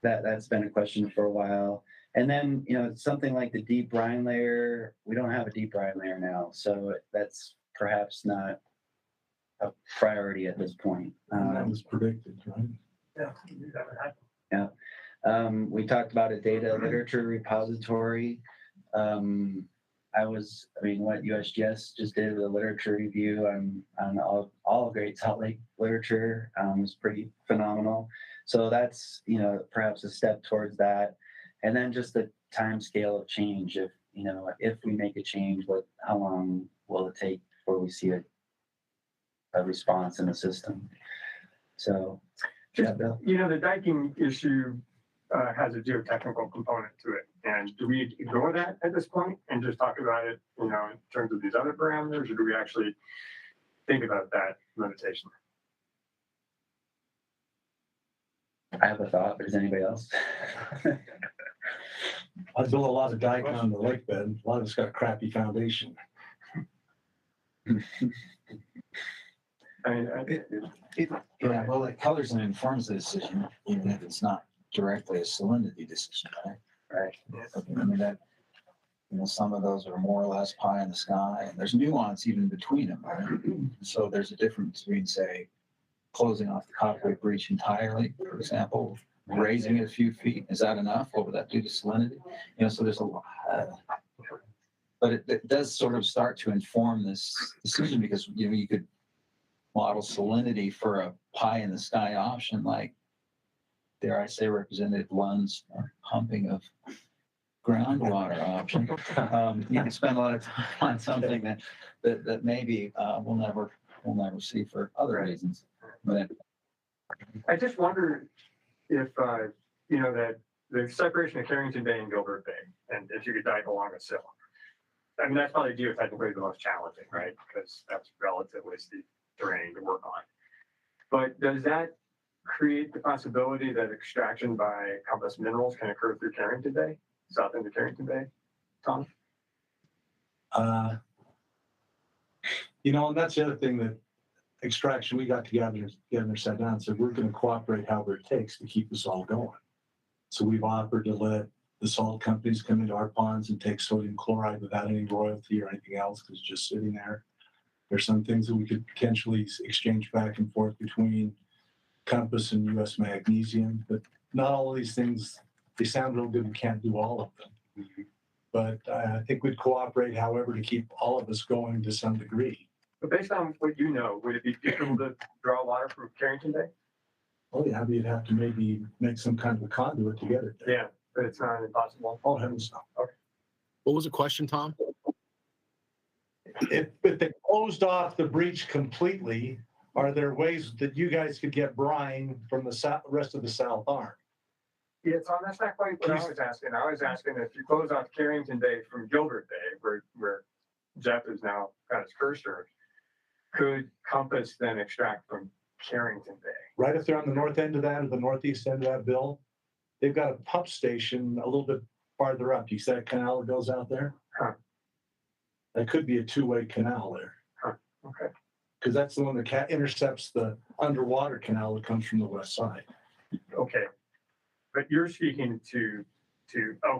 That's been a question for a while. And then, something like the deep brine layer, we don't have a deep brine layer now. So that's perhaps not a priority at this point. That was predicted, right? Yeah. Yeah. We talked about a data literature repository. What USGS just did with a literature review on all Great Salt Lake literature was pretty phenomenal. So that's, perhaps a step towards that. And then just the time scale of change. If we make a change, how long will it take before we see a response in the system? So, yeah, Bill. The diking issue has a geotechnical component to it. And do we ignore that at this point and just talk about it, in terms of these other parameters, or do we actually think about that limitation? I have a thought, but does anybody else? I built a lot of dike on the lake bed. A lot of it's got crappy foundation. Well, it colors and informs the decision, even if it's not directly a salinity decision, right? Right. Some of those are more or less pie in the sky, and there's nuance even between them, right? So there's a difference between, say, closing off the causeway breach entirely, for example, raising it a few feet, is that enough? What would that do to salinity? So there's a lot. But it does sort of start to inform this decision because, you could model salinity for a pie in the sky option, like, dare I say, Representative Lund's pumping of groundwater option. You can spend a lot of time on something that maybe we'll never see for other reasons. But I just wonder if, that the separation of Carrington Bay and Gilbert Bay, and if you could dive along a sill. I mean, that's probably geotechnically the most challenging, right? Because that's relatively steep terrain to work on. But does that create the possibility that extraction by Compass Minerals can occur through Carrington Bay, south into Carrington Bay? Tom? And that's the other thing, that extraction, we got together, sat down and said, we're going to cooperate however it takes to keep this all going. So we've offered to let the salt companies come into our ponds and take sodium chloride without any royalty or anything else, because it's just sitting there. There's some things that we could potentially exchange back and forth between Compass and US Magnesium, but not all of these things, they sound real good. We can't do all of them. But I think we'd cooperate, however, to keep all of us going to some degree. But based on what you know, would it be feasible to draw water from Carrington Bay? Oh, yeah, you'd have to maybe make some kind of a conduit to get it there. Yeah, but it's not impossible. Oh, heavens no. Okay. What was the question, Tom? If they closed off the breach completely, are there ways that you guys could get brine from the rest of the South Arm? Yeah, Tom, that's not quite what I was asking. I was asking if you close off Carrington Bay from Gilbert Bay, where Jeff is now got his cursor, could Compass then extract from Carrington Bay? Right if they're on the north end of that or the northeast end of that, Bill, they've got a pump station a little bit farther up. You see that canal that goes out there? Huh. That could be a two-way canal there. Huh. Okay. Because that's the one that intercepts the underwater canal that comes from the west side. Okay. But you're speaking to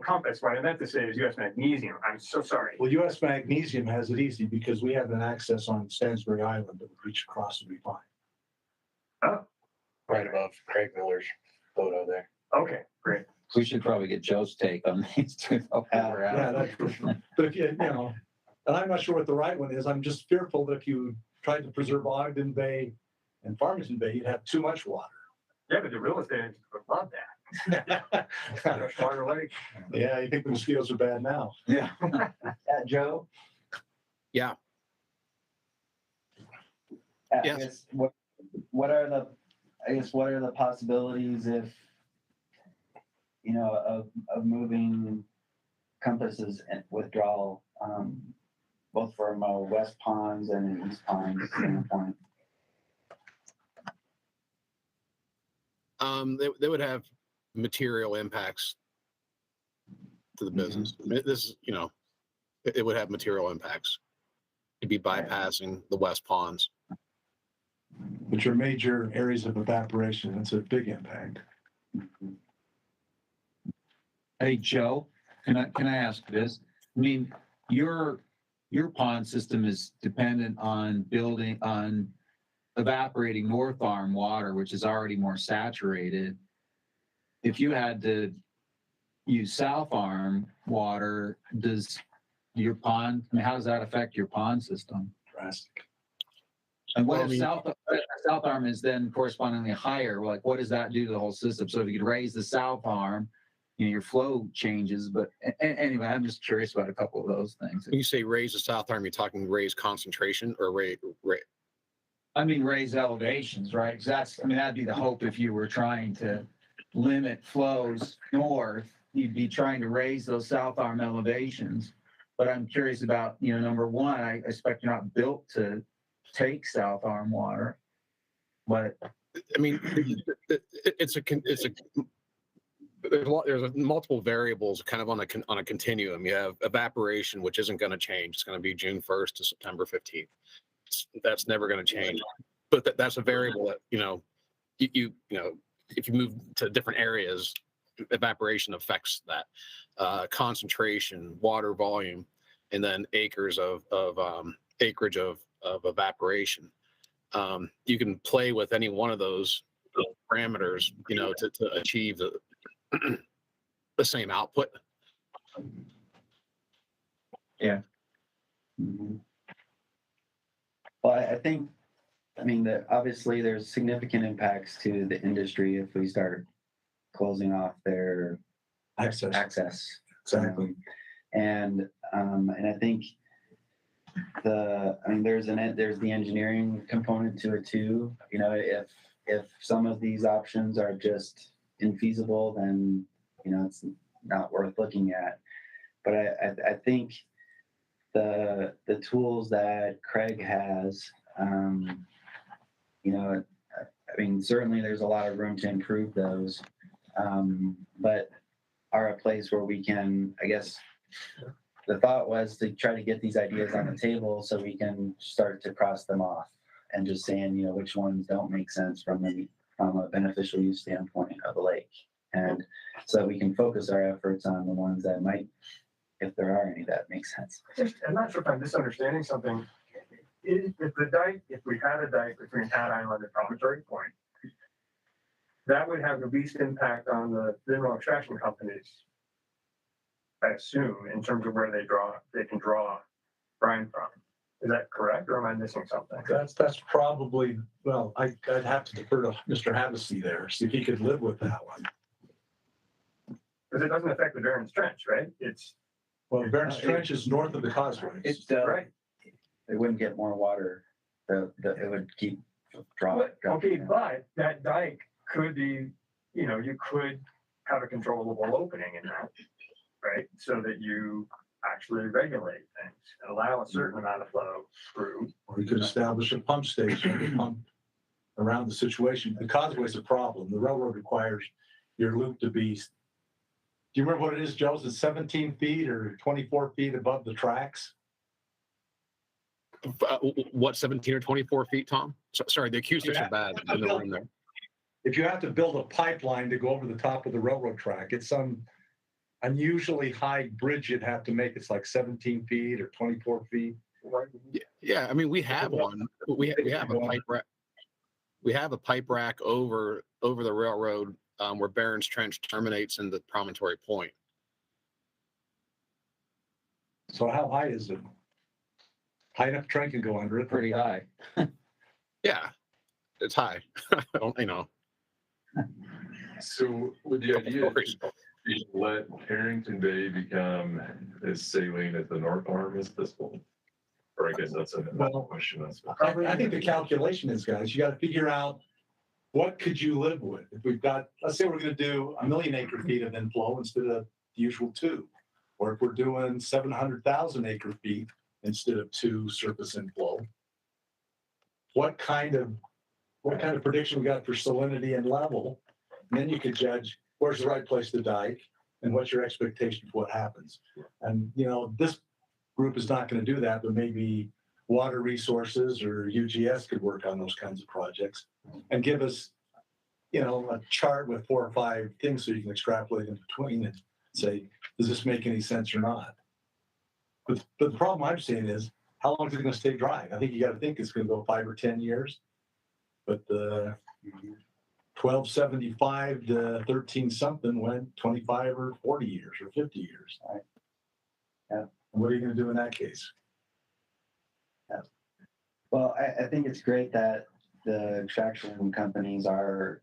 Compass. What I meant to say is US Magnesium. I'm so sorry. Well, US Magnesium has it easy because we have an access on Stansbury Island that would reach across and be fine. Oh. Right above Craig Miller's photo there. Okay, great. we should probably get Joe's take on these two. Yeah, that's for sure. But if and I'm not sure what the right one is. I'm just fearful that if you tried to preserve Ogden Bay and Farmington Bay, you'd have too much water. Yeah, but the real estate agents would love that. Water Lake. Yeah, you think the mosquitoes are bad now? Yeah. Joe? Yeah. Yes. What are the possibilities if of moving Compass's withdrawal, both from West Ponds and East Ponds standpoint? They would have material impacts to the business. This is, it would have material impacts. It'd be bypassing the West Ponds. Which are major areas of evaporation. It's a big impact. Hey, Joe, can I ask this? I mean, your pond system is dependent on evaporating North Arm water, which is already more saturated. If you had to use South Arm water, does your pond, how does that affect your pond system? Drastic. And what if South Arm is then correspondingly higher? Like, what does that do to the whole system? So if you could raise the South Arm, your flow changes. But anyway, I'm just curious about a couple of those things. When you say raise the South Arm, you're talking raise concentration or raise? I mean, raise elevations, right? Because that'd be the hope if you were trying to limit flows north, you'd be trying to raise those South Arm elevations. But I'm curious about, number one, I expect you're not built to take South Arm water, but I mean, there's multiple variables kind of on a continuum. You have evaporation, which isn't going to change. It's going to be June 1st to September 15th. That's never going to change. But that's a variable that, if you move to different areas, evaporation affects that. Concentration, water volume, and then acreage of evaporation. You can play with any one of those parameters, to achieve the same output. Yeah. Mhm. Well, I think, that obviously there's significant impacts to the industry if we start closing off their access. Exactly. And I think there's the engineering component to it too. If some of these options are just infeasible, then, it's not worth looking at. But I think the tools that Craig has, certainly there's a lot of room to improve those, but are a place where we can, I guess, the thought was to try to get these ideas on the table so we can start to cross them off and just saying, which ones don't make sense from a beneficial use standpoint of the lake. And so we can focus our efforts on the ones that might, if there are any, that make sense. I'm not sure if I'm misunderstanding something. If we had a dike between Hat Island and Promontory Point, that would have the least impact on the mineral extraction companies, I assume, in terms of where they can draw brine from. Is that correct, or am I missing something? That's probably, well, I'd have to defer to Mr. Havasu there, see if he could live with that one. Because it doesn't affect the Barron's Trench, right? Well, Barron's Trench is north of the causeway. It's right. It wouldn't get more water. It would keep dropping. Okay, but that dike could be, you could have a controllable opening in that, right? So that you actually regulate things and allow a certain amount of flow through. Or you could establish a pump station to pump around the situation. The causeway's a problem. The railroad requires your loop to be, do you remember what it is, Joe? Is it 17 feet or 24 feet above the tracks? What, 17 or 24 feet, Tom? Sorry, the acoustics are bad in the room there. If you have to build a pipeline to go over the top of the railroad track, it's some unusually high bridge you'd have to make. It's like 17 feet or 24 feet. Yeah. We have one. We have a pipe rack. We have a pipe rack over the railroad where Barron's Trench terminates in the Promontory Point. So how high is it? High enough train can go under it. Pretty high. Yeah, it's high. So with the idea to let Harrington Bay become as saline as the North Arm is this point? Or I guess that's another question. I think the calculation is, guys, you got to figure out what could you live with. If we've got, let's say we're going to do 1 million acre feet of inflow instead of the usual 2, or if we're doing 700,000 acre feet instead of 2 surface inflow. What kind of prediction we got for salinity and level? And then you could judge where's the right place to dike and what's your expectation for what happens. And this group is not going to do that, but maybe Water Resources or UGS could work on those kinds of projects and give us, a chart with 4 or 5 things so you can extrapolate in between and say, does this make any sense or not? But the problem I'm seeing is, how long is it going to stay dry? I think you got to think it's going to go 5 or 10 years. But the 1275 to 13 something went 25 or 40 years or 50 years. Right. Yeah. And what are you going to do in that case? Yeah. Well, I think it's great that the extraction companies are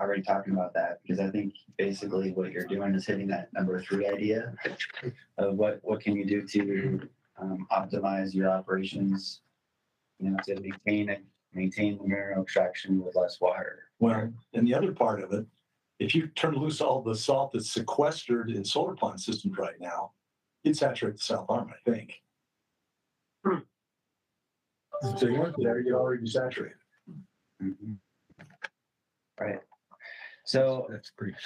already talking about that, because I think basically what you're doing is hitting that number 3 idea of what can you do to optimize your operations, to maintain the mineral extraction with less water. Well, and the other part of it, if you turn loose all the salt that's sequestered in solar pond systems right now, you'd saturate the South Arm, I think. So you weren't there, you'd already be saturated. Mm-hmm. Right. So that's pretty.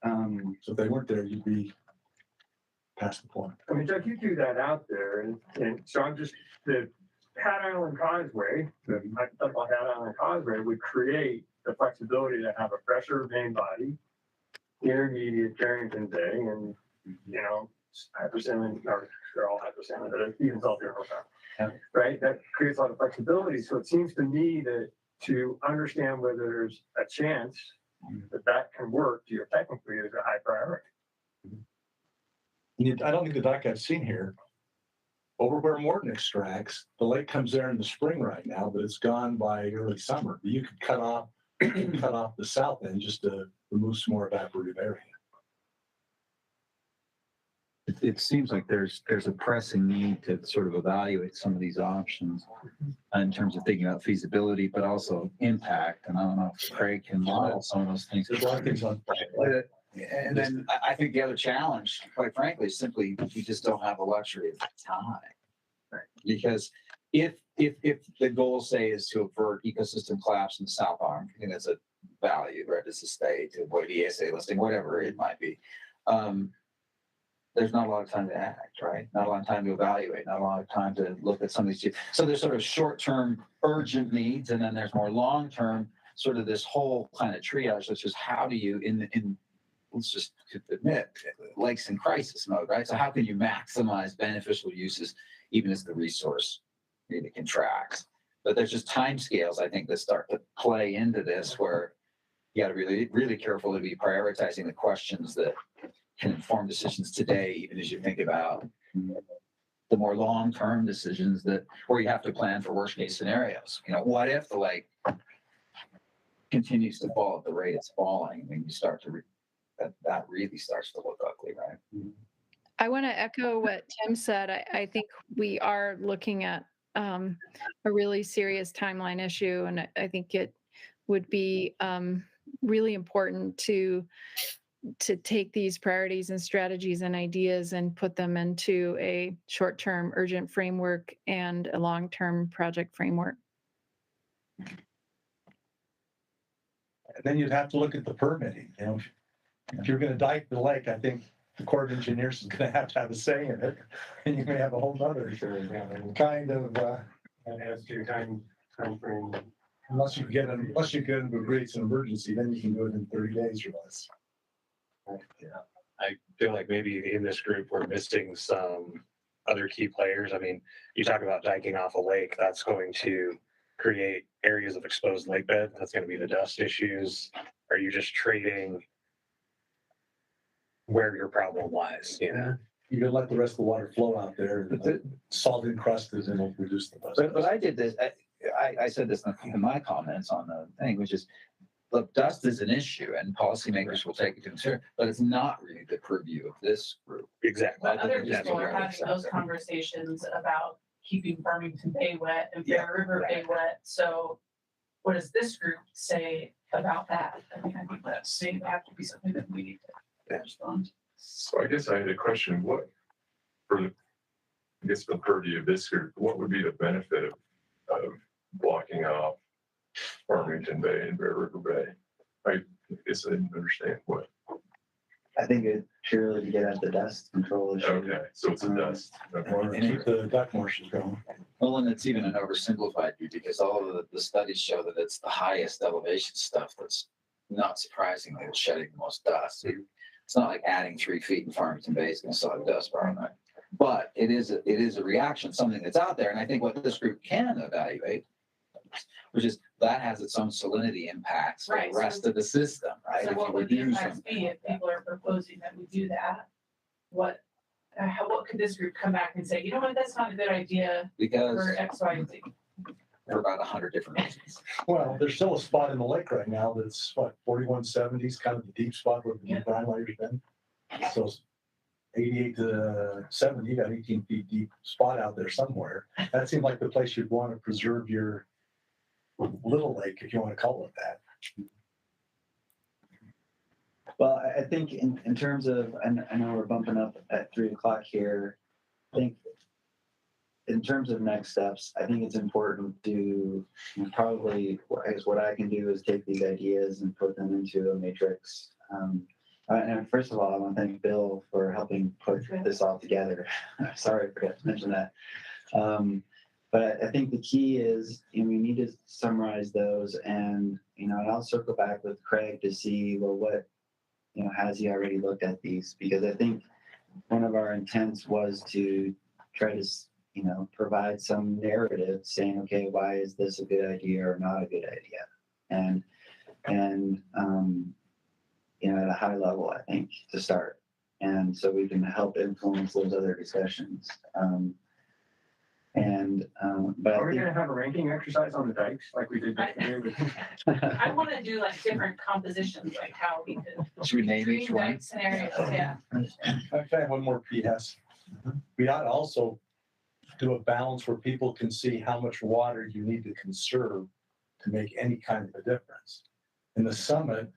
So if they weren't there, you'd be past the point. I mean, Chuck, you do that out there, and so I'm just, the Hat Island Causeway, the Hat Island Causeway would create the flexibility to have a fresher main body, intermediate Carrington Bay, and, hypersaline, or they're all hypersaline, but even salty or right? That creates a lot of flexibility. So it seems to me that to understand whether there's a chance that that can work geotechnically is a high priority. I don't think the doc I've seen here, over where Morton extracts, the lake comes there in the spring right now, but it's gone by early summer. You could cut off the south end just to remove some more evaporative area. It seems like there's a pressing need to sort of evaluate some of these options in terms of thinking about feasibility, but also impact. And I don't know if Craig can model some of those things. There's a lot of things on. And then I think the other challenge, quite frankly, is simply we just don't have the luxury of time. Right? Because if the goal, say, is to avert ecosystem collapse in the South Arm, I think that's a value, right? As a state to avoid ESA listing, whatever it might be. There's not a lot of time to act, right? Not a lot of time to evaluate, not a lot of time to look at some of these. So there's sort of short-term urgent needs, and then there's more long-term, sort of this whole kind of triage, which is how do you, let's just admit, lakes in crisis mode, right? So how can you maximize beneficial uses even as the resource really contracts? But there's just timescales, I think, that start to play into this where you got to really, really carefully be prioritizing the questions that can inform decisions today, even as you think about the more long-term decisions where you have to plan for worst-case scenarios. What if the lake continues to fall at the rate it's falling? I mean, you start to that really starts to look ugly, right? I want to echo what Tim said. I think we are looking at a really serious timeline issue, and I think it would be really important to take these priorities and strategies and ideas and put them into a short-term urgent framework and a long-term project framework. And then you'd have to look at the permitting. If you're going to dike the lake, I think the Corps of Engineers is going to have a say in it, and you may have a whole other kind of And as to your time frame. unless you get into a great emergency, then you can do it in 30 days or less. Yeah, I feel like maybe in this group, we're missing some other key players. I mean, you talk about diking off a lake, that's going to create areas of exposed lake bed. That's going to be the dust issues. Are you just trading where your problem lies? You can let the rest of the water flow out there. Salt encrusted and it'll reduce the dust. But I did this. I said this in my comments on the thing, which is, look, dust is an issue, and policymakers will take it into consideration, but it's not really the purview of this group. Exactly. But other people are having those conversations about keeping Farmington Bay wet and Bear River Bay wet. So what does this group say about that? I think that's have to be something that we need to respond. So I guess I had a question. The purview of this group, what would be the benefit of blocking off Farmington Bay and Bear River Bay? I guess I didn't understand what. I think it's purely to get at the dust control issue. Okay, so it's a dust. Or keep the duck marshes going. Well, and it's even an oversimplified view because all of the studies show that it's the highest elevation stuff that's not surprisingly it's shedding the most dust. It's not like adding 3 feet in Farmington Bay is going to suck dust problem, right? But it is a reaction, something that's out there. And I think what this group can evaluate, which is that has its own salinity impacts for the rest of the system, right? So what would the impacts be if people are proposing that we do that? What could this group come back and say, you know what, that's not a good idea for X, Y, and Z? For about 100 different reasons. Well, there's still a spot in the lake right now that's 4170 is kind of the deep spot where the brine layer's been. So 88 to 70, you got 18 feet deep spot out there somewhere. That seemed like the place you'd want to preserve your little lake, if you want to call it that. Well, I think in terms of, I know we're bumping up at 3:00 here. I think in terms of next steps, I think it's important to probably, I guess what I can do is take these ideas and put them into a matrix. And first of all, I want to thank Bill for helping put this all together. Sorry, I forgot to mention that. But I think the key is, we need to summarize those, and I'll circle back with Craig to see, well, what, has he already looked at these? Because I think one of our intents was to try to, provide some narrative saying, okay, why is this a good idea or not a good idea? And at a high level, I think, to start. And so we can help influence those other discussions. But Are we going to have a ranking exercise on the dikes like we did yesterday? I want to do like different compositions, like how we could. Should we name each dream one? dike scenarios, yeah. I have one more PS. We ought to also do a balance where people can see how much water you need to conserve to make any kind of a difference. In the summit,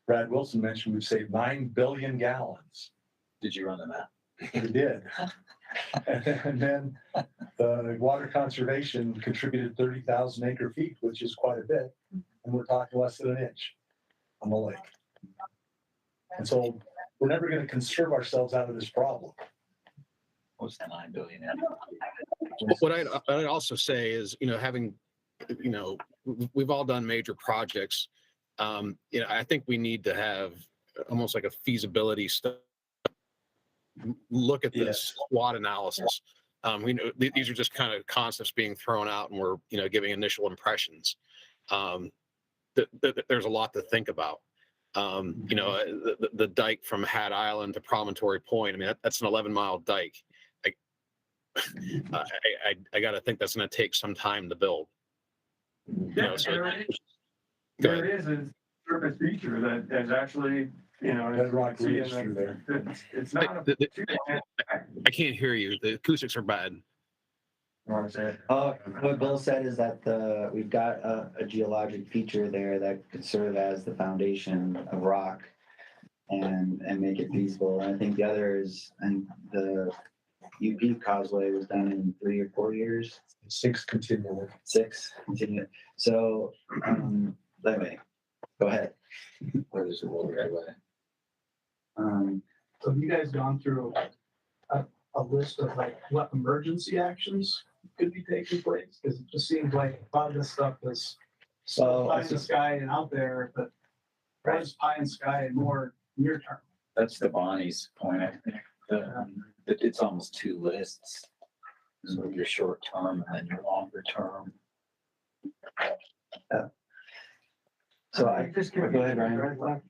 Brad Wilson mentioned we've saved 9 billion gallons. Did you run the map? We did. And then the water conservation contributed 30,000 acre feet, which is quite a bit. And we're talking less than an inch on the lake. And so we're never going to conserve ourselves out of this problem. What's the 9 billion? What I'd also say is, having, we've all done major projects. I think we need to have almost like a feasibility study. Look at this SWOT analysis. We know these are just kind of concepts being thrown out, and we're giving initial impressions. There's a lot to think about. The dike from Hat Island to Promontory Point. I mean, that's an 11-mile dike. I got to think that's going to take some time to build. There is a surface feature that is actually, Bedrock reach through there. It's not. I can't hear you. The acoustics are bad. What Bill said is that we've got a geologic feature there that could serve as the foundation of rock and make it feasible. And I think the other is, and the UP Causeway was done in 3 or 4 years. 6 continually. 6 continually. So anyway, go ahead. Or there's a road right away. So have you guys gone through a list of like what emergency actions could be taking place? Because it just seems like a lot of this stuff is so pie in the sky and out there, but less pie in the sky and more near term. That's the Bonnie's point. I think it's almost 2 lists. So your short term and then your longer term. So I just go ahead, Ryan.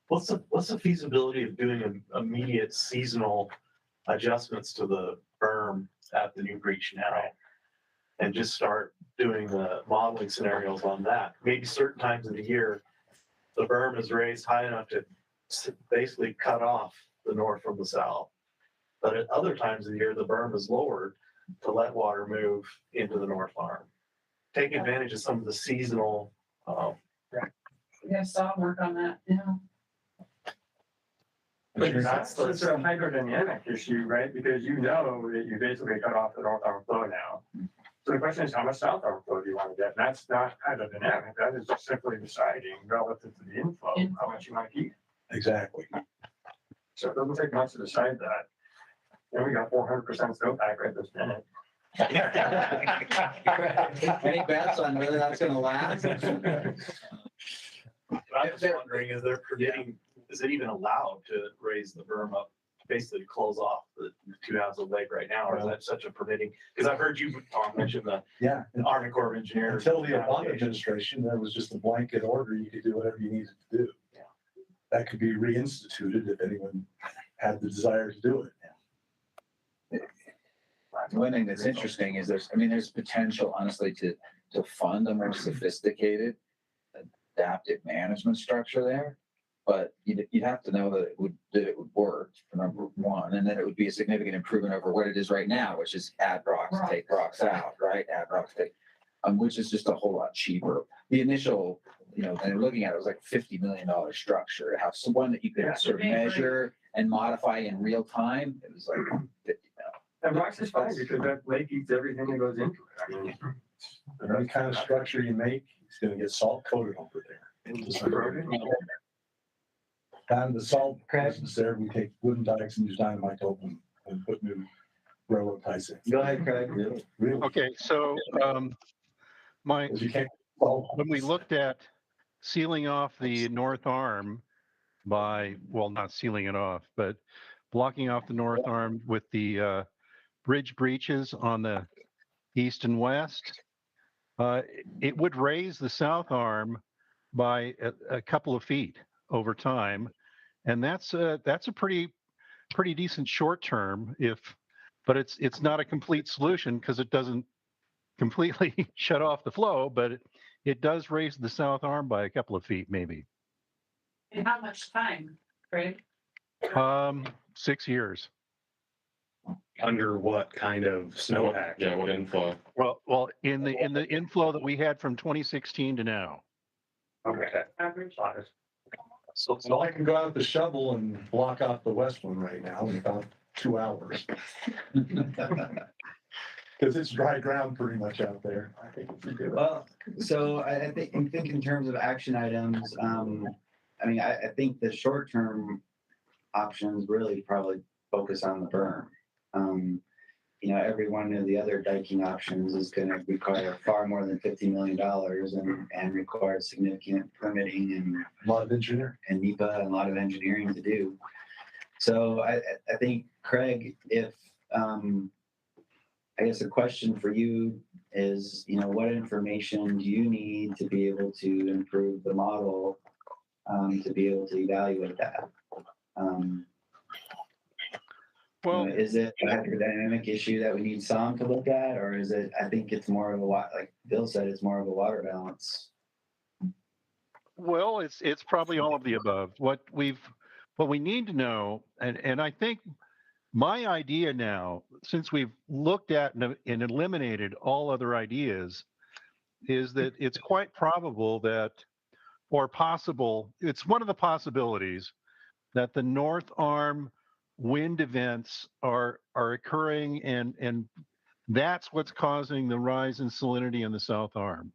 What's the feasibility of doing immediate seasonal adjustments to the berm at the new breach now? And just start doing the modeling scenarios on that. Maybe certain times of the year, the berm is raised high enough to basically cut off the north from the south. But at other times of the year, the berm is lowered to let water move into the north arm. Take advantage of some of the seasonal. Yeah, I saw work on that, yeah. But that's a hydrodynamic issue, right? Because you know that you basically cut off the north arm flow now. So the question is, how much south arm flow do you want to get? And that's not hydrodynamic. That is just simply deciding relative to the inflow, how much you want to keep. Exactly. So it doesn't take much to decide that. And we got 400% snowpack right this minute. Any bets on whether that's going to last? I'm just wondering, is it even allowed to raise the berm up, basically close off the 2 halves of the lake right now? Or is that such a permitting? Because I've heard you, Tom, mention the Army Corps of Engineers. Until the Obama administration, there was just a blanket order. You could do whatever you needed to do. Yeah. That could be reinstituted if anyone had the desire to do it. One thing that's interesting is there's potential, honestly, to fund a more sophisticated adaptive management structure there. But you'd have to know that it would work, for number one, and then it would be a significant improvement over what it is right now, which is add rocks, take rocks out, right? Add rocks, take, which is just a whole lot cheaper. The initial, and looking at it was like $50 million structure. To have one that you could sort of measure and modify in real time, it was like 50 million. And rocks is fine because that lake eats everything that goes into it. I mean, Any kind of structure you make, it's going to get salt coated over there. Down the salt presence there, we take wooden dikes and use dynamite to open and put new railroad ties in. Go ahead, Craig. Really? Okay, so when we looked at sealing off the north arm by, well, not sealing it off, but blocking off the north arm with the bridge breaches on the east and west, it would raise the south arm by a couple of feet over time, and that's a pretty decent short term. But it's not a complete solution because it doesn't completely shut off the flow, but it does raise the south arm by a couple of feet, maybe. In how much time, Craig? 6 years. Under what kind of snowpack? Yeah, what inflow? Well, in the inflow that we had from 2016 to now. Okay. Average. So I can go out the shovel and block off the west one right now in about 2 hours. Because it's dry ground pretty much out there. I think if we do it. Well, so I think in terms of action items, I mean, I think the short-term options really probably focus on the berm. You know, every one of the other diking options is going to require far more than $50 million and require significant permitting and a lot of engineering and NEPA and a lot of engineering to do. So I think, Craig, if I guess a question for you is, you know, what information do you need to be able to improve the model, to be able to evaluate that? Well, you know, is it a hydrodynamic issue that we need some to look at, or is it? I think it's more of a like Bill said, it's more of a water balance. Well, it's probably all of the above. What we need to know, and I think my idea now, since we've looked at and eliminated all other ideas, is that it's quite probable that, or possible, it's one of the possibilities that the North Arm wind events are occurring, and that's what's causing the rise in salinity in the South Arm.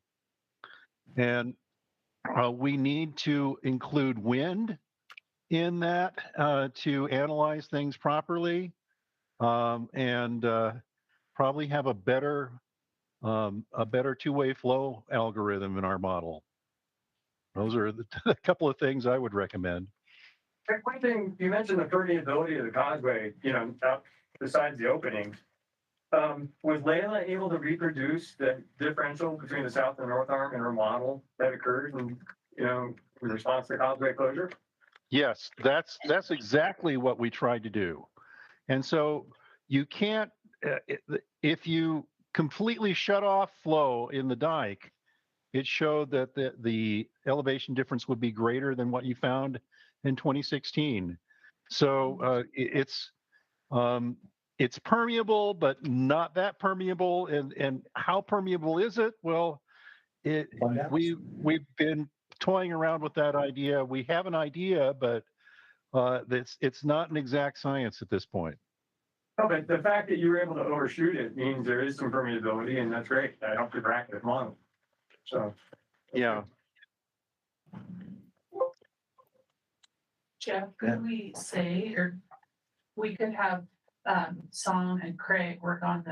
And we need to include wind in that to analyze things properly, and probably have a better two-way flow algorithm in our model. Those are a couple of things I would recommend. One thing, you mentioned the permeability of the causeway, you know, besides the opening. Was Layla able to reproduce the differential between the south and north arm in her model that occurs in, you know, in response to causeway closure? Yes, that's exactly what we tried to do. And so you can't, if you completely shut off flow in the dike, it showed that the elevation difference would be greater than what you found in 2016. So it's permeable, but not that permeable. And how permeable is it? Well, we've been toying around with that idea. We have an idea, but it's not an exact science at this point. Oh, but the fact that you were able to overshoot it means there is some permeability, and that's great. That helped your bracket model. So, yeah. Jeff, could we say, or we could have Song and Craig work on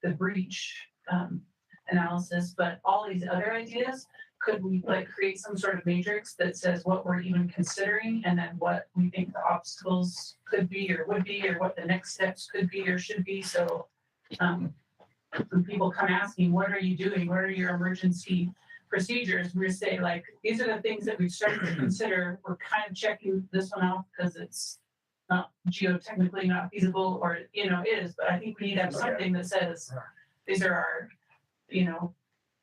the breach analysis, but all these other ideas, could we like create some sort of matrix that says what we're even considering and then what we think the obstacles could be or would be, or what the next steps could be or should be? So when people come asking, what are you doing? What are your emergency procedures? We say like, these are the things that we've started to consider. We're kind of checking this one off because it's not geotechnically not feasible, or, you know, is, but I think we need to have something that says, these are our, you know,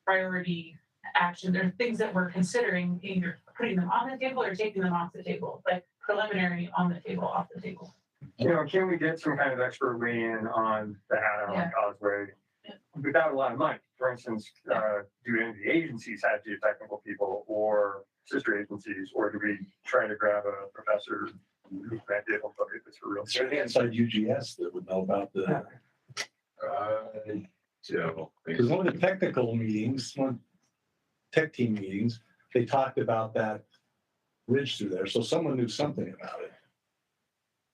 priority action. There are things that we're considering, either putting them on the table or taking them off the table, like preliminary on the table, off the table. you know, can we get some kind of expert weigh in on the Adjourn causeway without a lot of money? For instance, do any of the agencies have geotechnical people or sister agencies, or do we try to grab a professor who might be able to look at this for real? Is there any inside UGS that would know about the? Because one of the technical meetings, one tech team meetings, they talked about that ridge through there. So someone knew something about it,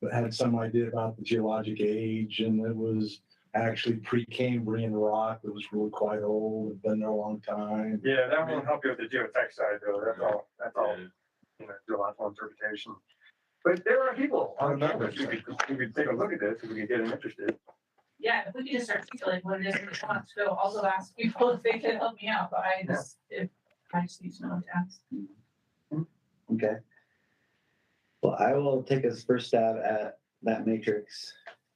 but had some idea about the geologic age, and it was actually pre-Cambrian rock that was really quite old, had been there a long time. Yeah, that won't help you with the geotech side, though. That's all, you know, geological interpretation. But there are people on the numbers who could take a look at this, if we could get them interested. Yeah, if we could just articulate what it is we want to go, I'll go ask people if they can help me out, but I just need to know what to ask. Okay. Well, I will take a first stab at that matrix,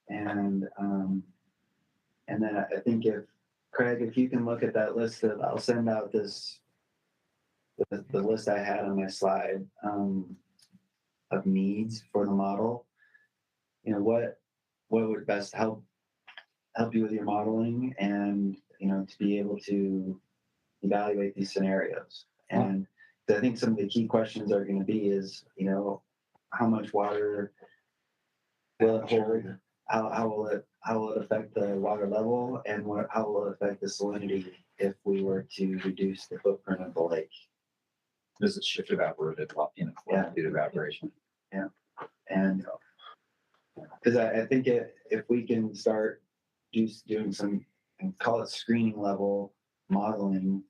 and then I think if Craig, if you can look at that list I'll send out the list I had on my slide of needs for the model. You know, what would best help you with your modeling, and to be able to evaluate these scenarios. And I think some of the key questions are going to be is, how much water will it hold? How will it affect the water level, and how will it affect the salinity if we were to reduce the footprint of the lake? Does it shift evaporated, due to evaporation? Yeah. And because I think if we can start doing some, call it screening level modeling,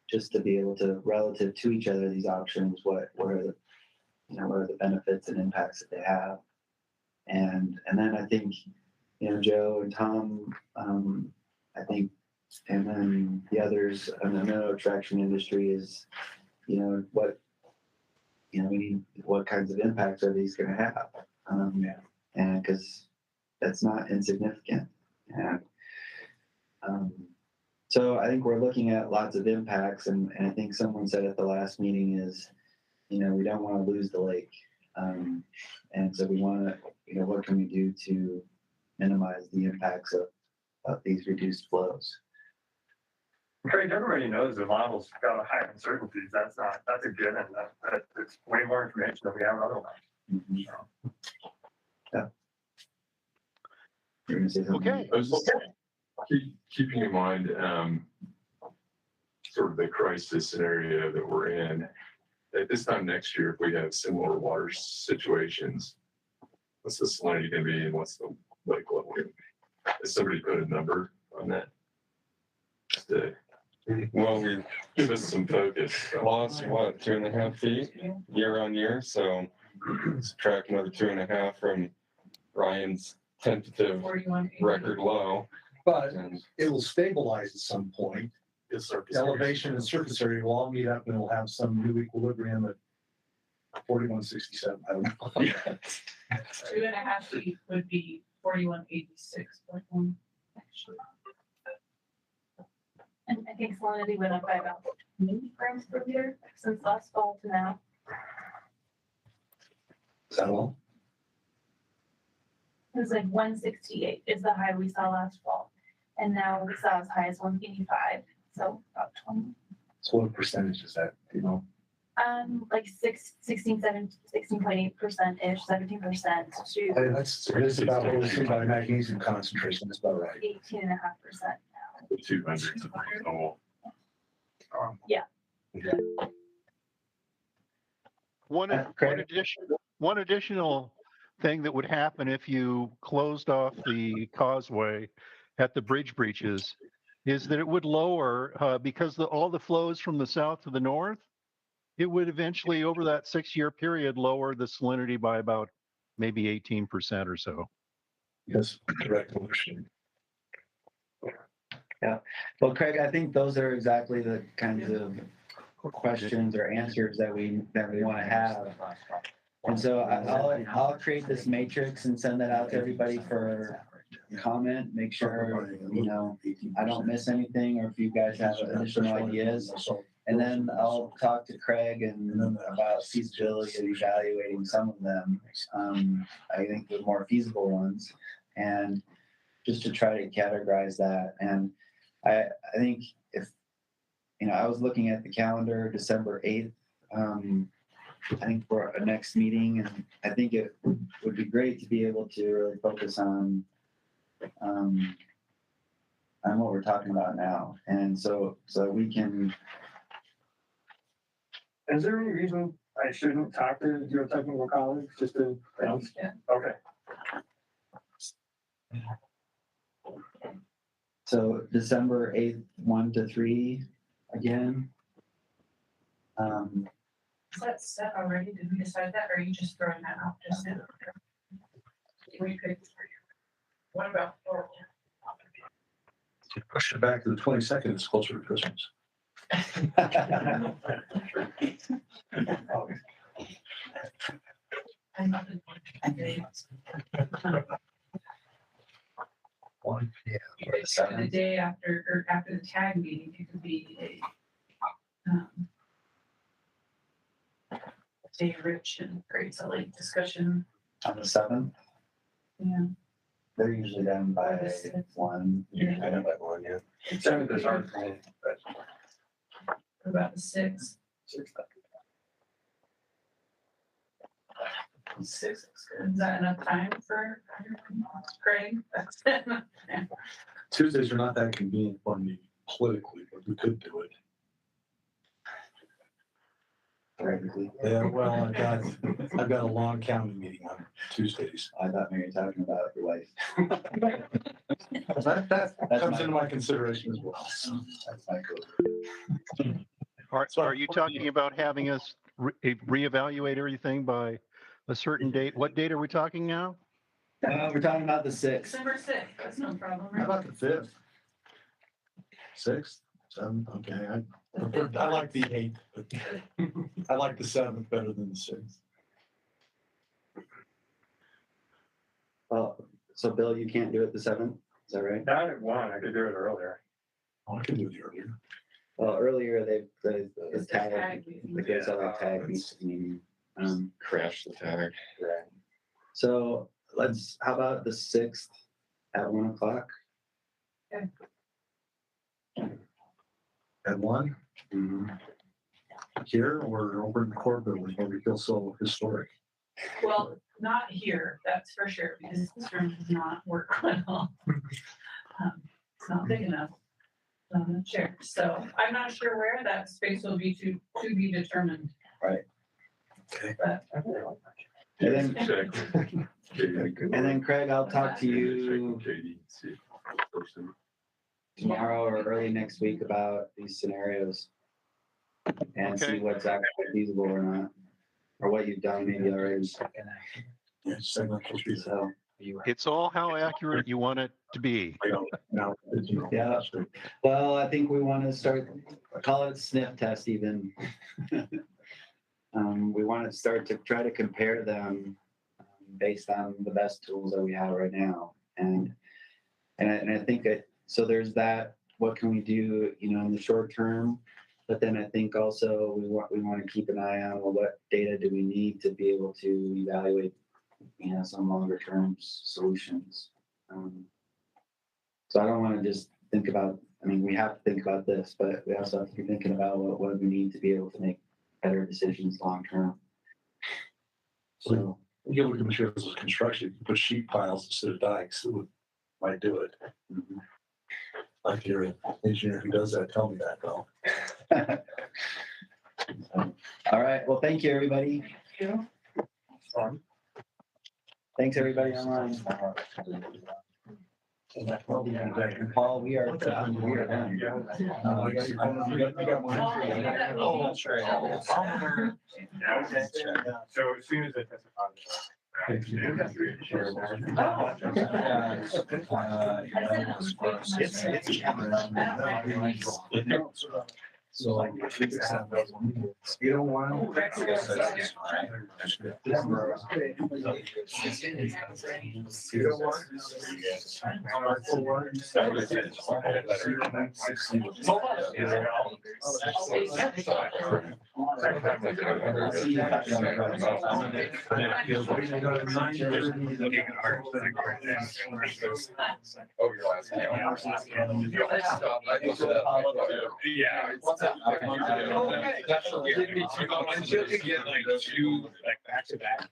just to be able to, relative to each other, these options, what are the benefits and impacts that they have. And then I think, Joe and Tom, I think, and then the others in the minnow attraction industry is, what kinds of impacts are these going to have? And because that's not insignificant. And so I think we're looking at lots of impacts, and I think someone said at the last meeting is, we don't want to lose the lake. And so we want to, what can we do to minimize the impacts of these reduced flows? Craig, everybody knows the model's got a high uncertainties. That's a given. It's way more information than we have otherwise. Mm-hmm. Yeah. You're gonna say something? Okay. I was just keeping in mind sort of the crisis scenario that we're in. At this time next year, if we have similar water situations, what's the salinity going to be, and what's the lake level going to be? Has somebody put a number on that? Just to Well, we give us some focus. lost, 2.5 feet year on year, so subtract another 2.5 from Ryan's tentative 41. record low. But And it will stabilize at some point. The surface. Elevation and surface area will all meet up, and we'll have some new equilibrium at 4167. I don't know. 2.5 feet would be 4186.1. And I think salinity went up by about 20 grams per liter since last fall to now. Is that all? It was like 168 is the high we saw last fall. And now we saw as high as 185, so about 20. So what percentage is that, Like 16.8%-ish, 17% to That's about what we see by magnesium concentration, that's about right. 18.5% now. 200. Oh, Yeah. One additional thing that would happen if you closed off the causeway at the bridge breaches is that it would lower, because all the flows from the south to the north, it would eventually, over that 6-year period, lower the salinity by about maybe 18% or so. Yes, correct. Yeah. Well, Craig, I think those are exactly the kinds of questions or answers that we want to have. And so I'll create this matrix and send that out to everybody for comment, make sure, I don't miss anything, or if you guys have additional ideas. And then I'll talk to Craig and about feasibility of evaluating some of them. I think the more feasible ones, and just to try to categorize that. And I think if, I was looking at the calendar, December 8th, I think for our next meeting, and I think it would be great to be able to really focus on what we're talking about now. And so we can. Is there any reason I shouldn't talk to your technical colleagues just to? Yeah. Okay. So December 8th, 1 to 3 again. Is that set already? Did we decide that, or are you just throwing that out just now? We could. What about? Push it back to the 22nd, it's closer to Christmas. One, yeah. The day after, or after the tag meeting, it could be a day rich and great, so like discussion. On the 7th, Yeah. they're usually done by Or the 6th. 1. Yeah. I know that one, yeah. 7th is hard for me, but. What about the 6th? 6th, is that enough time for Craig? That's yeah. Tuesdays are not that convenient for me politically, but we could do it. Yeah, well, I've got a long county meeting on Tuesdays. I thought maybe you were talking about your wife. That comes into my consideration as well. That's my goal. Are you talking about having us reevaluate everything by a certain date? What date are we talking now? We're talking about the 6th. December 6th, that's no problem, How right? about the 5th? 6th, 7th, okay. I like the 8th, but I like the 7th better than the 6th. Well, so Bill, you can't do it the 7th, is that right? Not at 1, I could do it earlier. Oh, I can do it earlier. Well, earlier the It's the tag, tag meeting. the kids have a tag meeting. Crash the tag. Right. So how about the 6th at 1 o'clock? Okay. At 1? Mm-hmm. Here or over in the court building where we feel so historic? Well, not here, that's for sure, because this room does not work well. It's not big enough on the chair, so I'm not sure where that space will be to be determined. Right. Okay. But And then Craig, I'll talk to you tomorrow or early next week about these scenarios and see what's actually feasible or not, or what you've done maybe already. So, It's all how accurate you want it to be. yeah. Well, I think we want to call it sniff test even. We want to start to try to compare them based on the best tools that we have right now. And I think so there's that, what can we do, in the short term? But then I think also we want to keep an eye on, well, what data do we need to be able to evaluate, some longer term solutions. So I don't want to just think about, we have to think about this, but we also have to be thinking about what we need to be able to make better decisions long term. So you look at materials of construction, you put sheet piles instead of dikes, it might do it. Mm-hmm. Like you're an engineer who does that, tell me that though. All right, well, thank you, everybody. Thanks, everybody online. Paul, we are done. Oh, that's right. So as soon as it has a So you don't want Yeah. Get like two, back to back.